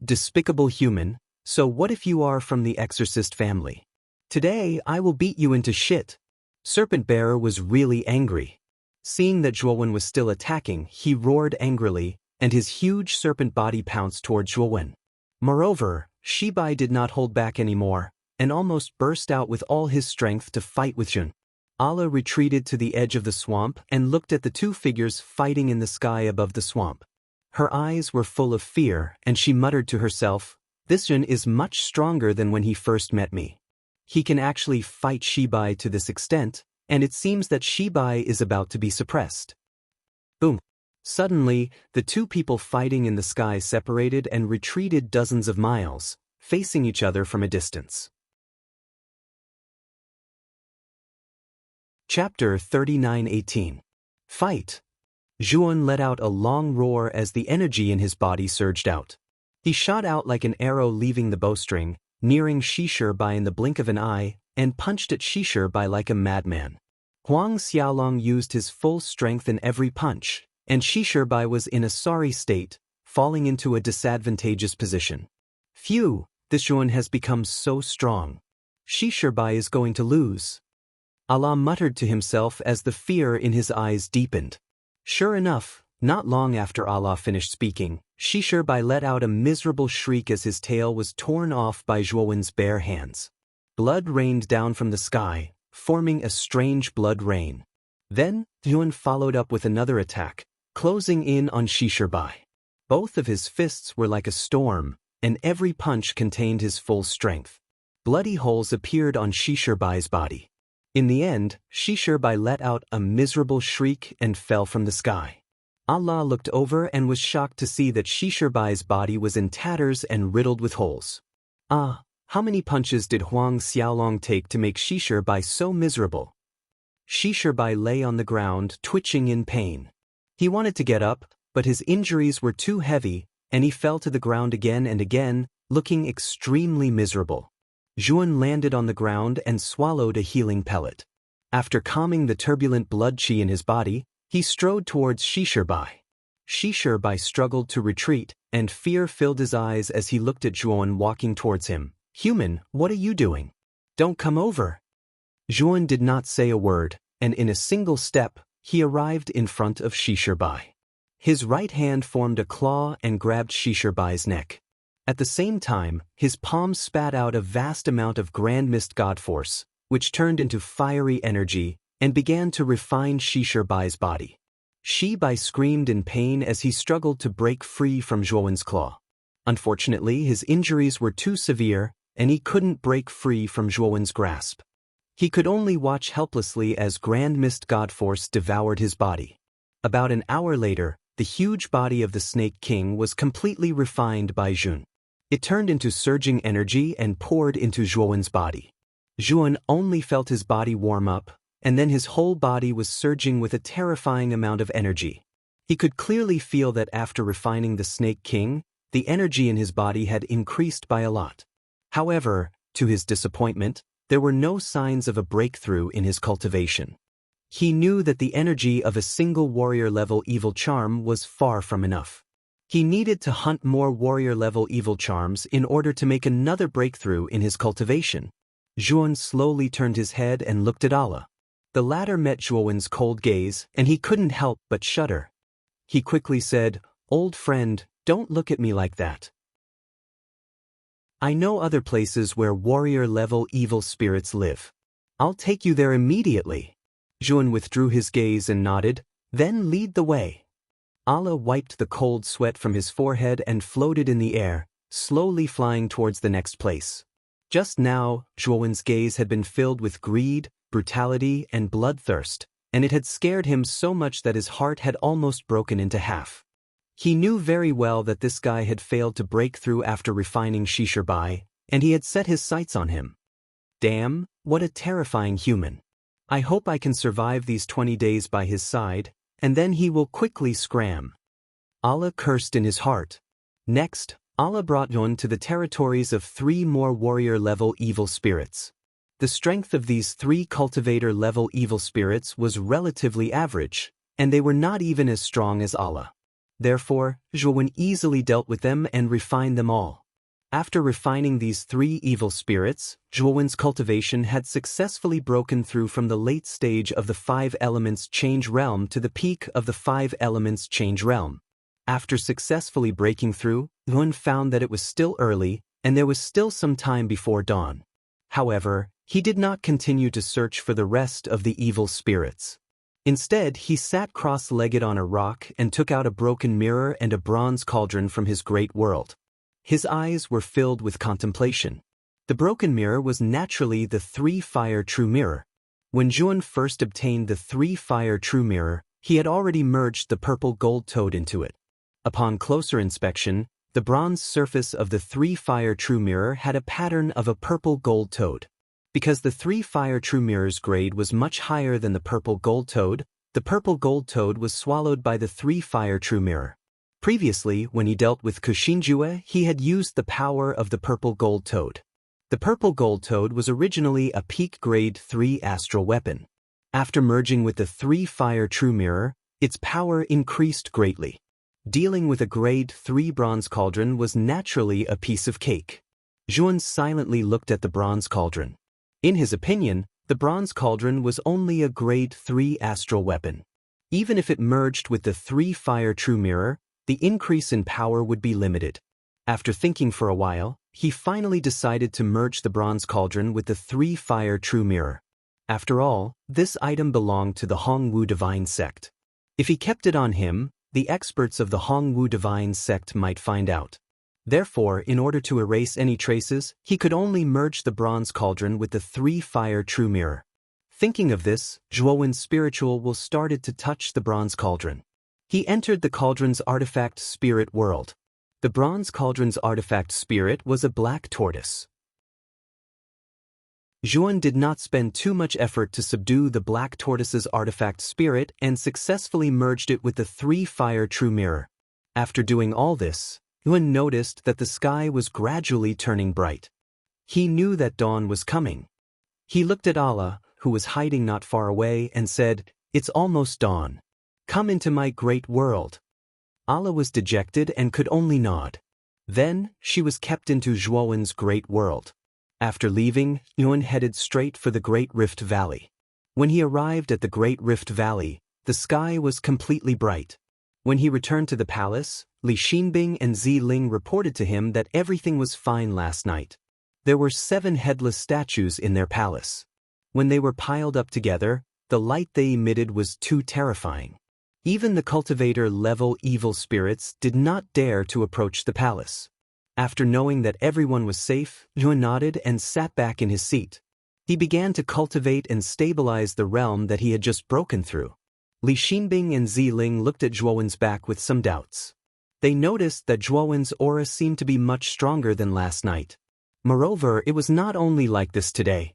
Despicable human, so what if you are from the exorcist family? Today I will beat you into shit. Serpent Bearer was really angry. Seeing that Zhuowen was still attacking, he roared angrily, and his huge serpent body pounced toward Zhuowen. Moreover, Shibai did not hold back anymore, and almost burst out with all his strength to fight with Zhuan. Allah retreated to the edge of the swamp and looked at the two figures fighting in the sky above the swamp. Her eyes were full of fear, and she muttered to herself, "This Zhuan is much stronger than when he first met me. He can actually fight Shibai to this extent, and it seems that Shibai is about to be suppressed." Boom! Suddenly, the two people fighting in the sky separated and retreated dozens of miles, facing each other from a distance. Chapter 39:18. Fight! Zhuan let out a long roar as the energy in his body surged out. He shot out like an arrow leaving the bowstring, nearing Shishirbai in the blink of an eye, and punched at Shishirbai like a madman. Huang Xiaolong used his full strength in every punch, and Shishirbai was in a sorry state, falling into a disadvantageous position. Phew, this Zhuan has become so strong. Shishirbai is going to lose. Allah muttered to himself as the fear in his eyes deepened. Sure enough, not long after Allah finished speaking, Shishirbai let out a miserable shriek as his tail was torn off by Zhuowen's bare hands. Blood rained down from the sky, forming a strange blood rain. Then, Zhuan followed up with another attack, closing in on Shishirbai. Both of his fists were like a storm, and every punch contained his full strength. Bloody holes appeared on Shishirbai's body. In the end, Shishirbai let out a miserable shriek and fell from the sky. Allah looked over and was shocked to see that Shishirbai's body was in tatters and riddled with holes. Ah, how many punches did Huang Xiaolong take to make Shishirbai so miserable? Shishirbai lay on the ground, twitching in pain. He wanted to get up, but his injuries were too heavy, and he fell to the ground again and again, looking extremely miserable. Zhuan landed on the ground and swallowed a healing pellet. After calming the turbulent blood qi in his body, he strode towards Shishirbai. Shishirbai struggled to retreat, and fear filled his eyes as he looked at Zhuan walking towards him. "Human, what are you doing? Don't come over." Zhuan did not say a word, and in a single step, he arrived in front of Shishirbai. His right hand formed a claw and grabbed Shishirbai's neck. At the same time, his palms spat out a vast amount of Grand Mist God Force, which turned into fiery energy and began to refine Shishirbai's body. Shibai screamed in pain as he struggled to break free from Zhuowen's claw. Unfortunately, his injuries were too severe, and he couldn't break free from Zhuowen's grasp. He could only watch helplessly as Grand Mist God Force devoured his body. About an hour later, the huge body of the Snake King was completely refined by Jun. It turned into surging energy and poured into Zhuowen's body. Zhuowen only felt his body warm up, and then his whole body was surging with a terrifying amount of energy. He could clearly feel that after refining the Snake King, the energy in his body had increased by a lot. However, to his disappointment, there were no signs of a breakthrough in his cultivation. He knew that the energy of a single warrior-level evil charm was far from enough. He needed to hunt more warrior-level evil charms in order to make another breakthrough in his cultivation. Zhuowen slowly turned his head and looked at Allah. The latter met Zhuowen's cold gaze, and he couldn't help but shudder. He quickly said, "Old friend, don't look at me like that. I know other places where warrior-level evil spirits live. I'll take you there immediately." Zhuowen withdrew his gaze and nodded, "Then lead the way." Allah wiped the cold sweat from his forehead and floated in the air, slowly flying towards the next place. Just now, Zhuowen's gaze had been filled with greed, brutality, and bloodthirst, and it had scared him so much that his heart had almost broken into half. He knew very well that this guy had failed to break through after refining Shishibai, and he had set his sights on him. Damn, what a terrifying human. I hope I can survive these 20 days by his side, and then he will quickly scram. Allah cursed in his heart. Next, Allah brought Yun to the territories of 3 more warrior-level evil spirits. The strength of these 3 cultivator-level evil spirits was relatively average, and they were not even as strong as Allah. Therefore, Zhuowen easily dealt with them and refined them all. After refining these 3 evil spirits, Zhuowen's cultivation had successfully broken through from the late stage of the 5 elements change realm to the peak of the 5 elements change realm. After successfully breaking through, Zhuowen found that it was still early, and there was still some time before dawn. However, he did not continue to search for the rest of the evil spirits. Instead, he sat cross-legged on a rock and took out a broken mirror and a bronze cauldron from his great world. His eyes were filled with contemplation. The broken mirror was naturally the 3-fire true mirror. When Zhuowen first obtained the 3-fire true mirror, he had already merged the purple gold toad into it. Upon closer inspection, the bronze surface of the 3-fire true mirror had a pattern of a purple gold toad. Because the 3-fire true mirror's grade was much higher than the purple gold toad, the purple gold toad was swallowed by the 3-fire true mirror. Previously, when he dealt with Kushinjue, he had used the power of the purple gold toad. The purple gold toad was originally a peak grade 3 astral weapon. After merging with the 3-fire true mirror, its power increased greatly. Dealing with a grade 3 bronze cauldron was naturally a piece of cake. Zhuowen silently looked at the bronze cauldron. In his opinion, the bronze cauldron was only a grade 3 astral weapon. Even if it merged with the 3-fire true mirror, the increase in power would be limited. After thinking for a while, he finally decided to merge the bronze cauldron with the 3-fire true mirror. After all, this item belonged to the Hongwu divine sect. If he kept it on him, the experts of the Hongwu divine sect might find out. Therefore, in order to erase any traces, he could only merge the bronze cauldron with the 3-fire true mirror. Thinking of this, Zhuowen's spiritual will started to touch the bronze cauldron. He entered the cauldron's artifact spirit world. The bronze cauldron's artifact spirit was a black tortoise. Zhuowen did not spend too much effort to subdue the black tortoise's artifact spirit and successfully merged it with the 3-fire true mirror. After doing all this, Zhuowen noticed that the sky was gradually turning bright. He knew that dawn was coming. He looked at Allah, who was hiding not far away, and said, "It's almost dawn. Come into my great world." Allah was dejected and could only nod. Then, she was kept into Zhuowen's great world. After leaving, Zhuowen headed straight for the Great Rift Valley. When he arrived at the Great Rift Valley, the sky was completely bright. When he returned to the palace, Li Xinbing and Zi Ling reported to him that everything was fine last night. There were 7 headless statues in their palace. When they were piled up together, the light they emitted was too terrifying. Even the cultivator-level evil spirits did not dare to approach the palace. After knowing that everyone was safe, Zhuan nodded and sat back in his seat. He began to cultivate and stabilize the realm that he had just broken through. Li Xinbing and Ziling looked at Zhuowen's back with some doubts. They noticed that Zhuowen's aura seemed to be much stronger than last night. Moreover, it was not only like this today.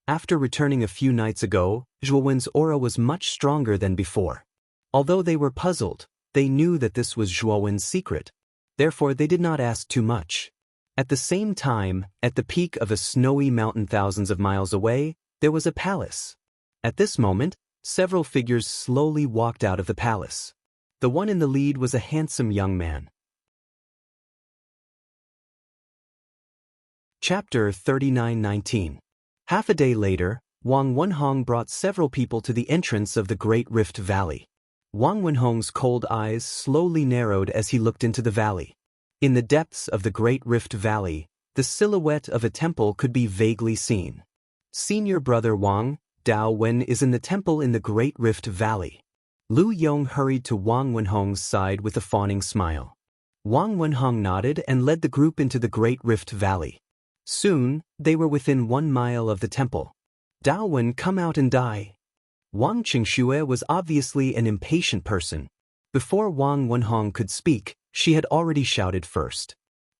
After returning a few nights ago, Zhuowen's aura was much stronger than before. Although they were puzzled, they knew that this was Zhuowen's secret. Therefore, they did not ask too much. At the same time, at the peak of a snowy mountain thousands of miles away, there was a palace. At this moment, several figures slowly walked out of the palace. The one in the lead was a handsome young man. Chapter 39:19. Half a day later, Wang Wenhong brought several people to the entrance of the Great Rift Valley. Wang Wenhong's cold eyes slowly narrowed as he looked into the valley. In the depths of the Great Rift Valley, the silhouette of a temple could be vaguely seen. Senior brother Wang, Dao Wen is in the temple in the Great Rift Valley. Lu Yong hurried to Wang Wenhong's side with a fawning smile. Wang Wenhong nodded and led the group into the Great Rift Valley. Soon, they were within 1 mile of the temple. Dao Wen, come out and die. Wang Qingxue was obviously an impatient person. Before Wang Wenhong could speak, she had already shouted first.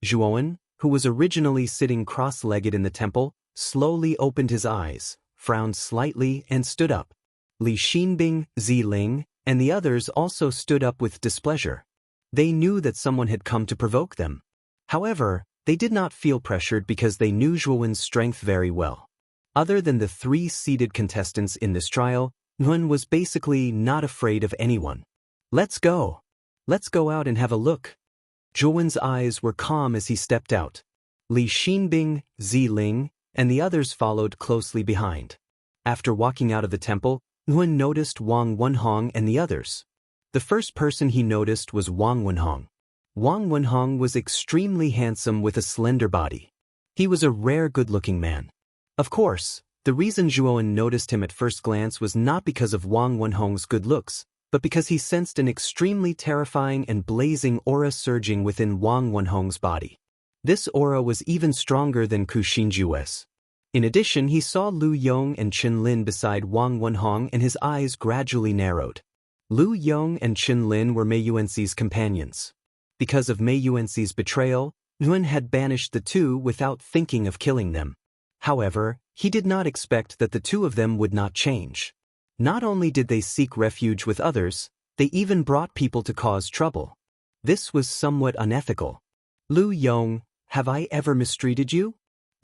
Zhuowen, who was originally sitting cross-legged in the temple, slowly opened his eyes, frowned slightly and stood up. Li Xinbing, Ziling, and the others also stood up with displeasure. They knew that someone had come to provoke them. However, they did not feel pressured because they knew Zhuowen's strength very well. Other than the 3 seated contestants in this trial, Zhuowen was basically not afraid of anyone. Let's go. Let's go out and have a look. Zhuowen's eyes were calm as he stepped out. Li Xinbing, Ziling, and the others followed closely behind. After walking out of the temple, Zhuowen noticed Wang Wenhong and the others. The first person he noticed was Wang Wenhong. Wang Wenhong was extremely handsome with a slender body. He was a rare good-looking man. Of course, the reason Zhuowen noticed him at first glance was not because of Wang Wenhong's good looks, but because he sensed an extremely terrifying and blazing aura surging within Wang Wenhong's body. This aura was even stronger than Ku Xinjue's. In addition, he saw Lu Yong and Chen Lin beside Wang Wenhong and his eyes gradually narrowed. Lu Yong and Chen Lin were Mei Yuanxi's companions. Because of Mei Yuanxi's betrayal, Zhuowen had banished the two without thinking of killing them. However, he did not expect that the two of them would not change. Not only did they seek refuge with others, they even brought people to cause trouble. This was somewhat unethical. Lu Yong, have I ever mistreated you?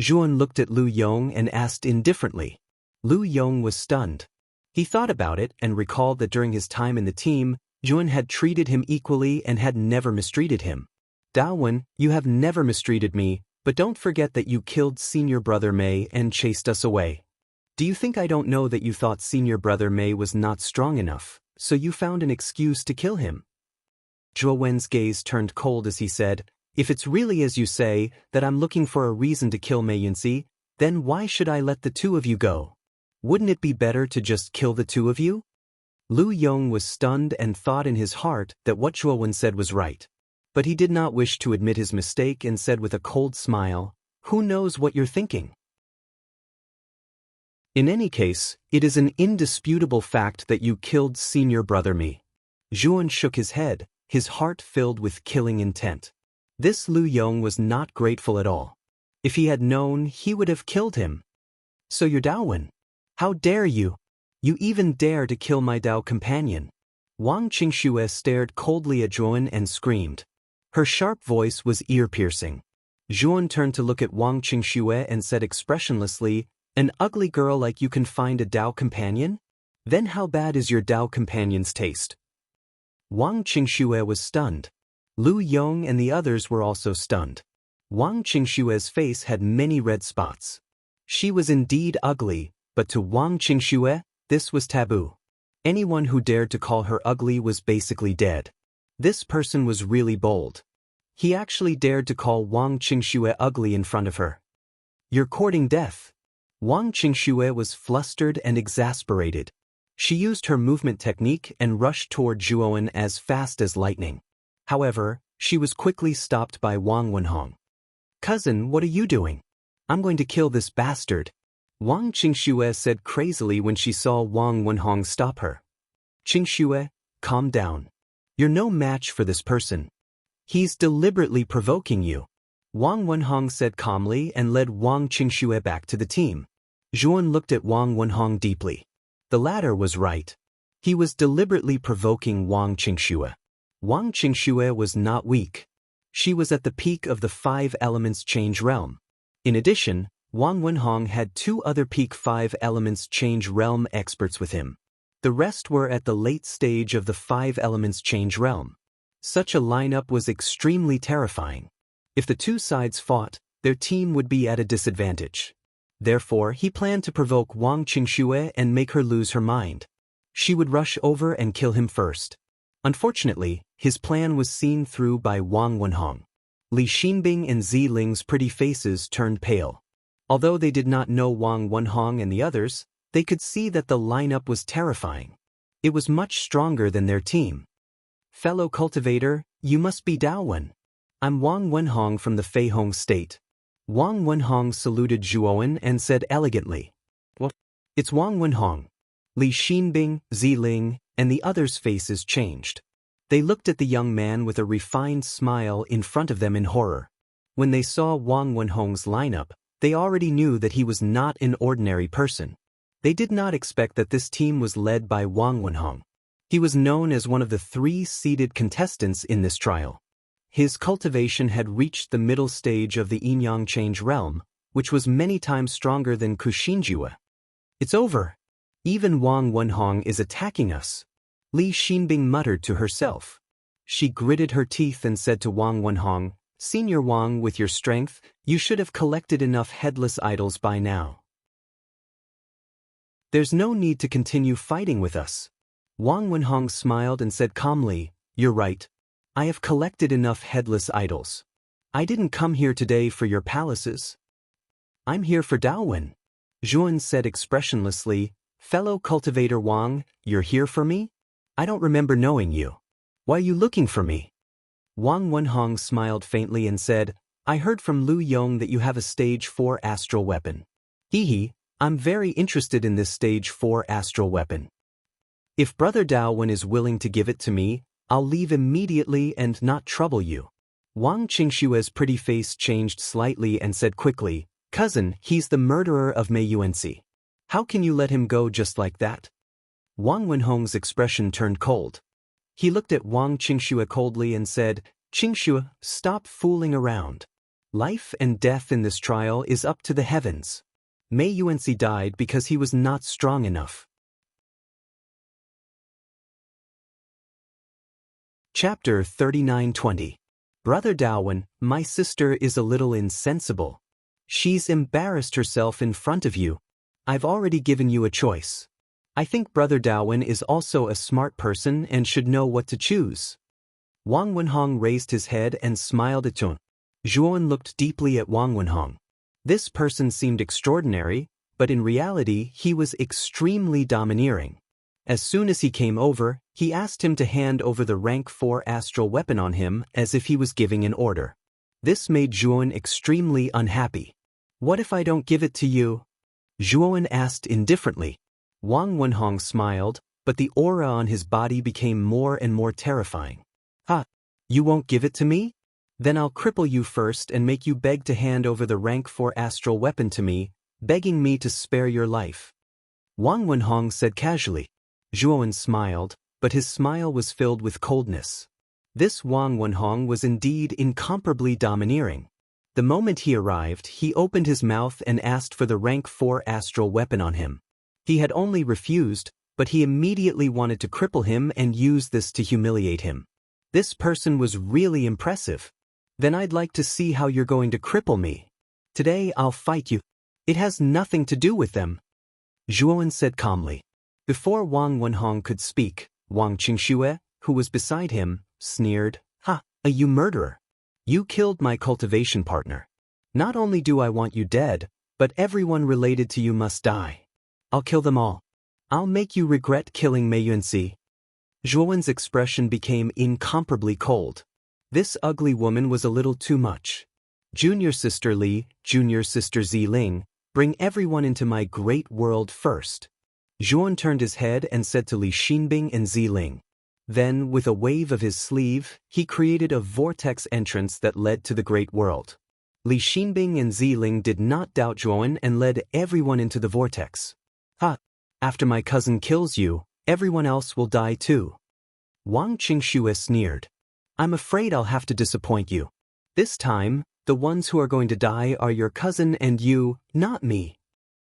Zhuowen looked at Lu Yong and asked indifferently. Lu Yong was stunned. He thought about it and recalled that during his time in the team, Zhuowen had treated him equally and had never mistreated him. Dao Wen, you have never mistreated me, but don't forget that you killed senior brother Mei and chased us away. Do you think I don't know that you thought senior brother Mei was not strong enough, so you found an excuse to kill him? Zhuowen's gaze turned cold as he said, if it's really as you say, that I'm looking for a reason to kill Mei Yunxi, then why should I let the two of you go? Wouldn't it be better to just kill the two of you? Lu Yong was stunned and thought in his heart that what Zhuowen said was right. But he did not wish to admit his mistake and said with a cold smile, who knows what you're thinking? In any case, it is an indisputable fact that you killed senior brother Mei. Zhuowen shook his head, his heart filled with killing intent. This Lu Yong was not grateful at all. If he had known, he would have killed him. So you're Dao Wen? How dare you? You even dare to kill my Dao companion. Wang Qingxue stared coldly at Zhuowen and screamed. Her sharp voice was ear-piercing. Zhuowen turned to look at Wang Qingxue and said expressionlessly, an ugly girl like you can find a Dao companion? Then how bad is your Dao companion's taste? Wang Qingxue was stunned. Lu Yong and the others were also stunned. Wang Qingxue's face had many red spots. She was indeed ugly, but to Wang Qingxue, this was taboo. Anyone who dared to call her ugly was basically dead. This person was really bold. He actually dared to call Wang Qingxue ugly in front of her. You're courting death. Wang Qingxue was flustered and exasperated. She used her movement technique and rushed toward Zhuowen as fast as lightning. However, she was quickly stopped by Wang Wenhong. Cousin, what are you doing? I'm going to kill this bastard. Wang Qingxue said crazily when she saw Wang Wenhong stop her. Qingxue, calm down. You're no match for this person. He's deliberately provoking you. Wang Wenhong said calmly and led Wang Qingxue back to the team. Zhuan looked at Wang Wenhong deeply. The latter was right. He was deliberately provoking Wang Qingxue. Wang Qingxue was not weak. She was at the peak of the 5 elements change realm. In addition, Wang Wenhong had 2 other peak 5 elements change realm experts with him. The rest were at the late stage of the 5 elements change realm. Such a lineup was extremely terrifying. If the 2 sides fought, their team would be at a disadvantage. Therefore, he planned to provoke Wang Qingxue and make her lose her mind. She would rush over and kill him first. Unfortunately, his plan was seen through by Wang Wenhong. Li Xinbing and Zi Ling's pretty faces turned pale. Although they did not know Wang Wenhong and the others, they could see that the lineup was terrifying. It was much stronger than their team. Fellow cultivator, you must be Daowen. I'm Wang Wenhong from the Feihong State. Wang Wenhong saluted Zhuowen and said elegantly, "What? It's Wang Wenhong." Li Xinbing, Zi Ling, and the others' faces changed. They looked at the young man with a refined smile in front of them in horror. When they saw Wang Wenhong's lineup, they already knew that he was not an ordinary person. They did not expect that this team was led by Wang Wenhong. He was known as one of the 3 seeded contestants in this trial. His cultivation had reached the middle stage of the Yin-Yang change realm, which was many times stronger than Kuxinjue. It's over. Even Wang Wenhong is attacking us. Li Xinbing muttered to herself. She gritted her teeth and said to Wang Wenhong, "Senior Wang, with your strength, you should have collected enough headless idols by now. There's no need to continue fighting with us." Wang Wenhong smiled and said calmly, "You're right. I have collected enough headless idols. I didn't come here today for your palaces. I'm here for Daowen." Zhuan said expressionlessly, "Fellow cultivator Wang, you're here for me? I don't remember knowing you. Why are you looking for me?" Wang Wenhong smiled faintly and said, "I heard from Lu Yong that you have a stage 4 astral weapon. Hehe, I'm very interested in this stage 4 astral weapon. If Brother Daowen is willing to give it to me, I'll leave immediately and not trouble you." Wang Qingxue's pretty face changed slightly and said quickly, "Cousin, he's the murderer of Mei Yuanxi. How can you let him go just like that?" Wang Wenhong's expression turned cold. He looked at Wang Qingxue coldly and said, "Qingxue, stop fooling around. Life and death in this trial is up to the heavens. Mei Yuanxi died because he was not strong enough." Chapter 39-20. Brother Daowen, my sister is a little insensible. She's embarrassed herself in front of you. I've already given you a choice. I think Brother Daowen is also a smart person and should know what to choose. Wang Wenhong raised his head and smiled at Zhuan. Zhuan looked deeply at Wang Wenhong. This person seemed extraordinary, but in reality he was extremely domineering. As soon as he came over, he asked him to hand over the rank 4 astral weapon on him as if he was giving an order. This made Zhuan extremely unhappy. "What if I don't give it to you?" Zhuan asked indifferently. Wang Wenhong smiled, but the aura on his body became more and more terrifying. "Ha! You won't give it to me? Then I'll cripple you first and make you beg to hand over the rank 4 astral weapon to me, begging me to spare your life." Wang Wenhong said casually. Zhuan smiled, but his smile was filled with coldness. This Wang Wenhong was indeed incomparably domineering. The moment he arrived, he opened his mouth and asked for the rank 4 astral weapon on him. He had only refused, but he immediately wanted to cripple him and use this to humiliate him. This person was really impressive. "Then I'd like to see how you're going to cripple me. Today I'll fight you. It has nothing to do with them," Zhuan said calmly. Before Wang Wenhong could speak, Wang Qingxue, who was beside him, sneered, "Ha, you murderer! You killed my cultivation partner. Not only do I want you dead, but everyone related to you must die. I'll kill them all. I'll make you regret killing Mei Yuanxi." Zhuan's expression became incomparably cold. This ugly woman was a little too much. Junior Sister Li, Junior Sister Ziling, bring everyone into my great world first. Zhuan turned his head and said to Li Xinbing and Ziling. Then, with a wave of his sleeve, he created a vortex entrance that led to the great world. Li Xinbing and Ziling did not doubt Zhuan and led everyone into the vortex. Ha! After my cousin kills you, everyone else will die too. Wang Qingxue sneered. I'm afraid I'll have to disappoint you. This time, the ones who are going to die are your cousin and you, not me.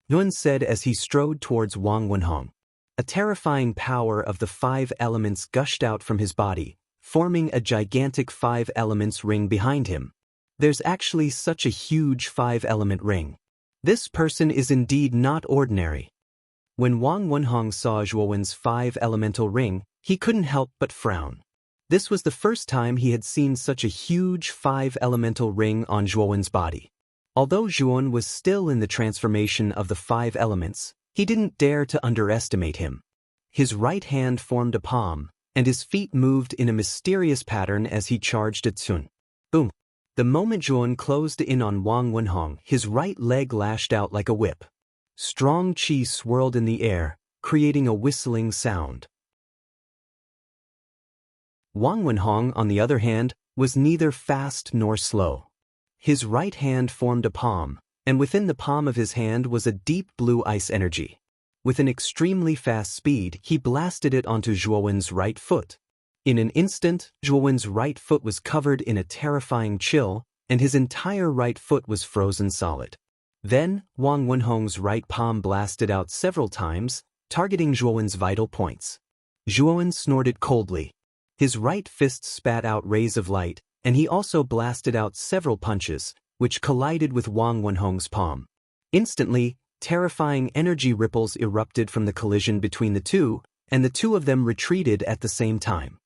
Yuan said as he strode towards Wang Wenhong. A terrifying power of the 5 elements gushed out from his body, forming a gigantic 5 elements ring behind him. There's actually such a huge 5-element ring. This person is indeed not ordinary. When Wang Wenhong saw Zhuowen's 5-elemental ring, he couldn't help but frown. This was the first time he had seen such a huge 5-elemental ring on Zhuowen's body. Although Zhuowen was still in the transformation of the 5 elements, he didn't dare to underestimate him. His right hand formed a palm, and his feet moved in a mysterious pattern as he charged at Sun. Boom! The moment Zhuowen closed in on Wang Wenhong, his right leg lashed out like a whip. Strong qi swirled in the air, creating a whistling sound. Wang Wenhong, on the other hand, was neither fast nor slow. His right hand formed a palm, and within the palm of his hand was a deep blue ice energy. With an extremely fast speed, he blasted it onto Zhuowen's right foot. In an instant, Zhuowen's right foot was covered in a terrifying chill, and his entire right foot was frozen solid. Then, Wang Wenhong's right palm blasted out several times, targeting Zhuowen's vital points. Zhuowen snorted coldly. His right fist spat out rays of light, and he also blasted out several punches, which collided with Wang Wenhong's palm. Instantly, terrifying energy ripples erupted from the collision between the two, and the two of them retreated at the same time.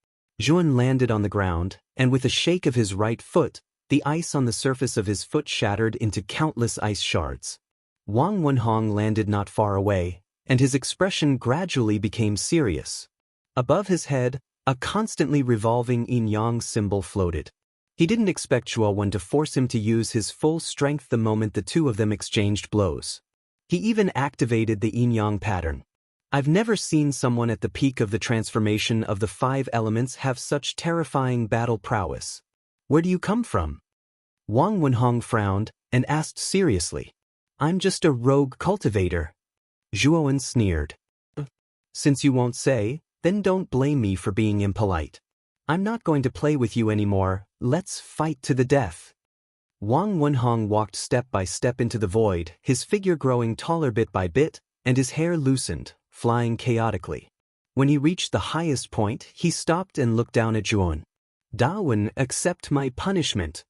Zhuowen landed on the ground, and with a shake of his right foot, the ice on the surface of his foot shattered into countless ice shards. Wang Wenhong landed not far away, and his expression gradually became serious. Above his head, a constantly revolving yin-yang symbol floated. He didn't expect Zhuowen to force him to use his full strength the moment the two of them exchanged blows. He even activated the yin-yang pattern. I've never seen someone at the peak of the transformation of the 5 elements have such terrifying battle prowess. Where do you come from? Wang Wenhong frowned and asked seriously. I'm just a rogue cultivator. Zhuowen sneered. Since you won't say, then don't blame me for being impolite. I'm not going to play with you anymore, let's fight to the death. Wang Wenhong walked step by step into the void, his figure growing taller bit by bit, and his hair loosened, flying chaotically. When he reached the highest point, he stopped and looked down at Zhuowen. Dawen, accept my punishment.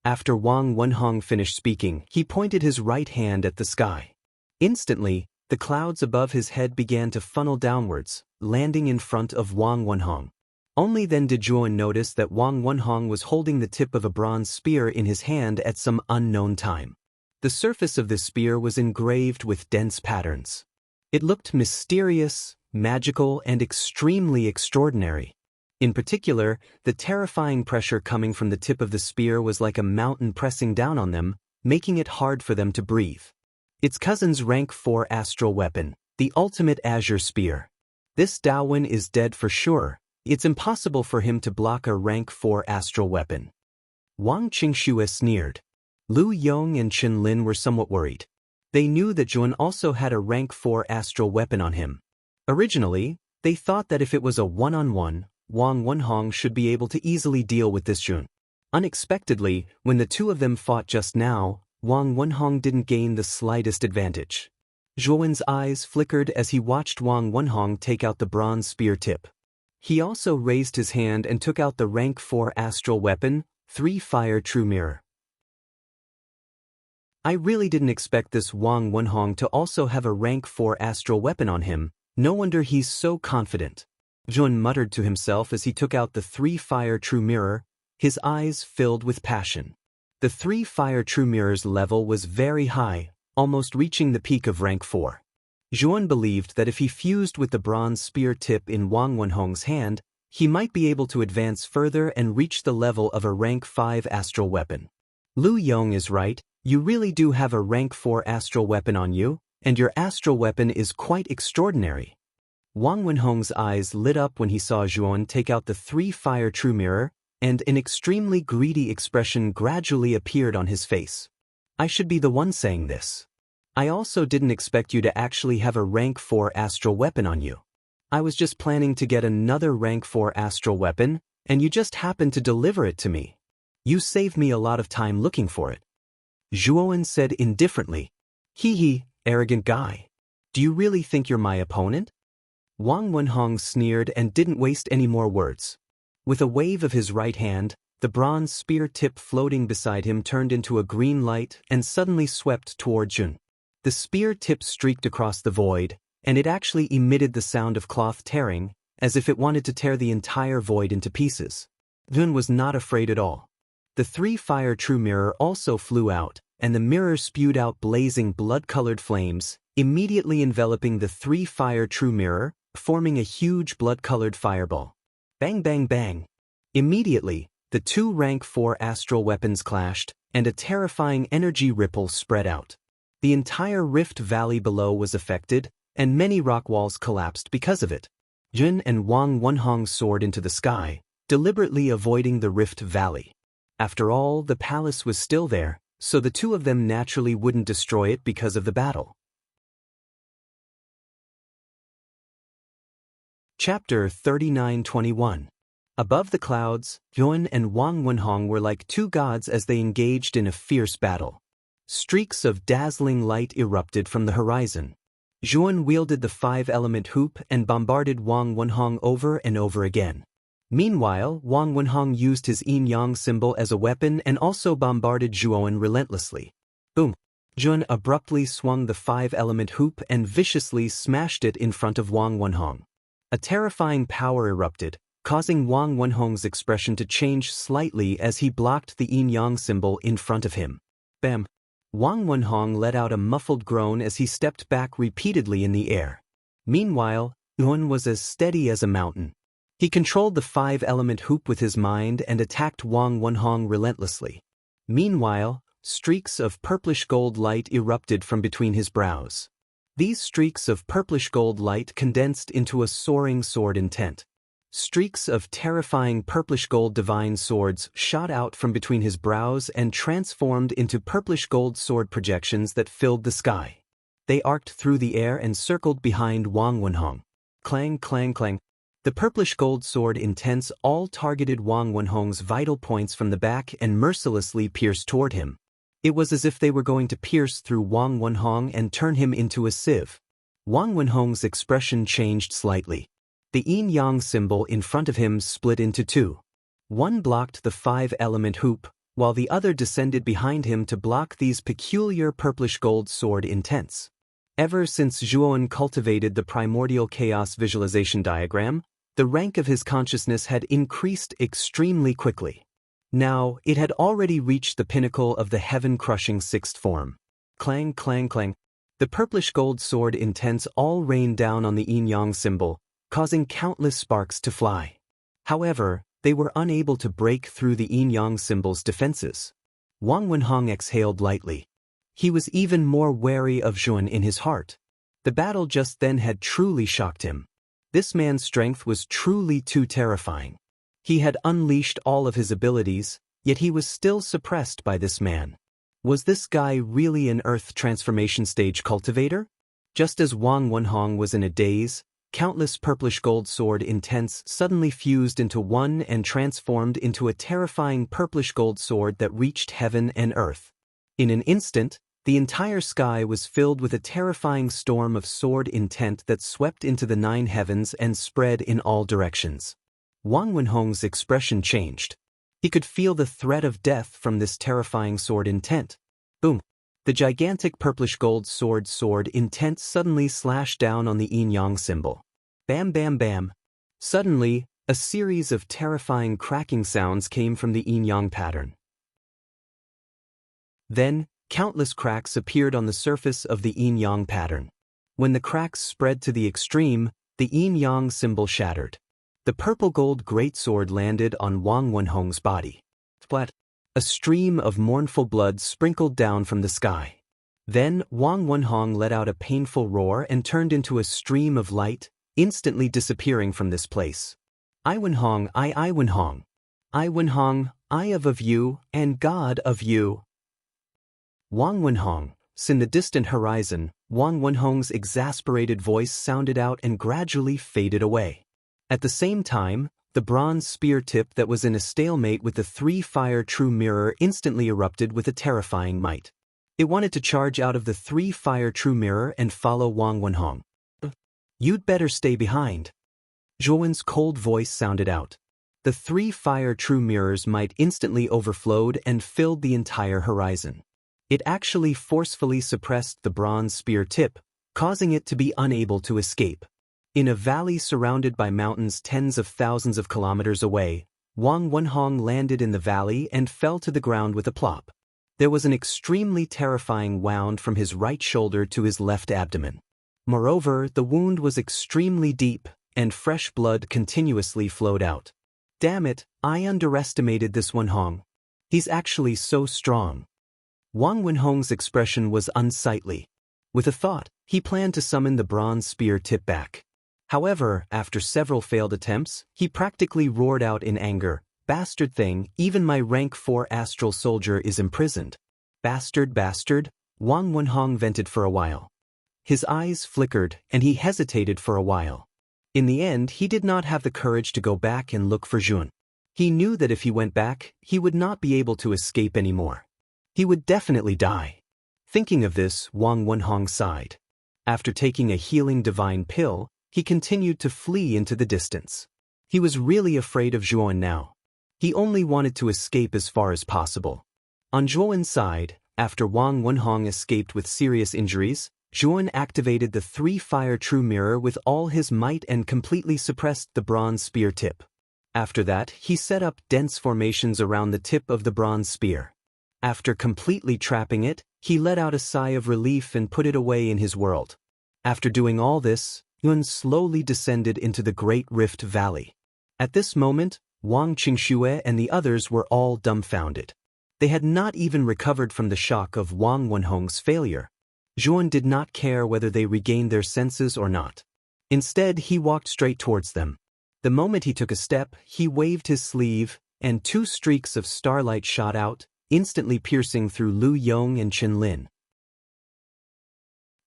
After Wang Wenhong finished speaking, he pointed his right hand at the sky. Instantly, the clouds above his head began to funnel downwards, landing in front of Wang Wenhong. Only then did Zhuowen notice that Wang Wenhong was holding the tip of a bronze spear in his hand at some unknown time. The surface of this spear was engraved with dense patterns. It looked mysterious, magical, and extremely extraordinary. In particular, the terrifying pressure coming from the tip of the spear was like a mountain pressing down on them, making it hard for them to breathe. Its cousin's rank 4 astral weapon, the ultimate azure spear. This Dawen is dead for sure. It's impossible for him to block a rank 4 astral weapon. Wang Qingxue sneered. Lu Yong and Chen Lin were somewhat worried. They knew that Zhuowen also had a rank 4 astral weapon on him. Originally, they thought that if it was a one-on-one, Wang Wenhong should be able to easily deal with this Zhuowen. Unexpectedly, when the two of them fought just now, Wang Wenhong didn't gain the slightest advantage. Zhuowen's eyes flickered as he watched Wang Wenhong take out the bronze spear tip. He also raised his hand and took out the rank 4 astral weapon, 3 Fire True Mirror. I really didn't expect this Wang Wenhong to also have a rank 4 astral weapon on him. No wonder he's so confident. Zhuowen muttered to himself as he took out the 3 Fire True Mirror, his eyes filled with passion. The 3 Fire True Mirror's level was very high, almost reaching the peak of rank 4. Zhuowen believed that if he fused with the bronze spear tip in Wang Wenhong's hand, he might be able to advance further and reach the level of a rank 5 astral weapon. Lu Yong is right, you really do have a rank 4 astral weapon on you, and your astral weapon is quite extraordinary. Wang Wenhong's eyes lit up when he saw Zhuan take out the 3-fire true mirror, and an extremely greedy expression gradually appeared on his face. I should be the one saying this. I also didn't expect you to actually have a rank 4 astral weapon on you. I was just planning to get another rank 4 astral weapon, and you just happened to deliver it to me. You saved me a lot of time looking for it. Zhuan said indifferently. Hee, arrogant guy. Do you really think you're my opponent? Wang Wenhong sneered and didn't waste any more words. With a wave of his right hand, the bronze spear tip floating beside him turned into a green light and suddenly swept toward Jun. The spear tip streaked across the void, and it actually emitted the sound of cloth tearing, as if it wanted to tear the entire void into pieces. Jun was not afraid at all. The 3-fire true mirror also flew out, and the mirror spewed out blazing blood-colored flames, immediately enveloping the 3-fire true mirror, forming a huge blood-colored fireball. Bang bang bang. Immediately, the 2 rank 4 astral weapons clashed, and a terrifying energy ripple spread out. The entire rift valley below was affected, and many rock walls collapsed because of it. Jun and Wang Wenhong soared into the sky, deliberately avoiding the rift valley. After all, the palace was still there, so the two of them naturally wouldn't destroy it because of the battle. Chapter 39-21. Above the clouds, Yuan and Wang Wenhong were like two gods as they engaged in a fierce battle. Streaks of dazzling light erupted from the horizon. Yuan wielded the 5-element hoop and bombarded Wang Wenhong over and over again. Meanwhile, Wang Wenhong used his yin-yang symbol as a weapon and also bombarded Yuan relentlessly. Boom! Yuan abruptly swung the 5-element hoop and viciously smashed it in front of Wang Wenhong. A terrifying power erupted, causing Wang Wenhong's expression to change slightly as he blocked the yin-yang symbol in front of him. Bam! Wang Wenhong let out a muffled groan as he stepped back repeatedly in the air. Meanwhile, Yuan was as steady as a mountain. He controlled the 5-element hoop with his mind and attacked Wang Wenhong relentlessly. Meanwhile, streaks of purplish-gold light erupted from between his brows. These streaks of purplish-gold light condensed into a soaring sword intent. Streaks of terrifying purplish-gold divine swords shot out from between his brows and transformed into purplish-gold sword projections that filled the sky. They arced through the air and circled behind Wang Wenhong. Clang, clang, clang. The purplish-gold sword intents all targeted Wang Wenhong's vital points from the back and mercilessly pierced toward him. It was as if they were going to pierce through Wang Wenhong and turn him into a sieve. Wang Wenhong's expression changed slightly. The yin-yang symbol in front of him split into two. One blocked the 5-element hoop, while the other descended behind him to block these peculiar purplish-gold sword intents. Ever since Zhuan cultivated the primordial chaos visualization diagram, the rank of his consciousness had increased extremely quickly. Now, it had already reached the pinnacle of the heaven-crushing 6th form. Clang, clang, clang. The purplish-gold sword intents all rained down on the yin-yang symbol, causing countless sparks to fly. However, they were unable to break through the yin-yang symbol's defenses. Wang Wenhong exhaled lightly. He was even more wary of Zhuan in his heart. The battle just then had truly shocked him. This man's strength was truly too terrifying. He had unleashed all of his abilities, yet he was still suppressed by this man. Was this guy really an Earth transformation stage cultivator? Just as Wang Wenhong was in a daze, countless purplish-gold sword intents suddenly fused into one and transformed into a terrifying purplish-gold sword that reached heaven and earth. In an instant, the entire sky was filled with a terrifying storm of sword intent that swept into the 9 heavens and spread in all directions. Wang Wenhong's expression changed. He could feel the threat of death from this terrifying sword intent. Boom! The gigantic purplish-gold sword intent suddenly slashed down on the yin-yang symbol. Bam bam bam. Suddenly, a series of terrifying cracking sounds came from the yin-yang pattern. Then, countless cracks appeared on the surface of the yin-yang pattern. When the cracks spread to the extreme, the yin-yang symbol shattered. The purple-gold greatsword landed on Wang Wenhong's body. Splat! A stream of mournful blood sprinkled down from the sky. Then Wang Wenhong let out a painful roar and turned into a stream of light, instantly disappearing from this place. I Wenhong, I Wenhong. I Wenhong, I of you, and God of you. Wang Wenhong. In the distant horizon, Wang Wenhong's exasperated voice sounded out and gradually faded away. At the same time, the bronze spear tip that was in a stalemate with the three-fire true mirror instantly erupted with a terrifying might. It wanted to charge out of the three-fire true mirror and follow Wang Wenhong. You'd better stay behind. Zhuowen's cold voice sounded out. The three-fire true mirror's might instantly overflowed and filled the entire horizon. It actually forcefully suppressed the bronze spear tip, causing it to be unable to escape. In a valley surrounded by mountains tens of thousands of kilometers away, Wang Wenhong landed in the valley and fell to the ground with a plop. There was an extremely terrifying wound from his right shoulder to his left abdomen. Moreover, the wound was extremely deep, and fresh blood continuously flowed out. Damn it, I underestimated this Wenhong. He's actually so strong. Wang Wenhong's expression was unsightly. With a thought, he planned to summon the bronze spear tip back. However, after several failed attempts, he practically roared out in anger, "Bastard thing, even my rank 4 astral soldier is imprisoned." Bastard, bastard, Wang Wenhong vented for a while. His eyes flickered and he hesitated for a while. In the end, he did not have the courage to go back and look for Jun. He knew that if he went back, he would not be able to escape anymore. He would definitely die. Thinking of this, Wang Wenhong sighed. After taking a healing divine pill, he continued to flee into the distance. He was really afraid of Zhuowen now. He only wanted to escape as far as possible. On Zhuowen's side, after Wang Wenhong escaped with serious injuries, Zhuowen activated the three-fire true mirror with all his might and completely suppressed the bronze spear tip. After that, he set up dense formations around the tip of the bronze spear. After completely trapping it, he let out a sigh of relief and put it away in his world. After doing all this, Yun slowly descended into the Great Rift Valley. At this moment, Wang Qingxue and the others were all dumbfounded. They had not even recovered from the shock of Wang Wenhong's failure. Zhuowen did not care whether they regained their senses or not. Instead, he walked straight towards them. The moment he took a step, he waved his sleeve, and 2 streaks of starlight shot out, instantly piercing through Lu Yong and Chen Lin.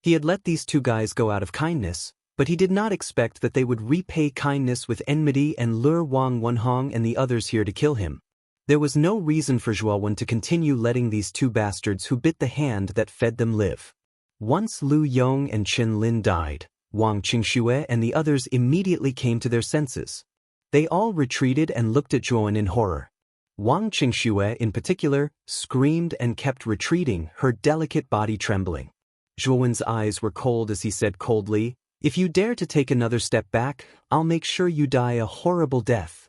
He had let these 2 guys go out of kindness, but he did not expect that they would repay kindness with enmity and lure Wang Wenhong and the others here to kill him. There was no reason for Zhuowen to continue letting these 2 bastards who bit the hand that fed them live. Once Lu Yong and Chen Lin died, Wang Qingxue and the others immediately came to their senses. They all retreated and looked at Zhuowen in horror. Wang Qingxue, in particular, screamed and kept retreating, her delicate body trembling. Zhuowen's eyes were cold as he said coldly, "If you dare to take another step back, I'll make sure you die a horrible death."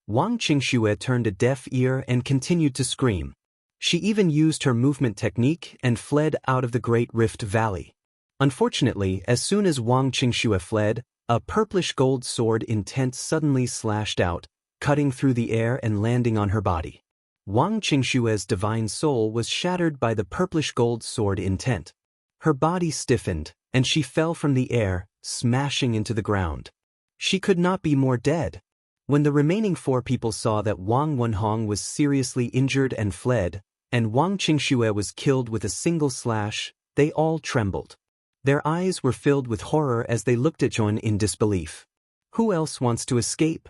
Wang Qingxue turned a deaf ear and continued to scream. She even used her movement technique and fled out of the Great Rift Valley. Unfortunately, as soon as Wang Qingxue fled, a purplish gold sword intent suddenly slashed out, cutting through the air and landing on her body. Wang Qingxue's divine soul was shattered by the purplish gold sword intent. Her body stiffened, and she fell from the air, smashing into the ground. She could not be more dead. When the remaining 4 people saw that Wang Wenhong was seriously injured and fled, and Wang Qingxue was killed with a single slash, they all trembled. Their eyes were filled with horror as they looked at Zhuowen in disbelief. Who else wants to escape?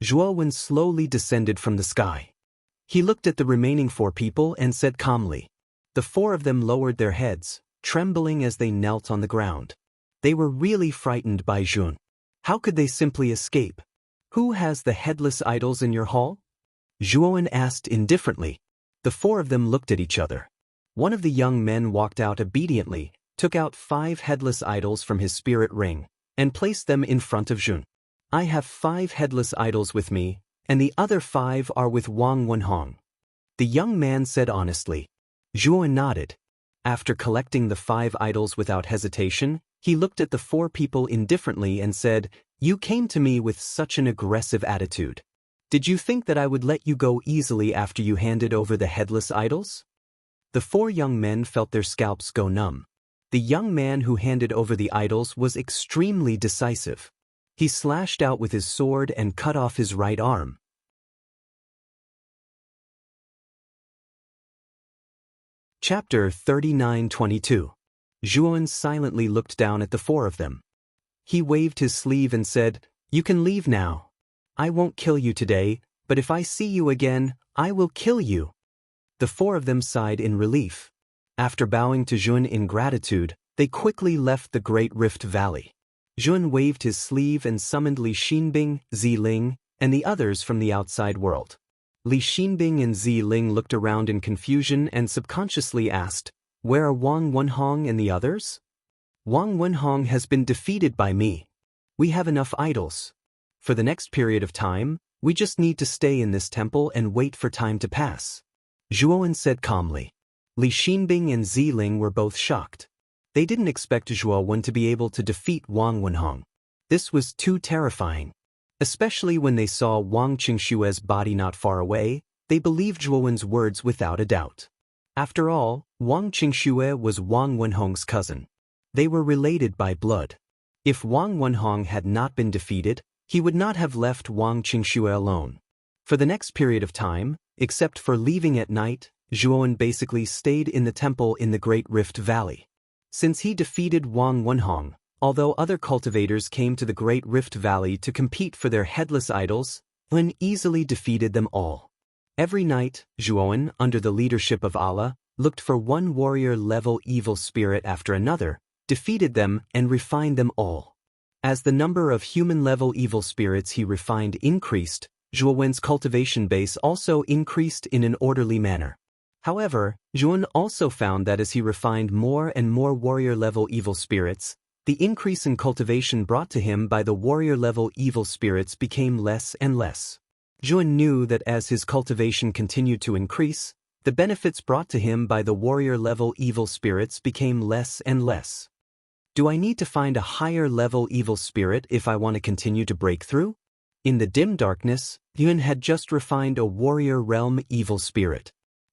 Zhuowen slowly descended from the sky. He looked at the remaining 4 people and said calmly. The 4 of them lowered their heads, trembling as they knelt on the ground. They were really frightened by Jun. How could they simply escape? "Who has the headless idols in your hall?" Zhuowen asked indifferently. The 4 of them looked at each other. One of the young men walked out obediently, took out 5 headless idols from his spirit ring, and placed them in front of Jun. "I have 5 headless idols with me, and the other 5 are with Wang Wenhong," the young man said honestly. Zhuowen nodded. After collecting the 5 idols without hesitation, he looked at the 4 people indifferently and said, "You came to me with such an aggressive attitude. Did you think that I would let you go easily after you handed over the headless idols? The four young men felt their scalps go numb. The young man who handed over the idols was extremely decisive. He slashed out with his sword and cut off his right arm. Chapter 39:22. Zhuan silently looked down at the four of them. He waved his sleeve and said, "You can leave now. I won't kill you today, but if I see you again, I will kill you." The four of them sighed in relief. After bowing to Zhuan in gratitude, they quickly left the Great Rift Valley. Zhuan waved his sleeve and summoned Li Xinbing, Ziling, and the others from the outside world. Li Xinbing and Ziling looked around in confusion and subconsciously asked, "Where are Wang Wenhong and the others?" "Wang Wenhong has been defeated by me. We have enough idols. For the next period of time, we just need to stay in this temple and wait for time to pass," Zhuan said calmly. Li Xinbing and Ziling were both shocked. They didn't expect Zhuan to be able to defeat Wang Wenhong. This was too terrifying. Especially when they saw Wang Qingshue's body not far away, they believed Zhuan's words without a doubt. After all, Wang Qingxue was Wang Wenhong's cousin. They were related by blood. If Wang Wenhong had not been defeated, he would not have left Wang Qingxue alone. For the next period of time, except for leaving at night, Zhuan basically stayed in the temple in the Great Rift Valley. Since he defeated Wang Wenhong, although other cultivators came to the Great Rift Valley to compete for their headless idols, Zhuan easily defeated them all. Every night, Zhuan, under the leadership of Allah, looked for one warrior-level evil spirit after another, defeated them, and refined them all. As the number of human-level evil spirits he refined increased, Zhuan's cultivation base also increased in an orderly manner. However, Zhuan also found that as he refined more and more warrior-level evil spirits, the increase in cultivation brought to him by the warrior-level evil spirits became less and less. Zhuan knew that as his cultivation continued to increase, the benefits brought to him by the warrior-level evil spirits became less and less. Do I need to find a higher-level evil spirit if I want to continue to break through? In the dim darkness, Zhuan had just refined a warrior realm evil spirit.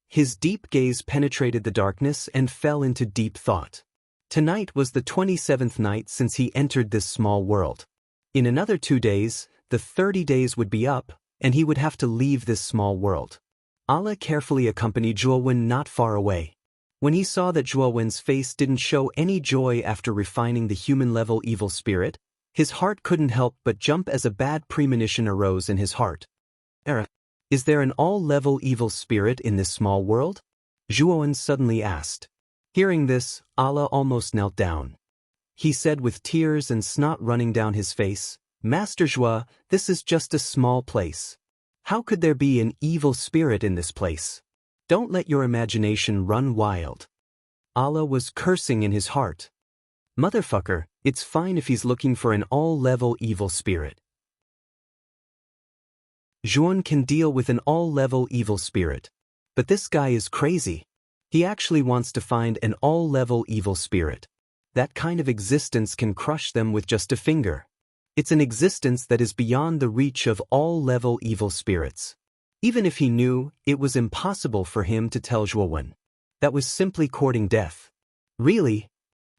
His deep gaze penetrated the darkness and fell into deep thought. Tonight was the 27th night since he entered this small world. In another 2 days, the 30 days would be up, and he would have to leave this small world. Allah carefully accompanied Zhuan not far away. When he saw that Zhuan's face didn't show any joy after refining the human-level evil spirit, his heart couldn't help but jump as a bad premonition arose in his heart. Is there an all-level evil spirit in this small world? Zhuan suddenly asked. Hearing this, Allah almost knelt down. He said with tears and snot running down his face, "Master Zhua, this is just a small place. How could there be an evil spirit in this place? Don't let your imagination run wild." Allah was cursing in his heart. Motherfucker, it's fine if he's looking for an all-level evil spirit. Zhuan can deal with an all-level evil spirit. But this guy is crazy. He actually wants to find an all-level evil spirit. That kind of existence can crush them with just a finger. It's an existence that is beyond the reach of all-level evil spirits. Even if he knew, it was impossible for him to tell Zhuan. That was simply courting death. Really?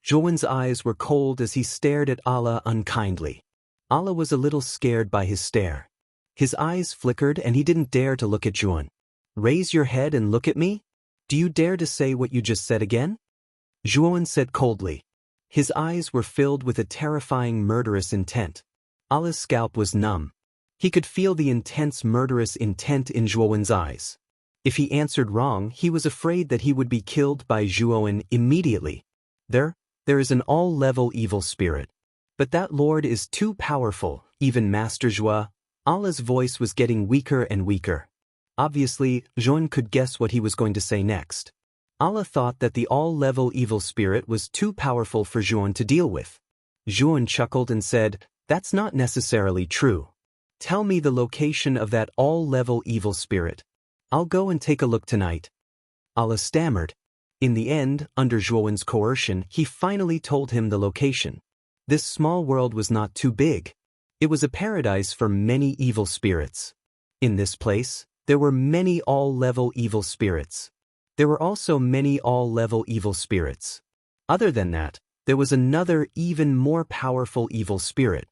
Zhuan's eyes were cold as he stared at Allah unkindly. Allah was a little scared by his stare. His eyes flickered and he didn't dare to look at Zhuan. "Raise your head and look at me? Do you dare to say what you just said again?" Zhuan said coldly. His eyes were filled with a terrifying murderous intent. Allah's scalp was numb. He could feel the intense murderous intent in Zhuan's eyes. If he answered wrong, he was afraid that he would be killed by Zhuan immediately. There is an all-level evil spirit. But that Lord is too powerful, even Master Zhua. Allah's voice was getting weaker and weaker. Obviously, Zhuan could guess what he was going to say next. Allah thought that the all-level evil spirit was too powerful for Zhuan to deal with. Zhuan chuckled and said, "That's not necessarily true. Tell me the location of that all-level evil spirit. I'll go and take a look tonight." Allah stammered. In the end, under Zhuan's coercion, he finally told him the location. This small world was not too big. It was a paradise for many evil spirits. In this place, there were many all-level evil spirits. There were also many all-level evil spirits. Other than that, there was another even more powerful evil spirit.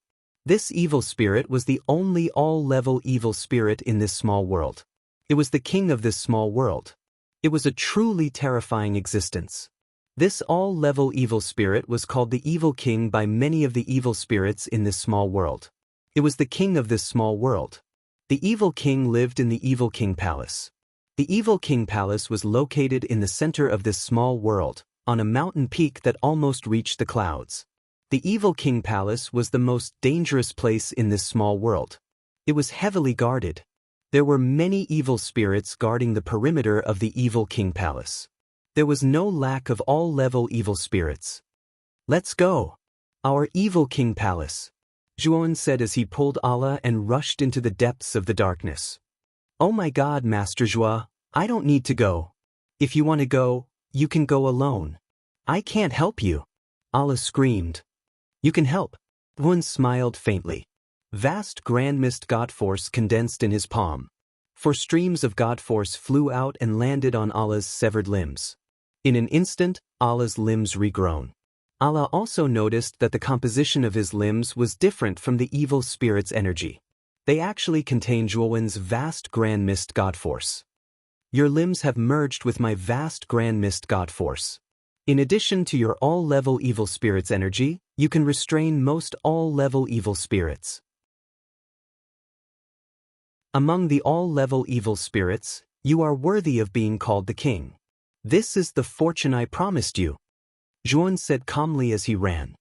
This evil spirit was the only all-level evil spirit in this small world. It was the king of this small world. It was a truly terrifying existence. This all-level evil spirit was called the Evil King by many of the evil spirits in this small world. It was the king of this small world. The Evil King lived in the Evil King Palace. The Evil King Palace was located in the center of this small world, on a mountain peak that almost reached the clouds. The Evil King Palace was the most dangerous place in this small world. It was heavily guarded. There were many evil spirits guarding the perimeter of the Evil King Palace. There was no lack of all-level evil spirits. "Let's go! Our Evil King Palace," Zhuan said as he pulled Ala and rushed into the depths of the darkness. "Oh my God, Master Zhua, I don't need to go. If you want to go, you can go alone. I can't help you," Ala screamed. "You can help." Zhuan smiled faintly. Vast grand mist god force condensed in his palm. Four streams of god force flew out and landed on Ala's severed limbs. In an instant, Ala's limbs regrown. Ala also noticed that the composition of his limbs was different from the evil spirit's energy. They actually contained Zhuowen's vast grand mist god force. "Your limbs have merged with my vast grand mist god force. In addition to your all-level evil spirit's energy, you can restrain most all-level evil spirits. Among the all-level evil spirits, you are worthy of being called the king. This is the fortune I promised you," Zhuan said calmly as he ran.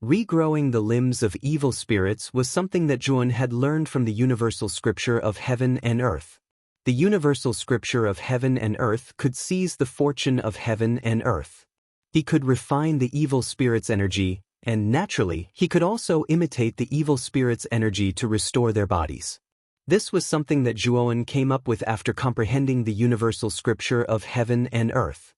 Regrowing the limbs of evil spirits was something that Zhuan had learned from the universal scripture of heaven and earth. The universal scripture of heaven and earth could seize the fortune of heaven and earth. He could refine the evil spirit's energy, and naturally, he could also imitate the evil spirit's energy to restore their bodies. This was something that Zhuowen came up with after comprehending the universal scripture of heaven and earth.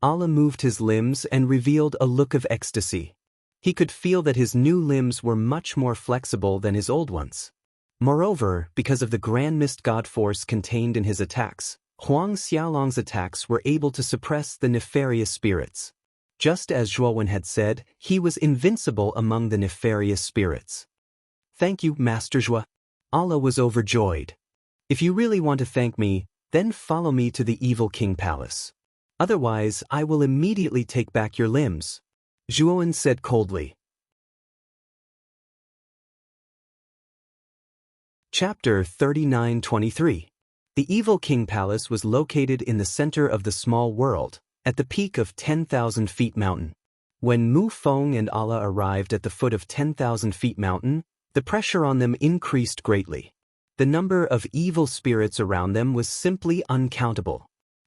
Ala moved his limbs and revealed a look of ecstasy. He could feel that his new limbs were much more flexible than his old ones. Moreover, because of the grand mist god force contained in his attacks, Huang Xiaolong's attacks were able to suppress the nefarious spirits. Just as Zhuowen had said, he was invincible among the nefarious spirits. "Thank you, Master Zhua." Ala was overjoyed. "If you really want to thank me, then follow me to the Evil King Palace. Otherwise, I will immediately take back your limbs," Zhuowen said coldly. Chapter 39-23. The Evil King Palace was located in the center of the small world, at the peak of 10,000 feet mountain. When Mu Feng and Ala arrived at the foot of 10,000 feet mountain, the pressure on them increased greatly. The number of evil spirits around them was simply uncountable.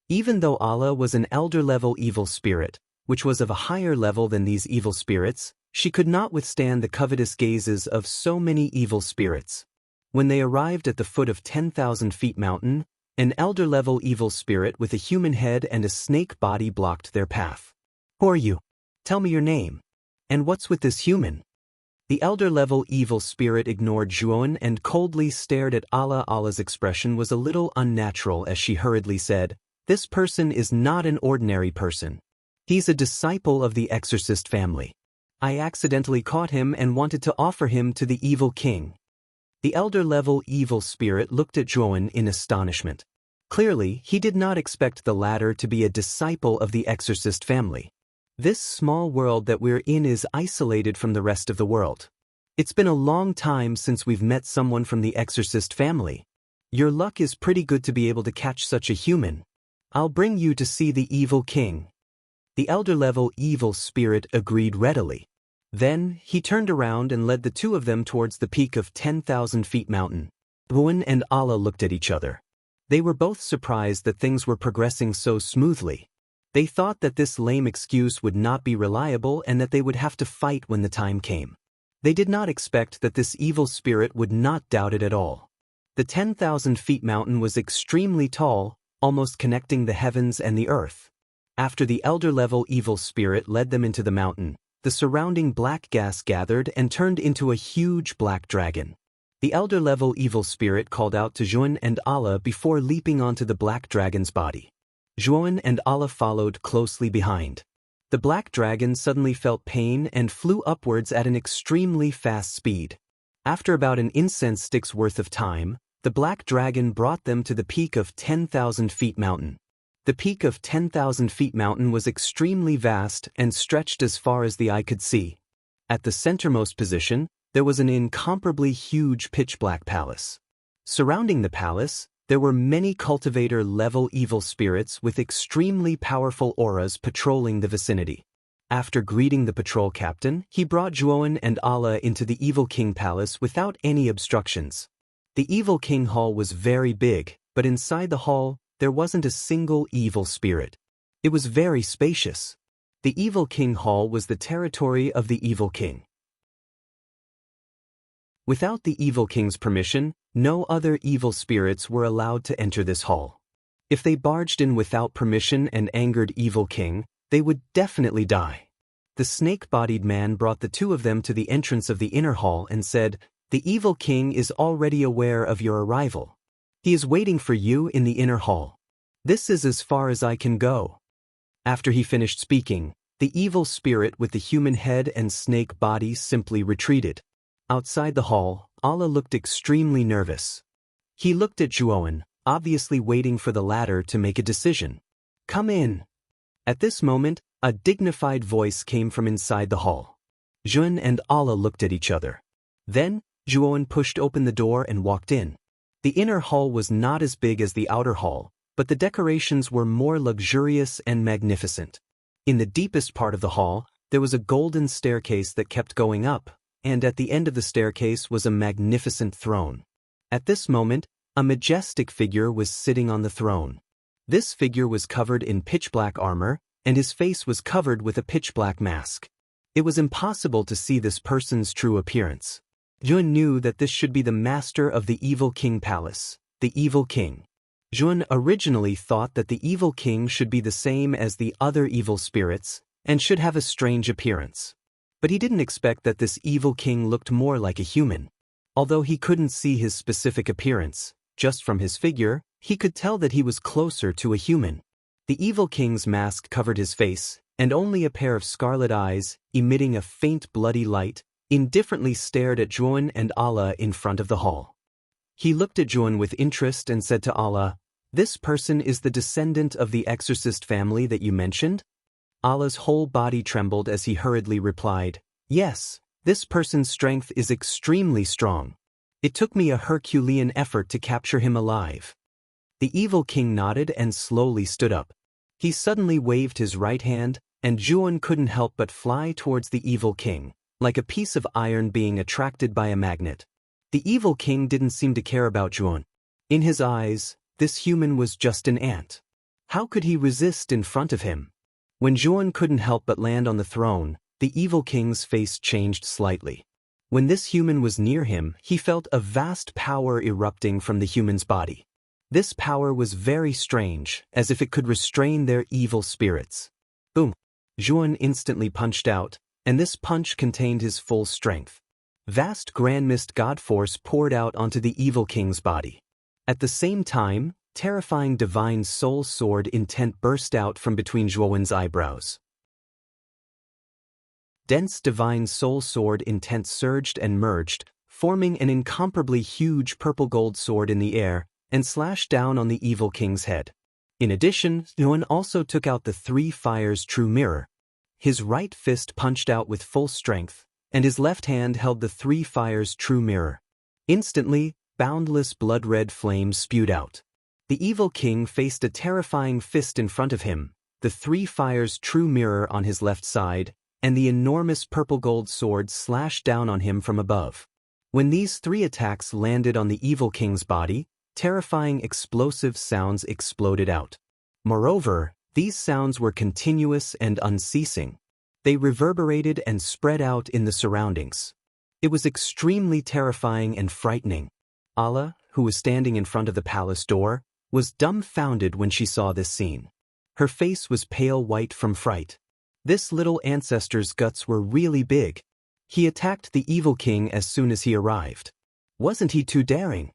Even though Ala was an elder-level evil spirit, which was of a higher level than these evil spirits, she could not withstand the covetous gazes of so many evil spirits. When they arrived at the foot of 10,000 feet mountain, an elder-level evil spirit with a human head and a snake body blocked their path. "Who are you? Tell me your name. And what's with this human?" The elder-level evil spirit ignored Zhuowen and coldly stared at Ala. Ala's expression was a little unnatural as she hurriedly said, "This person is not an ordinary person. He's a disciple of the exorcist family. I accidentally caught him and wanted to offer him to the evil king." The elder-level evil spirit looked at Zhuowen in astonishment. Clearly, he did not expect the latter to be a disciple of the exorcist family. This small world that we're in is isolated from the rest of the world. It's been a long time since we've met someone from the exorcist family. Your luck is pretty good to be able to catch such a human. I'll bring you to see the evil king." The elder-level evil spirit agreed readily. Then, he turned around and led the two of them towards the peak of 10,000 feet mountain. Zhuowen and Ala looked at each other. They were both surprised that things were progressing so smoothly. They thought that this lame excuse would not be reliable and that they would have to fight when the time came. They did not expect that this evil spirit would not doubt it at all. The 10,000 feet mountain was extremely tall, almost connecting the heavens and the earth. After the elder-level evil spirit led them into the mountain, the surrounding black gas gathered and turned into a huge black dragon. The elder-level evil spirit called out to Zhuan and Allah before leaping onto the black dragon's body. Zhuan and Allah followed closely behind. The black dragon suddenly felt pain and flew upwards at an extremely fast speed. After about an incense stick's worth of time, the black dragon brought them to the peak of 10,000 feet mountain. The peak of 10,000 feet mountain was extremely vast and stretched as far as the eye could see. At the centermost position, there was an incomparably huge pitch-black palace. Surrounding the palace, there were many cultivator-level evil spirits with extremely powerful auras patrolling the vicinity. After greeting the patrol captain, he brought Zhuan and Allah into the Evil King Palace without any obstructions. The Evil King Hall was very big, but inside the hall, there wasn't a single evil spirit. It was very spacious. The Evil King Hall was the territory of the Evil King. Without the Evil King's permission, no other evil spirits were allowed to enter this hall. If they barged in without permission and angered Evil King, they would definitely die. The snake-bodied man brought the two of them to the entrance of the inner hall and said, "The Evil King is already aware of your arrival. He is waiting for you in the inner hall. This is as far as I can go." After he finished speaking, the evil spirit with the human head and snake body simply retreated. Outside the hall, Allah looked extremely nervous. He looked at Zhuan, obviously waiting for the latter to make a decision. "Come in." At this moment, a dignified voice came from inside the hall. Zhuan and Allah looked at each other. Then, Zhuan pushed open the door and walked in. The inner hall was not as big as the outer hall, but the decorations were more luxurious and magnificent. In the deepest part of the hall, there was a golden staircase that kept going up, and at the end of the staircase was a magnificent throne. At this moment, a majestic figure was sitting on the throne. This figure was covered in pitch-black armor, and his face was covered with a pitch-black mask. It was impossible to see this person's true appearance. Zhuan knew that this should be the master of the Evil King Palace, the Evil King. Zhuan originally thought that the Evil King should be the same as the other evil spirits, and should have a strange appearance. But he didn't expect that this Evil King looked more like a human. Although he couldn't see his specific appearance, just from his figure, he could tell that he was closer to a human. The Evil King's mask covered his face, and only a pair of scarlet eyes, emitting a faint bloody light, indifferently stared at Zhuan and Allah in front of the hall. He looked at Zhuan with interest and said to Allah, "This person is the descendant of the exorcist family that you mentioned?" Allah's whole body trembled as he hurriedly replied, "Yes, this person's strength is extremely strong. It took me a Herculean effort to capture him alive." The Evil King nodded and slowly stood up. He suddenly waved his right hand, and Zhuan couldn't help but fly towards the Evil King, like a piece of iron being attracted by a magnet. The Evil King didn't seem to care about Zhuan. In his eyes, this human was just an ant. How could he resist in front of him? When Zhuan couldn't help but land on the throne, the Evil King's face changed slightly. When this human was near him, he felt a vast power erupting from the human's body. This power was very strange, as if it could restrain their evil spirits. Boom! Zhuan instantly punched out, and this punch contained his full strength. Vast Grand Mist God Force poured out onto the Evil King's body. At the same time, terrifying Divine Soul Sword intent burst out from between Zhuan's eyebrows. Dense Divine Soul Sword intent surged and merged, forming an incomparably huge purple-gold sword in the air, and slashed down on the Evil King's head. In addition, Zhuan also took out the Three Fires True Mirror. His right fist punched out with full strength, and his left hand held the Three Fires True Mirror. Instantly, boundless blood-red flames spewed out. The Evil King faced a terrifying fist in front of him, the Three Fires True Mirror on his left side, and the enormous purple-gold sword slashed down on him from above. When these three attacks landed on the Evil King's body, terrifying explosive sounds exploded out. Moreover, these sounds were continuous and unceasing. They reverberated and spread out in the surroundings. It was extremely terrifying and frightening. Allah, who was standing in front of the palace door, was dumbfounded when she saw this scene. Her face was pale white from fright. This little ancestor's guts were really big. He attacked the Evil King as soon as he arrived. Wasn't he too daring?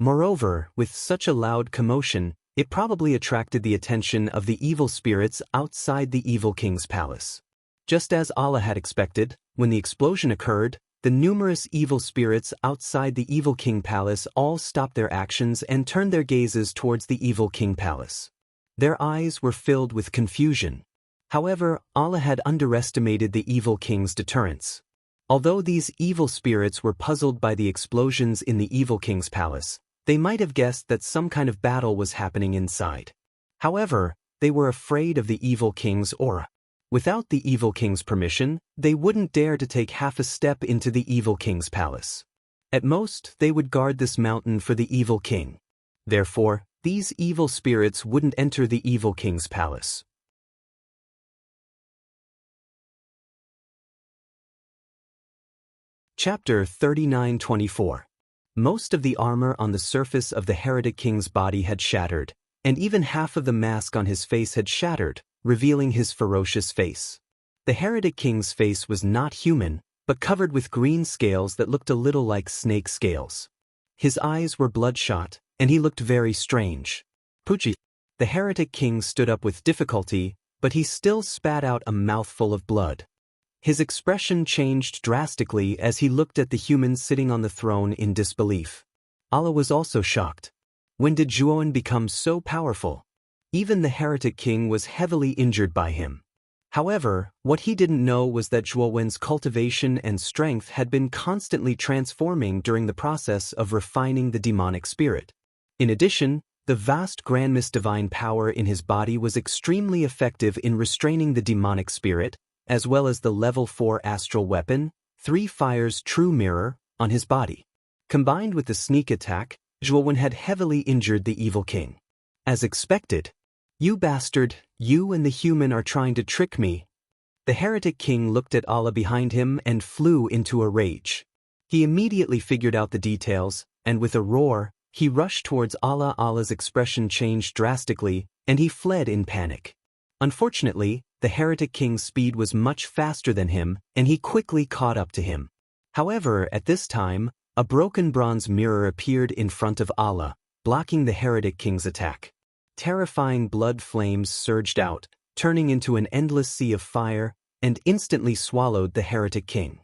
Moreover, with such a loud commotion, it probably attracted the attention of the evil spirits outside the evil king's palace. Just as Allah had expected, when the explosion occurred, the numerous evil spirits outside the evil king palace all stopped their actions and turned their gazes towards the evil king palace. Their eyes were filled with confusion. However, Allah had underestimated the evil king's deterrence. Although these evil spirits were puzzled by the explosions in the evil king's palace, they might have guessed that some kind of battle was happening inside. However, they were afraid of the evil king's aura. Without the evil king's permission, they wouldn't dare to take half a step into the evil king's palace. At most, they would guard this mountain for the evil king. Therefore, these evil spirits wouldn't enter the evil king's palace. Chapter 39:24. Most of the armor on the surface of the heretic king's body had shattered, and even half of the mask on his face had shattered, revealing his ferocious face. The heretic king's face was not human, but covered with green scales that looked a little like snake scales. His eyes were bloodshot, and he looked very strange. Pucci. The heretic king stood up with difficulty, but he still spat out a mouthful of blood. His expression changed drastically as he looked at the humans sitting on the throne in disbelief. Allah was also shocked. When did Zhuan become so powerful? Even the heretic king was heavily injured by him. However, what he didn't know was that Zhuowen's cultivation and strength had been constantly transforming during the process of refining the demonic spirit. In addition, the vast grandmist divine power in his body was extremely effective in restraining the demonic spirit, as well as the level 4 astral weapon, 3 Fire's true mirror, on his body. Combined with the sneak attack, Zhuowen had heavily injured the evil king. As expected, "You bastard, you and the human are trying to trick me." The heretic king looked at Allah behind him and flew into a rage. He immediately figured out the details, and with a roar, he rushed towards Allah. Allah's expression changed drastically, and he fled in panic. Unfortunately, the heretic king's speed was much faster than him, and he quickly caught up to him. However, at this time, a broken bronze mirror appeared in front of Allah, blocking the heretic king's attack. Terrifying blood flames surged out, turning into an endless sea of fire, and instantly swallowed the heretic king.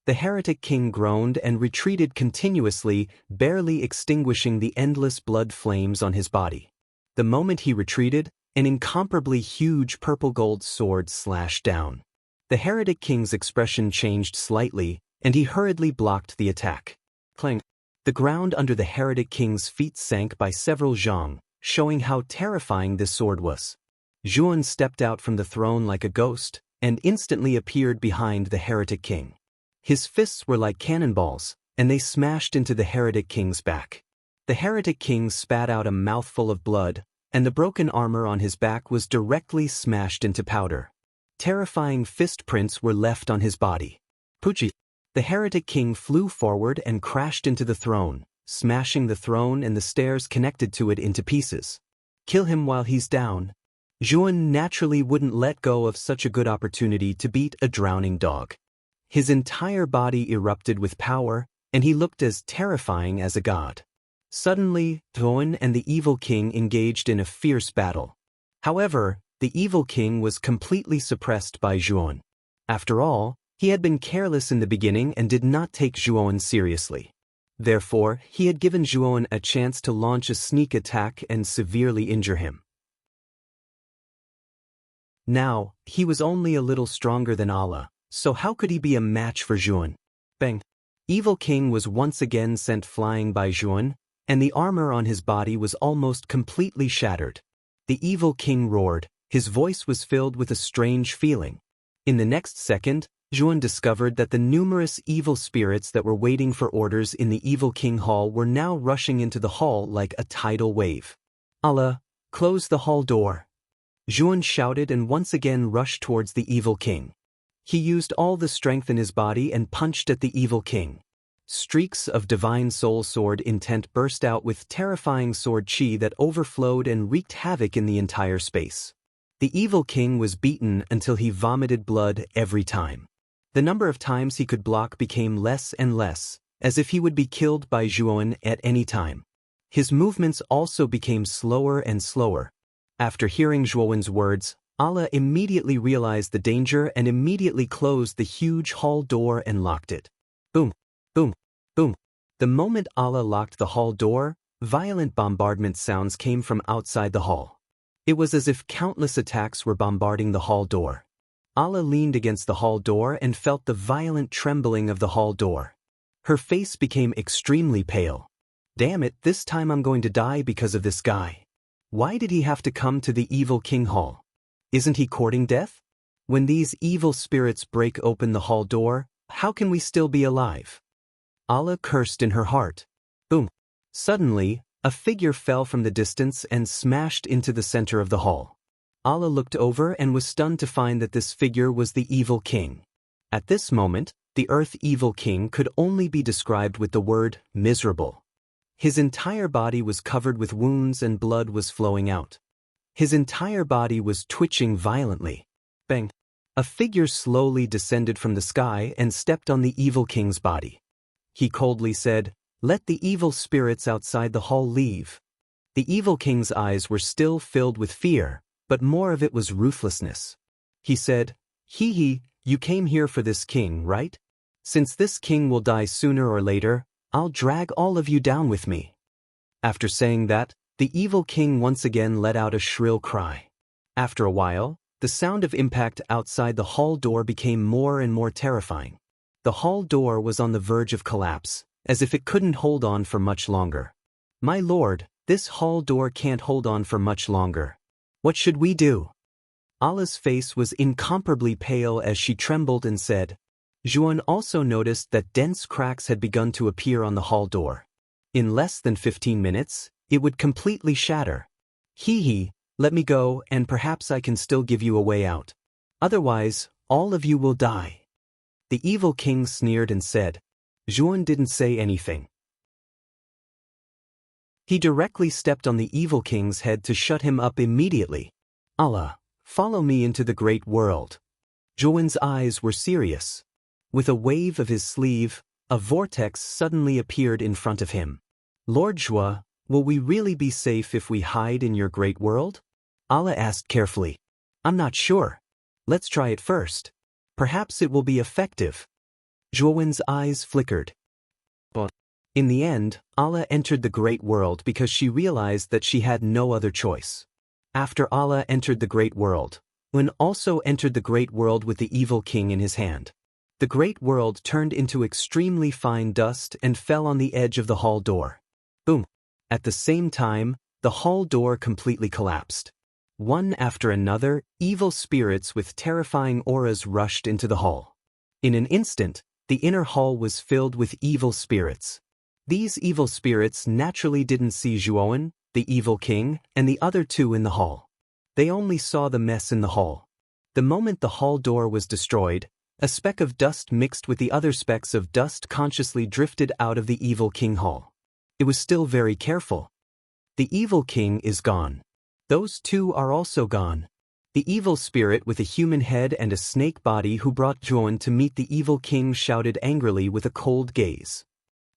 The heretic king groaned and retreated continuously, barely extinguishing the endless blood flames on his body. The moment he retreated, an incomparably huge purple-gold sword slashed down. The heretic king's expression changed slightly, and he hurriedly blocked the attack. Clang! The ground under the heretic king's feet sank by several zhang, showing how terrifying this sword was. Zhuan stepped out from the throne like a ghost, and instantly appeared behind the heretic king. His fists were like cannonballs, and they smashed into the heretic king's back. The heretic king spat out a mouthful of blood, and the broken armor on his back was directly smashed into powder. Terrifying fist prints were left on his body. Pucci. The heretic king flew forward and crashed into the throne, smashing the throne and the stairs connected to it into pieces. Kill him while he's down. Zhuan naturally wouldn't let go of such a good opportunity to beat a drowning dog. His entire body erupted with power, and he looked as terrifying as a god. Suddenly, Zhuan and the evil king engaged in a fierce battle. However, the evil king was completely suppressed by Zhuan. After all, he had been careless in the beginning and did not take Zhuan seriously. Therefore, he had given Zhuan a chance to launch a sneak attack and severely injure him. Now, he was only a little stronger than Allah, so how could he be a match for Zhuan? Bang! Evil king was once again sent flying by Zhuan, and the armor on his body was almost completely shattered. The evil king roared. His voice was filled with a strange feeling. In the next second, Zhuan discovered that the numerous evil spirits that were waiting for orders in the evil king hall were now rushing into the hall like a tidal wave. Allah, close the hall door. Zhuan shouted and once again rushed towards the evil king. He used all the strength in his body and punched at the evil king. Streaks of divine soul sword intent burst out with terrifying sword chi that overflowed and wreaked havoc in the entire space. The evil king was beaten until he vomited blood every time. The number of times he could block became less and less, as if he would be killed by Zhuan at any time. His movements also became slower and slower. After hearing Zhuan's words, Allah immediately realized the danger and immediately closed the huge hall door and locked it. Boom, boom, boom. The moment Allah locked the hall door, violent bombardment sounds came from outside the hall. It was as if countless attacks were bombarding the hall door. Allah leaned against the hall door and felt the violent trembling of the hall door. Her face became extremely pale. Damn it, this time I'm going to die because of this guy. Why did he have to come to the evil king hall? Isn't he courting death? When these evil spirits break open the hall door, how can we still be alive? Allah cursed in her heart. Boom. Suddenly, a figure fell from the distance and smashed into the center of the hall. Allah looked over and was stunned to find that this figure was the evil king. At this moment, the earth evil king could only be described with the word miserable. His entire body was covered with wounds and blood was flowing out. His entire body was twitching violently. Bang! A figure slowly descended from the sky and stepped on the evil king's body. He coldly said, "Let the evil spirits outside the hall leave." The evil king's eyes were still filled with fear, but more of it was ruthlessness. He said, "Hee, you came here for this king, right? Since this king will die sooner or later, I'll drag all of you down with me." After saying that, the evil king once again let out a shrill cry. After a while, the sound of impact outside the hall door became more and more terrifying. The hall door was on the verge of collapse, as if it couldn't hold on for much longer. "My lord, this hall door can't hold on for much longer. What should we do?" Allah's face was incomparably pale as she trembled and said. Zhuan also noticed that dense cracks had begun to appear on the hall door. In less than 15 minutes, it would completely shatter. Hee, let me go and perhaps I can still give you a way out. Otherwise, all of you will die." The evil king sneered and said. Zhuan didn't say anything. He directly stepped on the evil king's head to shut him up immediately. "Allah, follow me into the great world." Zhuan's eyes were serious. With a wave of his sleeve, a vortex suddenly appeared in front of him. "Lord Zhua, will we really be safe if we hide in your great world?" Allah asked carefully. "I'm not sure. Let's try it first. Perhaps it will be effective." Zhuan's eyes flickered. But in the end, Allah entered the great world because she realized that she had no other choice. After Allah entered the great world, Zhuan also entered the great world with the evil king in his hand. The great world turned into extremely fine dust and fell on the edge of the hall door. Boom! At the same time, the hall door completely collapsed. One after another, evil spirits with terrifying auras rushed into the hall. In an instant, the inner hall was filled with evil spirits. These evil spirits naturally didn't see Zhuan, the evil king, and the other two in the hall. They only saw the mess in the hall. The moment the hall door was destroyed, a speck of dust mixed with the other specks of dust consciously drifted out of the evil king hall. It was still very careful. The evil king is gone. Those two are also gone. The evil spirit with a human head and a snake body who brought Zhuan to meet the evil king shouted angrily with a cold gaze.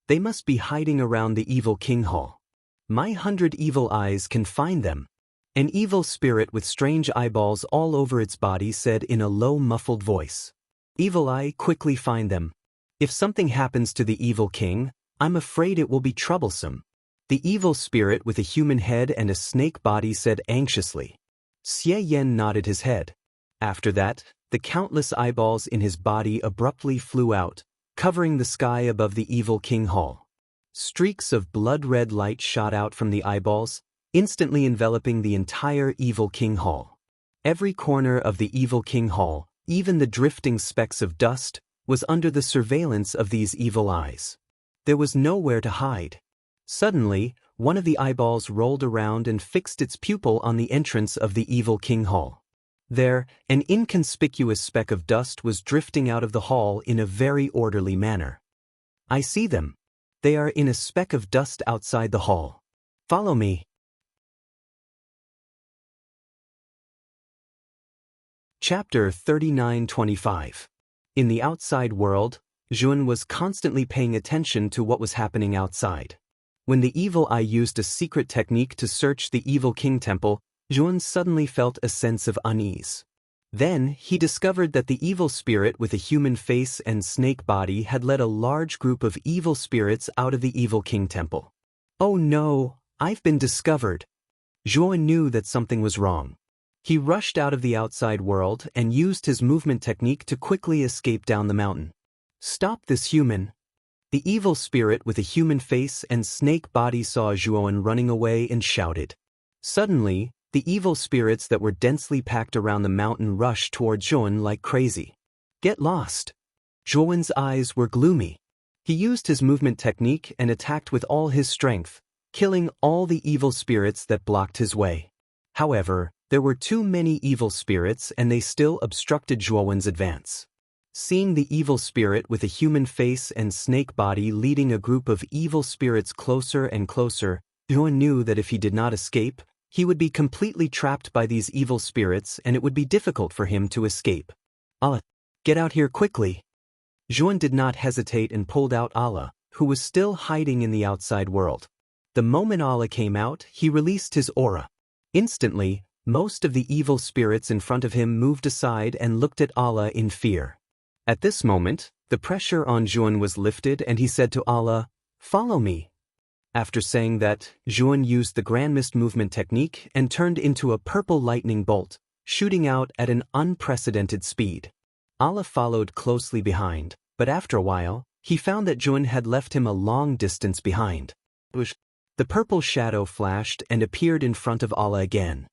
They must be hiding around the evil king hall. My 100 evil eyes can find them. An evil spirit with strange eyeballs all over its body said in a low muffled voice. Evil Eye, quickly find them. If something happens to the evil king, I'm afraid it will be troublesome. The evil spirit with a human head and a snake body said anxiously. Xie Yan nodded his head. After that, the countless eyeballs in his body abruptly flew out, covering the sky above the evil king hall. Streaks of blood-red light shot out from the eyeballs, instantly enveloping the entire evil king hall. Every corner of the evil king hall, even the drifting specks of dust, was under the surveillance of these evil eyes. There was nowhere to hide. Suddenly, one of the eyeballs rolled around and fixed its pupil on the entrance of the evil king hall. There, an inconspicuous speck of dust was drifting out of the hall in a very orderly manner. I see them. They are in a speck of dust outside the hall. Follow me. Chapter 39-25. In the outside world, Juan was constantly paying attention to what was happening outside. When the evil eye used a secret technique to search the evil king temple, Juan suddenly felt a sense of unease. Then, he discovered that the evil spirit with a human face and snake body had led a large group of evil spirits out of the evil king temple. Oh no, I've been discovered. Juan knew that something was wrong. He rushed out of the outside world and used his movement technique to quickly escape down the mountain. Stop this human. The evil spirit with a human face and snake body saw Juan running away and shouted. Suddenly, the evil spirits that were densely packed around the mountain rushed toward Juan like crazy. Get lost. Juan's eyes were gloomy. He used his movement technique and attacked with all his strength, killing all the evil spirits that blocked his way. However, there were too many evil spirits and they still obstructed Juan's advance. Seeing the evil spirit with a human face and snake body leading a group of evil spirits closer and closer, Juan knew that if he did not escape, he would be completely trapped by these evil spirits and it would be difficult for him to escape. Allah, get out here quickly. Juan did not hesitate and pulled out Allah, who was still hiding in the outside world. The moment Allah came out, he released his aura. Instantly, most of the evil spirits in front of him moved aside and looked at Allah in fear. At this moment, the pressure on Juan was lifted and he said to Allah, "Follow me." After saying that, Juan used the Grand Mist movement technique and turned into a purple lightning bolt, shooting out at an unprecedented speed. Allah followed closely behind, but after a while, he found that Juan had left him a long distance behind. The purple shadow flashed and appeared in front of Allah again.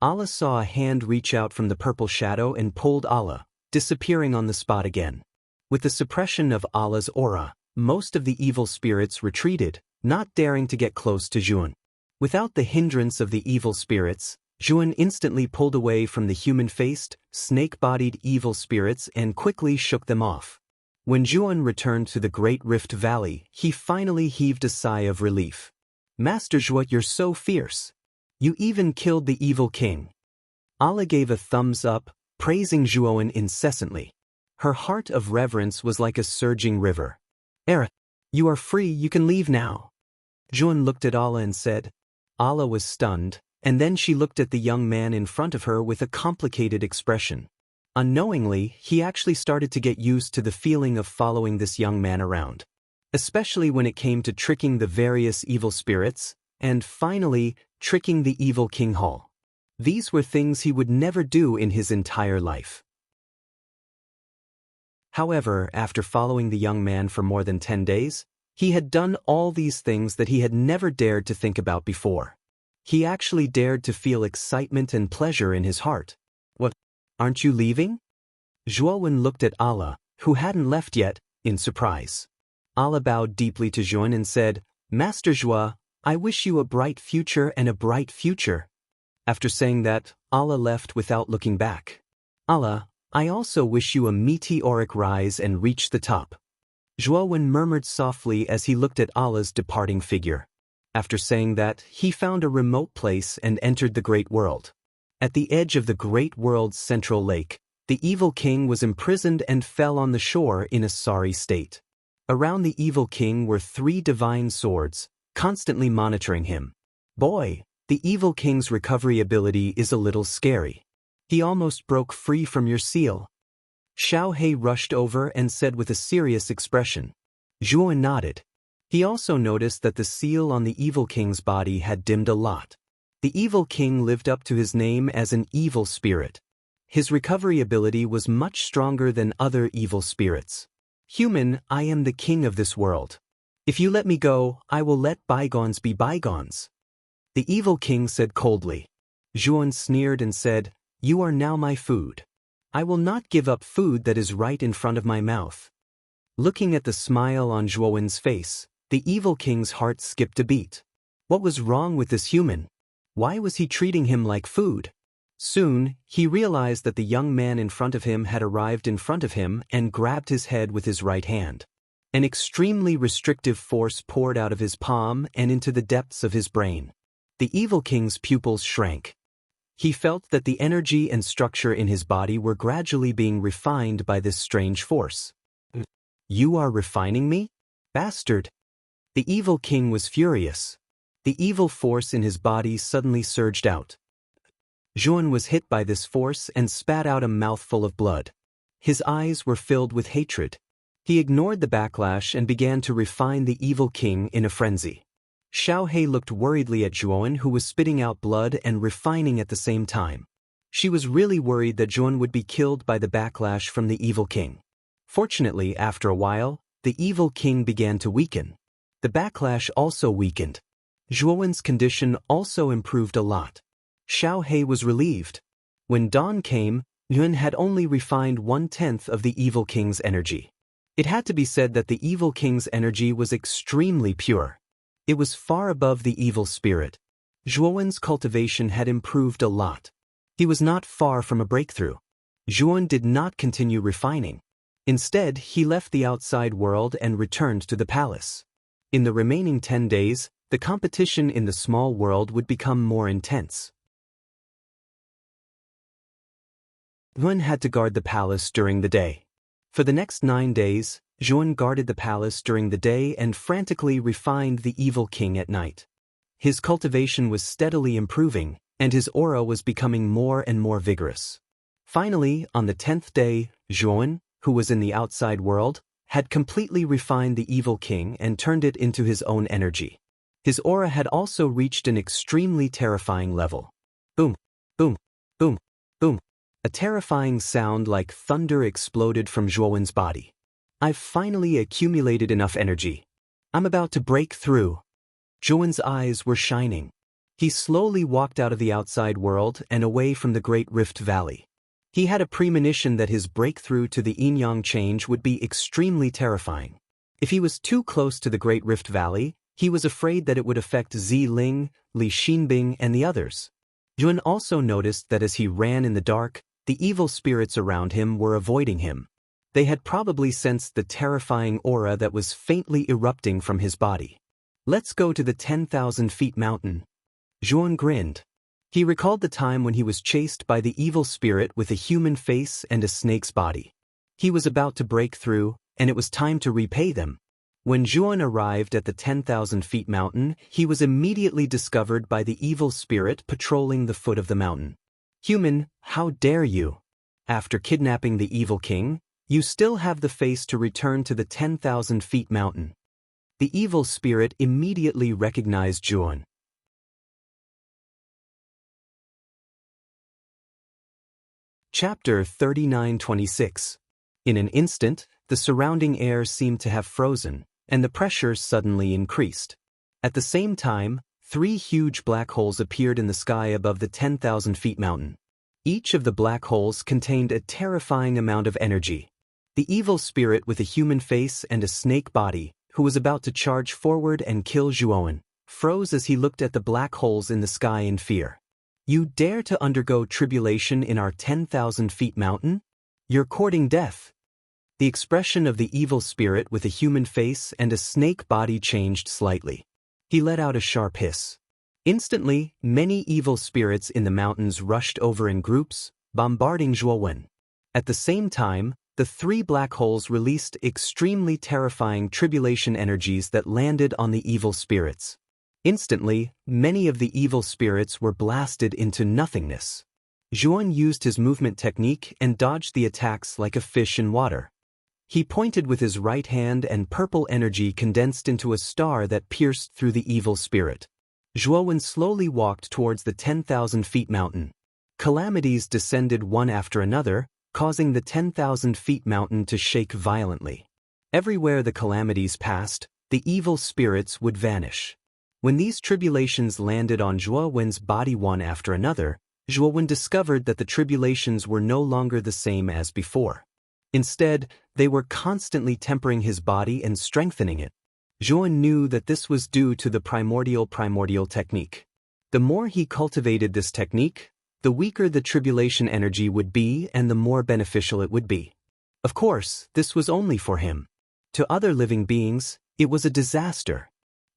Allah saw a hand reach out from the purple shadow and pulled Allah, disappearing on the spot again. With the suppression of Allah's aura, most of the evil spirits retreated, not daring to get close to Juan. Without the hindrance of the evil spirits, Juan instantly pulled away from the human-faced, snake-bodied evil spirits and quickly shook them off. When Juan returned to the Great Rift Valley, he finally heaved a sigh of relief. Master Juan, you're so fierce. You even killed the evil king. Allah gave a thumbs up, praising Juan incessantly. Her heart of reverence was like a surging river. Era, you are free, you can leave now. Juan looked at Allah and said. Allah was stunned, and then she looked at the young man in front of her with a complicated expression. Unknowingly, he actually started to get used to the feeling of following this young man around. Especially when it came to tricking the various evil spirits, and finally, tricking the evil King Hall. These were things he would never do in his entire life. However, after following the young man for more than 10 days, he had done all these things that he had never dared to think about before. He actually dared to feel excitement and pleasure in his heart. What? Aren't you leaving? Juan looked at Allah, who hadn't left yet, in surprise. Allah bowed deeply to Juan and said, Master Juan, I wish you a bright future and a bright future. After saying that, Allah left without looking back. Allah, I also wish you a meteoric rise and reach the top. Juan murmured softly as he looked at Allah's departing figure. After saying that, he found a remote place and entered the great world. At the edge of the great world's central lake, the evil king was imprisoned and fell on the shore in a sorry state. Around the evil king were 3 divine swords, constantly monitoring him. Boy, the evil king's recovery ability is a little scary. He almost broke free from your seal. Xiao He rushed over and said with a serious expression. Juan nodded. He also noticed that the seal on the evil king's body had dimmed a lot. The evil king lived up to his name as an evil spirit. His recovery ability was much stronger than other evil spirits. Human, I am the king of this world. If you let me go, I will let bygones be bygones. The evil king said coldly. Juan sneered and said, You are now my food. I will not give up food that is right in front of my mouth. Looking at the smile on Juan's face, the evil king's heart skipped a beat. What was wrong with this human? Why was he treating him like food? Soon, he realized that the young man in front of him had arrived in front of him and grabbed his head with his right hand. An extremely restrictive force poured out of his palm and into the depths of his brain. The evil king's pupils shrank. He felt that the energy and structure in his body were gradually being refined by this strange force. You are refining me? Bastard! The evil king was furious. The evil force in his body suddenly surged out. Zhuan was hit by this force and spat out a mouthful of blood. His eyes were filled with hatred. He ignored the backlash and began to refine the evil king in a frenzy. Xiaohei looked worriedly at Zhuan, who was spitting out blood and refining at the same time. She was really worried that Zhuan would be killed by the backlash from the evil king. Fortunately, after a while, the evil king began to weaken. The backlash also weakened. Zhuan's condition also improved a lot. Xiaohei was relieved. When dawn came, Yuan had only refined 1/10 of the evil king's energy. It had to be said that the evil king's energy was extremely pure. It was far above the evil spirit. Zhuan's cultivation had improved a lot. He was not far from a breakthrough. Zhuan did not continue refining. Instead, he left the outside world and returned to the palace. In the remaining 10 days, the competition in the small world would become more intense. Zhuan had to guard the palace during the day. For the next 9 days, Zhuan guarded the palace during the day and frantically refined the evil king at night. His cultivation was steadily improving, and his aura was becoming more and more vigorous. Finally, on the 10th day, Zhuan, who was in the outside world, had completely refined the evil king and turned it into his own energy. His aura had also reached an extremely terrifying level. Boom, boom, boom, boom. A terrifying sound like thunder exploded from Zhuan's body. I've finally accumulated enough energy. I'm about to break through. Zhuan's eyes were shining. He slowly walked out of the outside world and away from the Great Rift Valley. He had a premonition that his breakthrough to the yin-yang change would be extremely terrifying. If he was too close to the Great Rift Valley, he was afraid that it would affect Zi Ling, Li Xinbing, and the others. Zhuan also noticed that as he ran in the dark, the evil spirits around him were avoiding him. They had probably sensed the terrifying aura that was faintly erupting from his body. Let's go to the 10,000 feet mountain. Zhuan grinned. He recalled the time when he was chased by the evil spirit with a human face and a snake's body. He was about to break through, and it was time to repay them. When Zhuan arrived at the 10,000 feet mountain, he was immediately discovered by the evil spirit patrolling the foot of the mountain. Human, how dare you? After kidnapping the evil king, you still have the face to return to the 10,000 feet mountain. The evil spirit immediately recognized Zhuan. Chapter 39:26. In an instant, the surrounding air seemed to have frozen, and the pressure suddenly increased. At the same time, 3 huge black holes appeared in the sky above the 10,000 feet mountain. Each of the black holes contained a terrifying amount of energy. The evil spirit with a human face and a snake body, who was about to charge forward and kill Zhuan, froze as he looked at the black holes in the sky in fear. You dare to undergo tribulation in our 10,000 feet mountain? You're courting death. The expression of the evil spirit with a human face and a snake body changed slightly. He let out a sharp hiss. Instantly, many evil spirits in the mountains rushed over in groups, bombarding Zhuan. At the same time, the 3 black holes released extremely terrifying tribulation energies that landed on the evil spirits. Instantly, many of the evil spirits were blasted into nothingness. Zhuan used his movement technique and dodged the attacks like a fish in water. He pointed with his right hand and purple energy condensed into a star that pierced through the evil spirit. Zhuan slowly walked towards the 10,000 feet mountain. Calamities descended one after another, causing the 10,000 feet mountain to shake violently. Everywhere the calamities passed, the evil spirits would vanish. When these tribulations landed on Zhuan's body one after another, Zhuan discovered that the tribulations were no longer the same as before. Instead, they were constantly tempering his body and strengthening it. Zhuan knew that this was due to the primordial technique. The more he cultivated this technique, the weaker the tribulation energy would be and the more beneficial it would be. Of course, this was only for him. To other living beings, it was a disaster.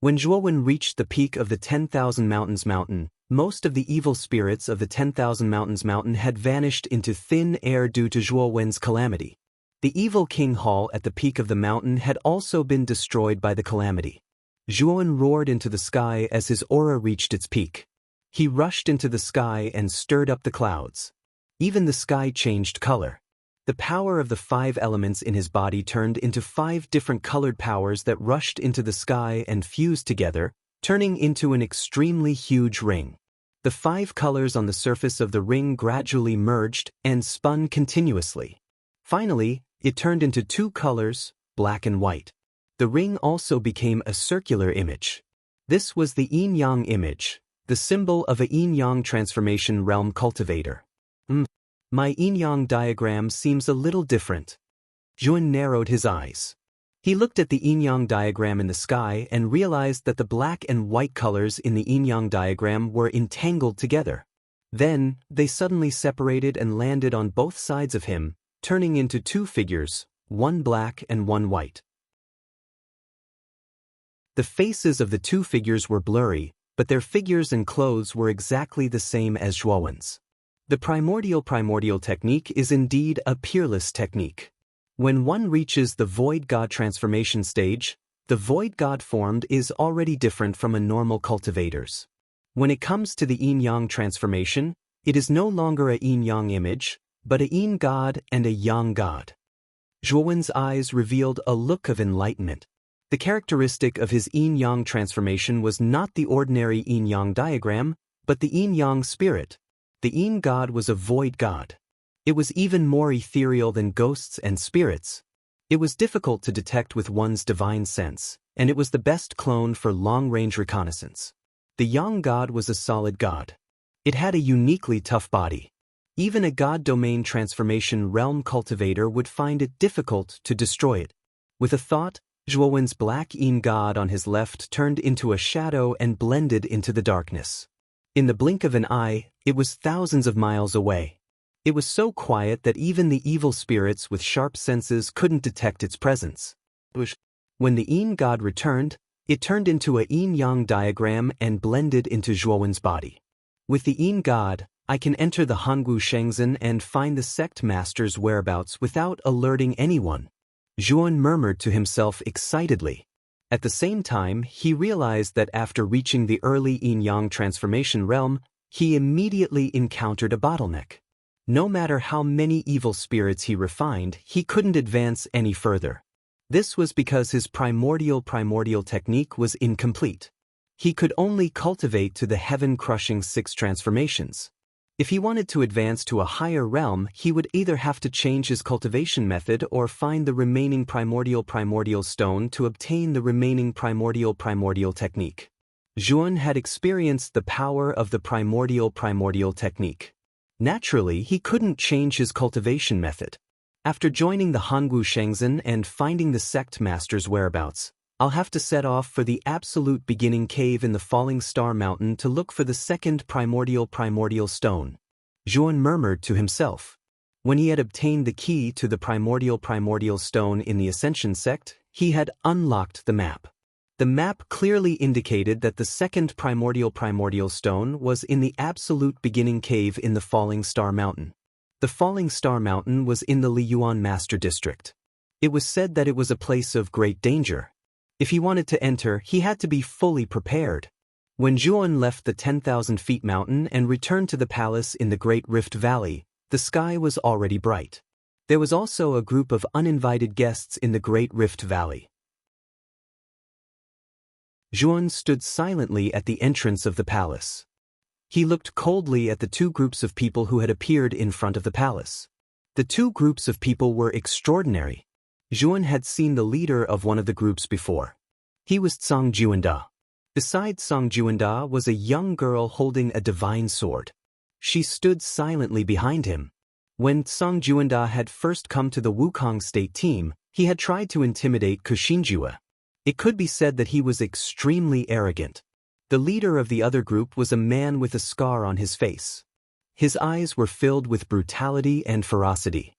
When Zhuan reached the peak of the 10,000 Mountains mountain, most of the evil spirits of the 10,000 Mountains mountain had vanished into thin air due to Zhuan's calamity. The evil king hall at the peak of the mountain had also been destroyed by the calamity. Zhuan roared into the sky as his aura reached its peak. He rushed into the sky and stirred up the clouds. Even the sky changed color. The power of the 5 elements in his body turned into 5 different colored powers that rushed into the sky and fused together, turning into an extremely huge ring. The 5 colors on the surface of the ring gradually merged and spun continuously. Finally, it turned into 2 colors, black and white. The ring also became a circular image. This was the yin-yang image, the symbol of a yin-yang transformation realm cultivator. My yin-yang diagram seems a little different. Zhuan narrowed his eyes. He looked at the yin-yang diagram in the sky and realized that the black and white colors in the yin-yang diagram were entangled together. Then, they suddenly separated and landed on both sides of him, turning into 2 figures, one black and one white. The faces of the 2 figures were blurry, but their figures and clothes were exactly the same as Zhuowen's. The primordial technique is indeed a peerless technique. When one reaches the void god transformation stage, the void god formed is already different from a normal cultivator's. When it comes to the yin-yang transformation, it is no longer a yin-yang image, but a yin god and a yang god. Zhuowen's eyes revealed a look of enlightenment. The characteristic of his yin-yang transformation was not the ordinary yin-yang diagram, but the yin-yang spirit. The yin god was a void god. It was even more ethereal than ghosts and spirits. It was difficult to detect with one's divine sense, and it was the best clone for long-range reconnaissance. The yang god was a solid god. It had a uniquely tough body. Even a god domain transformation realm cultivator would find it difficult to destroy it. With a thought, Zhuowen's black yin god on his left turned into a shadow and blended into the darkness. In the blink of an eye, it was thousands of miles away. It was so quiet that even the evil spirits with sharp senses couldn't detect its presence. When the yin god returned, it turned into a yin-yang diagram and blended into Zhuowen's body. With the yin god, I can enter the Hangwu Shengzhen and find the sect master's whereabouts without alerting anyone. Zhuan murmured to himself excitedly. At the same time, he realized that after reaching the early yin-yang transformation realm, he immediately encountered a bottleneck. No matter how many evil spirits he refined, he couldn't advance any further. This was because his primordial technique was incomplete. He could only cultivate to the heaven-crushing 6 transformations. If he wanted to advance to a higher realm, he would either have to change his cultivation method or find the remaining primordial stone to obtain the remaining primordial technique. Zhuan had experienced the power of the primordial technique. Naturally, he couldn't change his cultivation method. After joining the Hangwu Shengzhen and finding the sect master's whereabouts, I'll have to set off for the absolute beginning cave in the Falling Star Mountain to look for the second primordial stone. Zhuan murmured to himself. When he had obtained the key to the primordial stone in the Ascension sect, he had unlocked the map. The map clearly indicated that the second primordial stone was in the absolute beginning cave in the Falling Star Mountain. The Falling Star Mountain was in the Liyuan Master District. It was said that it was a place of great danger. If he wanted to enter, he had to be fully prepared. When Zhuan left the 10,000 feet mountain and returned to the palace in the Great Rift Valley, the sky was already bright. There was also a group of uninvited guests in the Great Rift Valley. Zhuan stood silently at the entrance of the palace. He looked coldly at the 2 groups of people who had appeared in front of the palace. The 2 groups of people were extraordinary. Zhuan had seen the leader of one of the groups before. He was Tsang Juanda. Beside Tsang Juanda was a young girl holding a divine sword. She stood silently behind him. When Tsang Juanda had first come to the Wukong State team, he had tried to intimidate Kushinjua. It could be said that he was extremely arrogant. The leader of the other group was a man with a scar on his face. His eyes were filled with brutality and ferocity.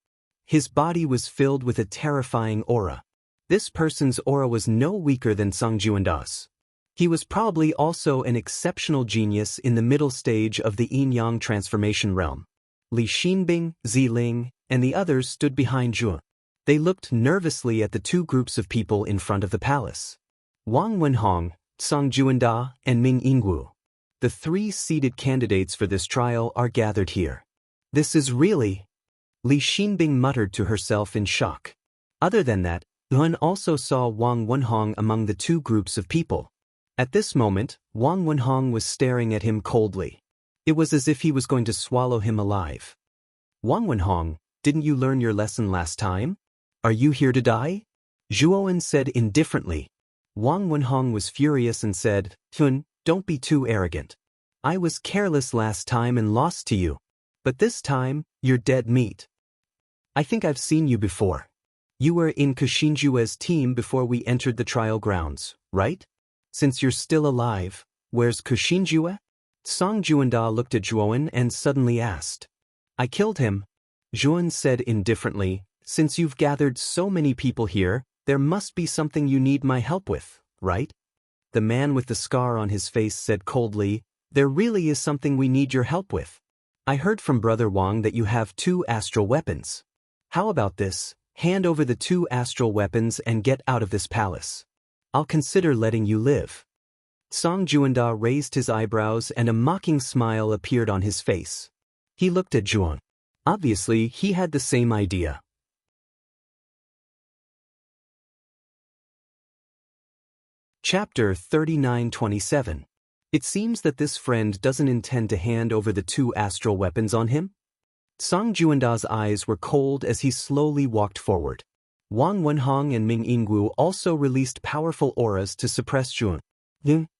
His body was filled with a terrifying aura. This person's aura was no weaker than Tsang Juanda's. He was probably also an exceptional genius in the middle stage of the yin-yang transformation realm. Li Xinbing, Ziling, and the others stood behind Zhuan. They looked nervously at the two groups of people in front of the palace. Wang Wenhong, Song Juanda, and Ming Yingwu. The three seated candidates for this trial are gathered here. This is really... Li Xinbing muttered to herself in shock. Other than that, Yuan also saw Wang Wenhong among the two groups of people. At this moment, Wang Wenhong was staring at him coldly. It was as if he was going to swallow him alive. Wang Wenhong, didn't you learn your lesson last time? Are you here to die? Zhuowen said indifferently. Wang Wenhong was furious and said, Tun, don't be too arrogant. I was careless last time and lost to you. But this time, you're dead meat. I think I've seen you before. You were in Kuxinjue's team before we entered the trial grounds, right? Since you're still alive, where's Kuxinjue? Song Juanda looked at Zhuowen and suddenly asked. I killed him. Zhuowen said indifferently, since you've gathered so many people here, there must be something you need my help with, right? The man with the scar on his face said coldly, there really is something we need your help with. I heard from Brother Wang that you have 2 astral weapons. How about this? Hand over the 2 astral weapons and get out of this palace. I'll consider letting you live. Song Juanda raised his eyebrows and a mocking smile appeared on his face. He looked at Zhuowen. Obviously, he had the same idea. Chapter 3927. It seems that this friend doesn't intend to hand over the 2 astral weapons on him. Song Juanda's eyes were cold as he slowly walked forward. Wang Wenhong and Ming Yingwu also released powerful auras to suppress Zhuowen.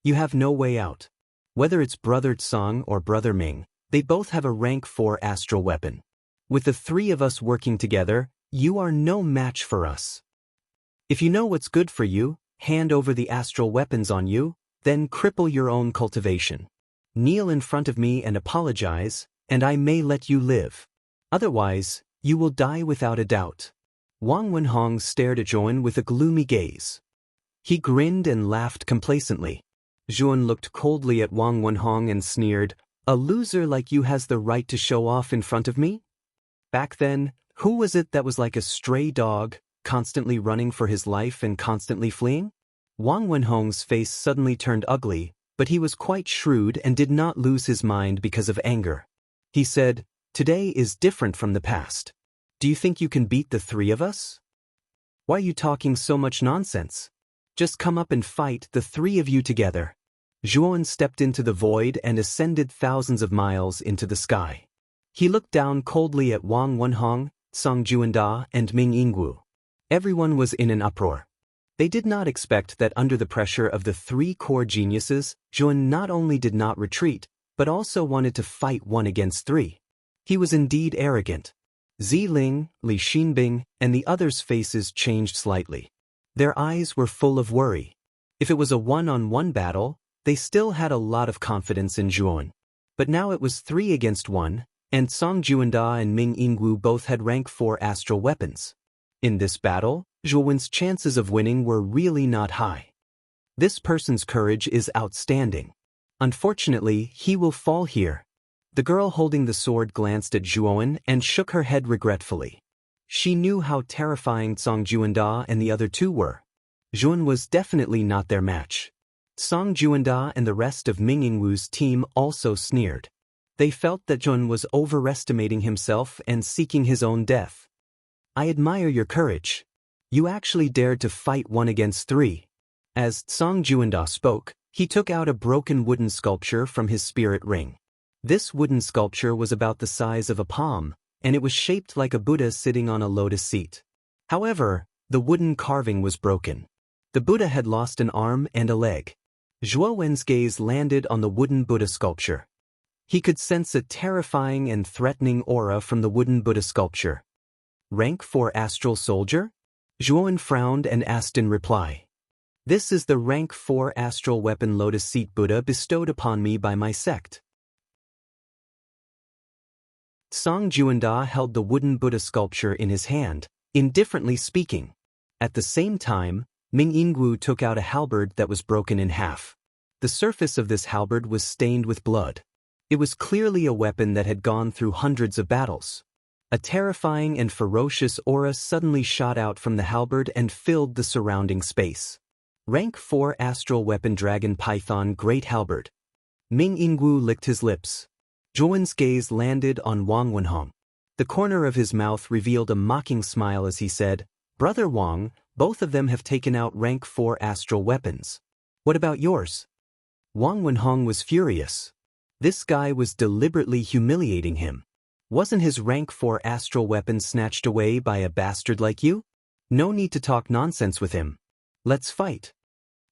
You have no way out. Whether it's Brother Song or Brother Ming, they both have a rank 4 astral weapon. With the 3 of us working together, you are no match for us. If you know what's good for you, hand over the astral weapons on you, then cripple your own cultivation. Kneel in front of me and apologize, and I may let you live. Otherwise, you will die without a doubt. Wang Wenhong stared at Zhuowen with a gloomy gaze. He grinned and laughed complacently. Zhuowen looked coldly at Wang Wenhong and sneered, a loser like you has the right to show off in front of me? Back then, who was it that was like a stray dog, constantly running for his life and constantly fleeing? Wang Wenhong's face suddenly turned ugly, but he was quite shrewd and did not lose his mind because of anger. He said, today is different from the past. Do you think you can beat the 3 of us? Why are you talking so much nonsense? Just come up and fight, the 3 of you together. Zhuowen stepped into the void and ascended thousands of miles into the sky. He looked down coldly at Wang Wenhong, Song Juanda, and Ming Yingwu. Everyone was in an uproar. They did not expect that under the pressure of the 3 core geniuses, Zhuowen not only did not retreat, but also wanted to fight 1 against 3. He was indeed arrogant. Ziling, Li Xinbing, and the others' faces changed slightly. Their eyes were full of worry. If it was a one-on-one battle, they still had a lot of confidence in Zhuowen. But now it was 3 against 1, and Song Juanda and Ming Yingwu both had rank 4 astral weapons. In this battle, Zhuowen's chances of winning were really not high. This person's courage is outstanding. Unfortunately, he will fall here. The girl holding the sword glanced at Zhuowen and shook her head regretfully. She knew how terrifying Song Juanda and the other 2 were. Zhuowen was definitely not their match. Song Juanda and the rest of Ming Yingwu's team also sneered. They felt that Zhuowen was overestimating himself and seeking his own death. I admire your courage. You actually dared to fight 1 against 3. As Song Juanda spoke, he took out a broken wooden sculpture from his spirit ring. This wooden sculpture was about the size of a palm, and it was shaped like a Buddha sitting on a lotus seat. However, the wooden carving was broken. The Buddha had lost an arm and a leg. Zhuowen's gaze landed on the wooden Buddha sculpture. He could sense a terrifying and threatening aura from the wooden Buddha sculpture. Rank 4 astral soldier? Zhuowen frowned and asked in reply. This is the rank 4 astral weapon lotus seat Buddha bestowed upon me by my sect. Song Juanda held the wooden Buddha sculpture in his hand, indifferently speaking. At the same time, Ming Yingwu took out a halberd that was broken in half. The surface of this halberd was stained with blood. It was clearly a weapon that had gone through hundreds of battles. A terrifying and ferocious aura suddenly shot out from the halberd and filled the surrounding space. Rank 4 Astral Weapon Dragon Python Great Halberd. Ming Yingwu licked his lips. Zhuowen's gaze landed on Wang Wenhong. The corner of his mouth revealed a mocking smile as he said, "Brother Wang, both of them have taken out rank 4 astral weapons. What about yours?" Wang Wenhong was furious. This guy was deliberately humiliating him. Wasn't his rank 4 astral weapon snatched away by a bastard like you? No need to talk nonsense with him. Let's fight.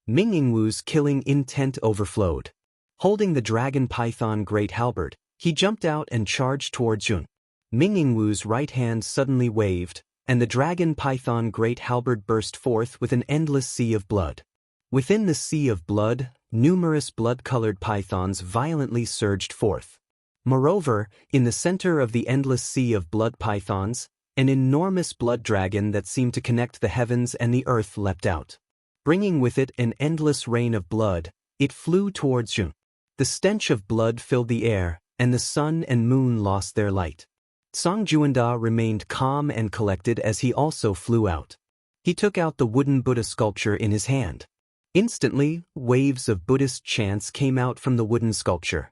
Ming Yingwu's killing intent overflowed. Holding the dragon python great halberd, he jumped out and charged towards Jun. Ming Yingwu's right hand suddenly waved, and the dragon python great halberd burst forth with an endless sea of blood. Within the sea of blood, numerous blood-colored pythons violently surged forth. Moreover, in the center of the endless sea of blood pythons, an enormous blood dragon that seemed to connect the heavens and the earth leapt out. Bringing with it an endless rain of blood, it flew towards Jun. The stench of blood filled the air, and the sun and moon lost their light. Song Juanda remained calm and collected as he also flew out. He took out the wooden Buddha sculpture in his hand. Instantly, waves of Buddhist chants came out from the wooden sculpture.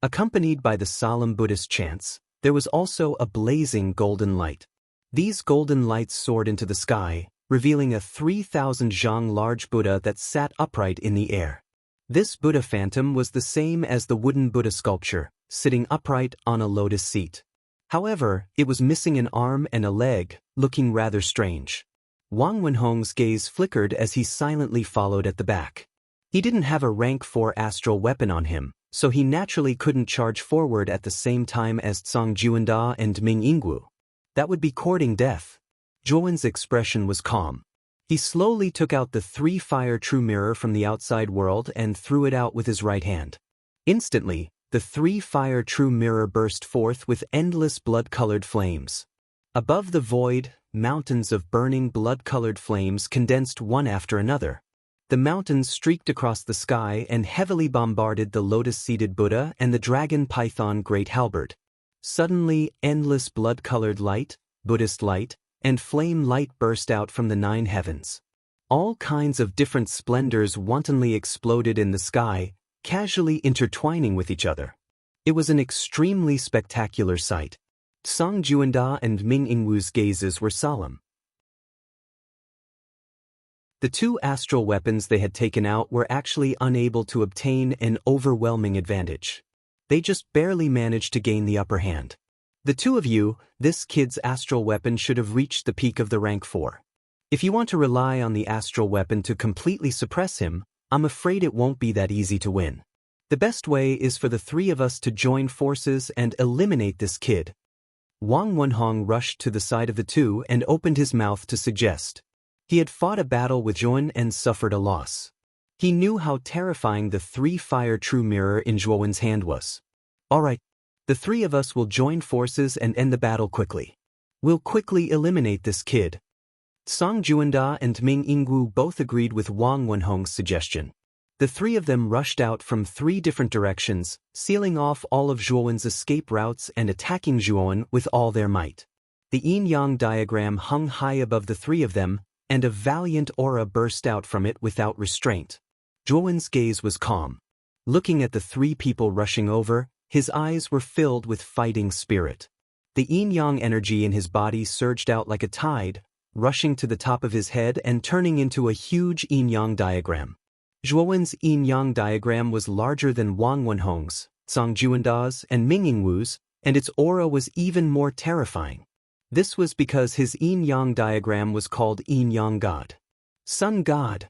Accompanied by the solemn Buddhist chants, there was also a blazing golden light. These golden lights soared into the sky, revealing a 3,000 zhang large Buddha that sat upright in the air. This Buddha phantom was the same as the wooden Buddha sculpture, sitting upright on a lotus seat. However, it was missing an arm and a leg, looking rather strange. Wang Wenhong's gaze flickered as he silently followed at the back. He didn't have a rank 4 astral weapon on him, so he naturally couldn't charge forward at the same time as Song Juanda and Ming Yingwu. That would be courting death. Zhuowen's expression was calm. He slowly took out the 3-fire true mirror from the outside world and threw it out with his right hand. Instantly, the 3-fire true mirror burst forth with endless blood-colored flames. Above the void, mountains of burning blood-colored flames condensed one after another. The mountains streaked across the sky and heavily bombarded the lotus-seated Buddha and the dragon python great halberd. Suddenly, endless blood-colored light, Buddhist light, and flame light burst out from the 9 heavens. All kinds of different splendors wantonly exploded in the sky, casually intertwining with each other. It was an extremely spectacular sight. Song Juanda and Ming Yingwu's gazes were solemn. The 2 astral weapons they had taken out were actually unable to obtain an overwhelming advantage. They just barely managed to gain the upper hand. The 2 of you, this kid's astral weapon should have reached the peak of the rank 4. If you want to rely on the astral weapon to completely suppress him, I'm afraid it won't be that easy to win. The best way is for the 3 of us to join forces and eliminate this kid. Wang Wenhong rushed to the side of the 2 and opened his mouth to suggest. He had fought a battle with Zhuowen and suffered a loss. He knew how terrifying the 3-fire true mirror in Zhuowen's hand was. All right, the 3 of us will join forces and end the battle quickly. We'll quickly eliminate this kid. Song Juanda and Ming Yingwu both agreed with Wang Wenhong's suggestion. The 3 of them rushed out from 3 different directions, sealing off all of Zhuowen's escape routes and attacking Zhuowen with all their might. The yin-yang diagram hung high above the 3 of them, and a valiant aura burst out from it without restraint. Zhuowen's gaze was calm. Looking at the 3 people rushing over, his eyes were filled with fighting spirit. The yin-yang energy in his body surged out like a tide, rushing to the top of his head and turning into a huge yin-yang diagram. Zhuowen's yin-yang diagram was larger than Wang Wenhong's, Song Juanda's, and Ming Yingwu's, and its aura was even more terrifying. This was because his yin-yang diagram was called yin-yang god. Sun god,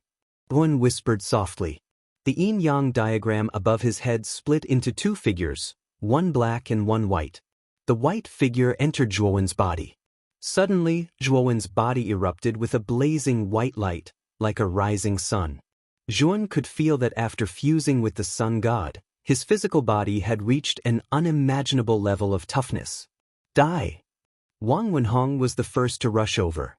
Zhuowen whispered softly. The yin-yang diagram above his head split into 2 figures, one black and one white. The white figure entered Zhuowen's body. Suddenly, Zhuowen's body erupted with a blazing white light, like a rising sun. Zhuowen could feel that after fusing with the sun god, his physical body had reached an unimaginable level of toughness. Die! Wang Wenhong was the first to rush over.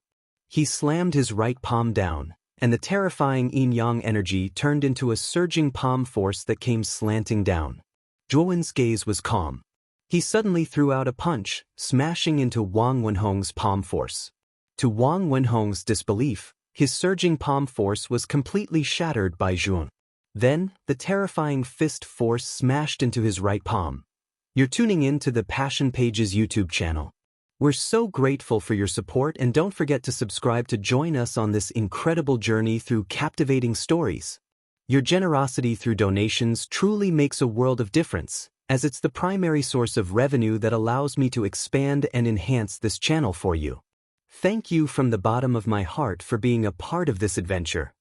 He slammed his right palm down, and the terrifying yin-yang energy turned into a surging palm force that came slanting down. Zhuowen's gaze was calm. He suddenly threw out a punch, smashing into Wang Wenhong's palm force. To Wang Wenhong's disbelief, his surging palm force was completely shattered by Zhuang. Then, the terrifying fist force smashed into his right palm. You're tuning in to the Passion Pages YouTube channel. We're so grateful for your support, and don't forget to subscribe to join us on this incredible journey through captivating stories. Your generosity through donations truly makes a world of difference, as it's the primary source of revenue that allows me to expand and enhance this channel for you. Thank you from the bottom of my heart for being a part of this adventure.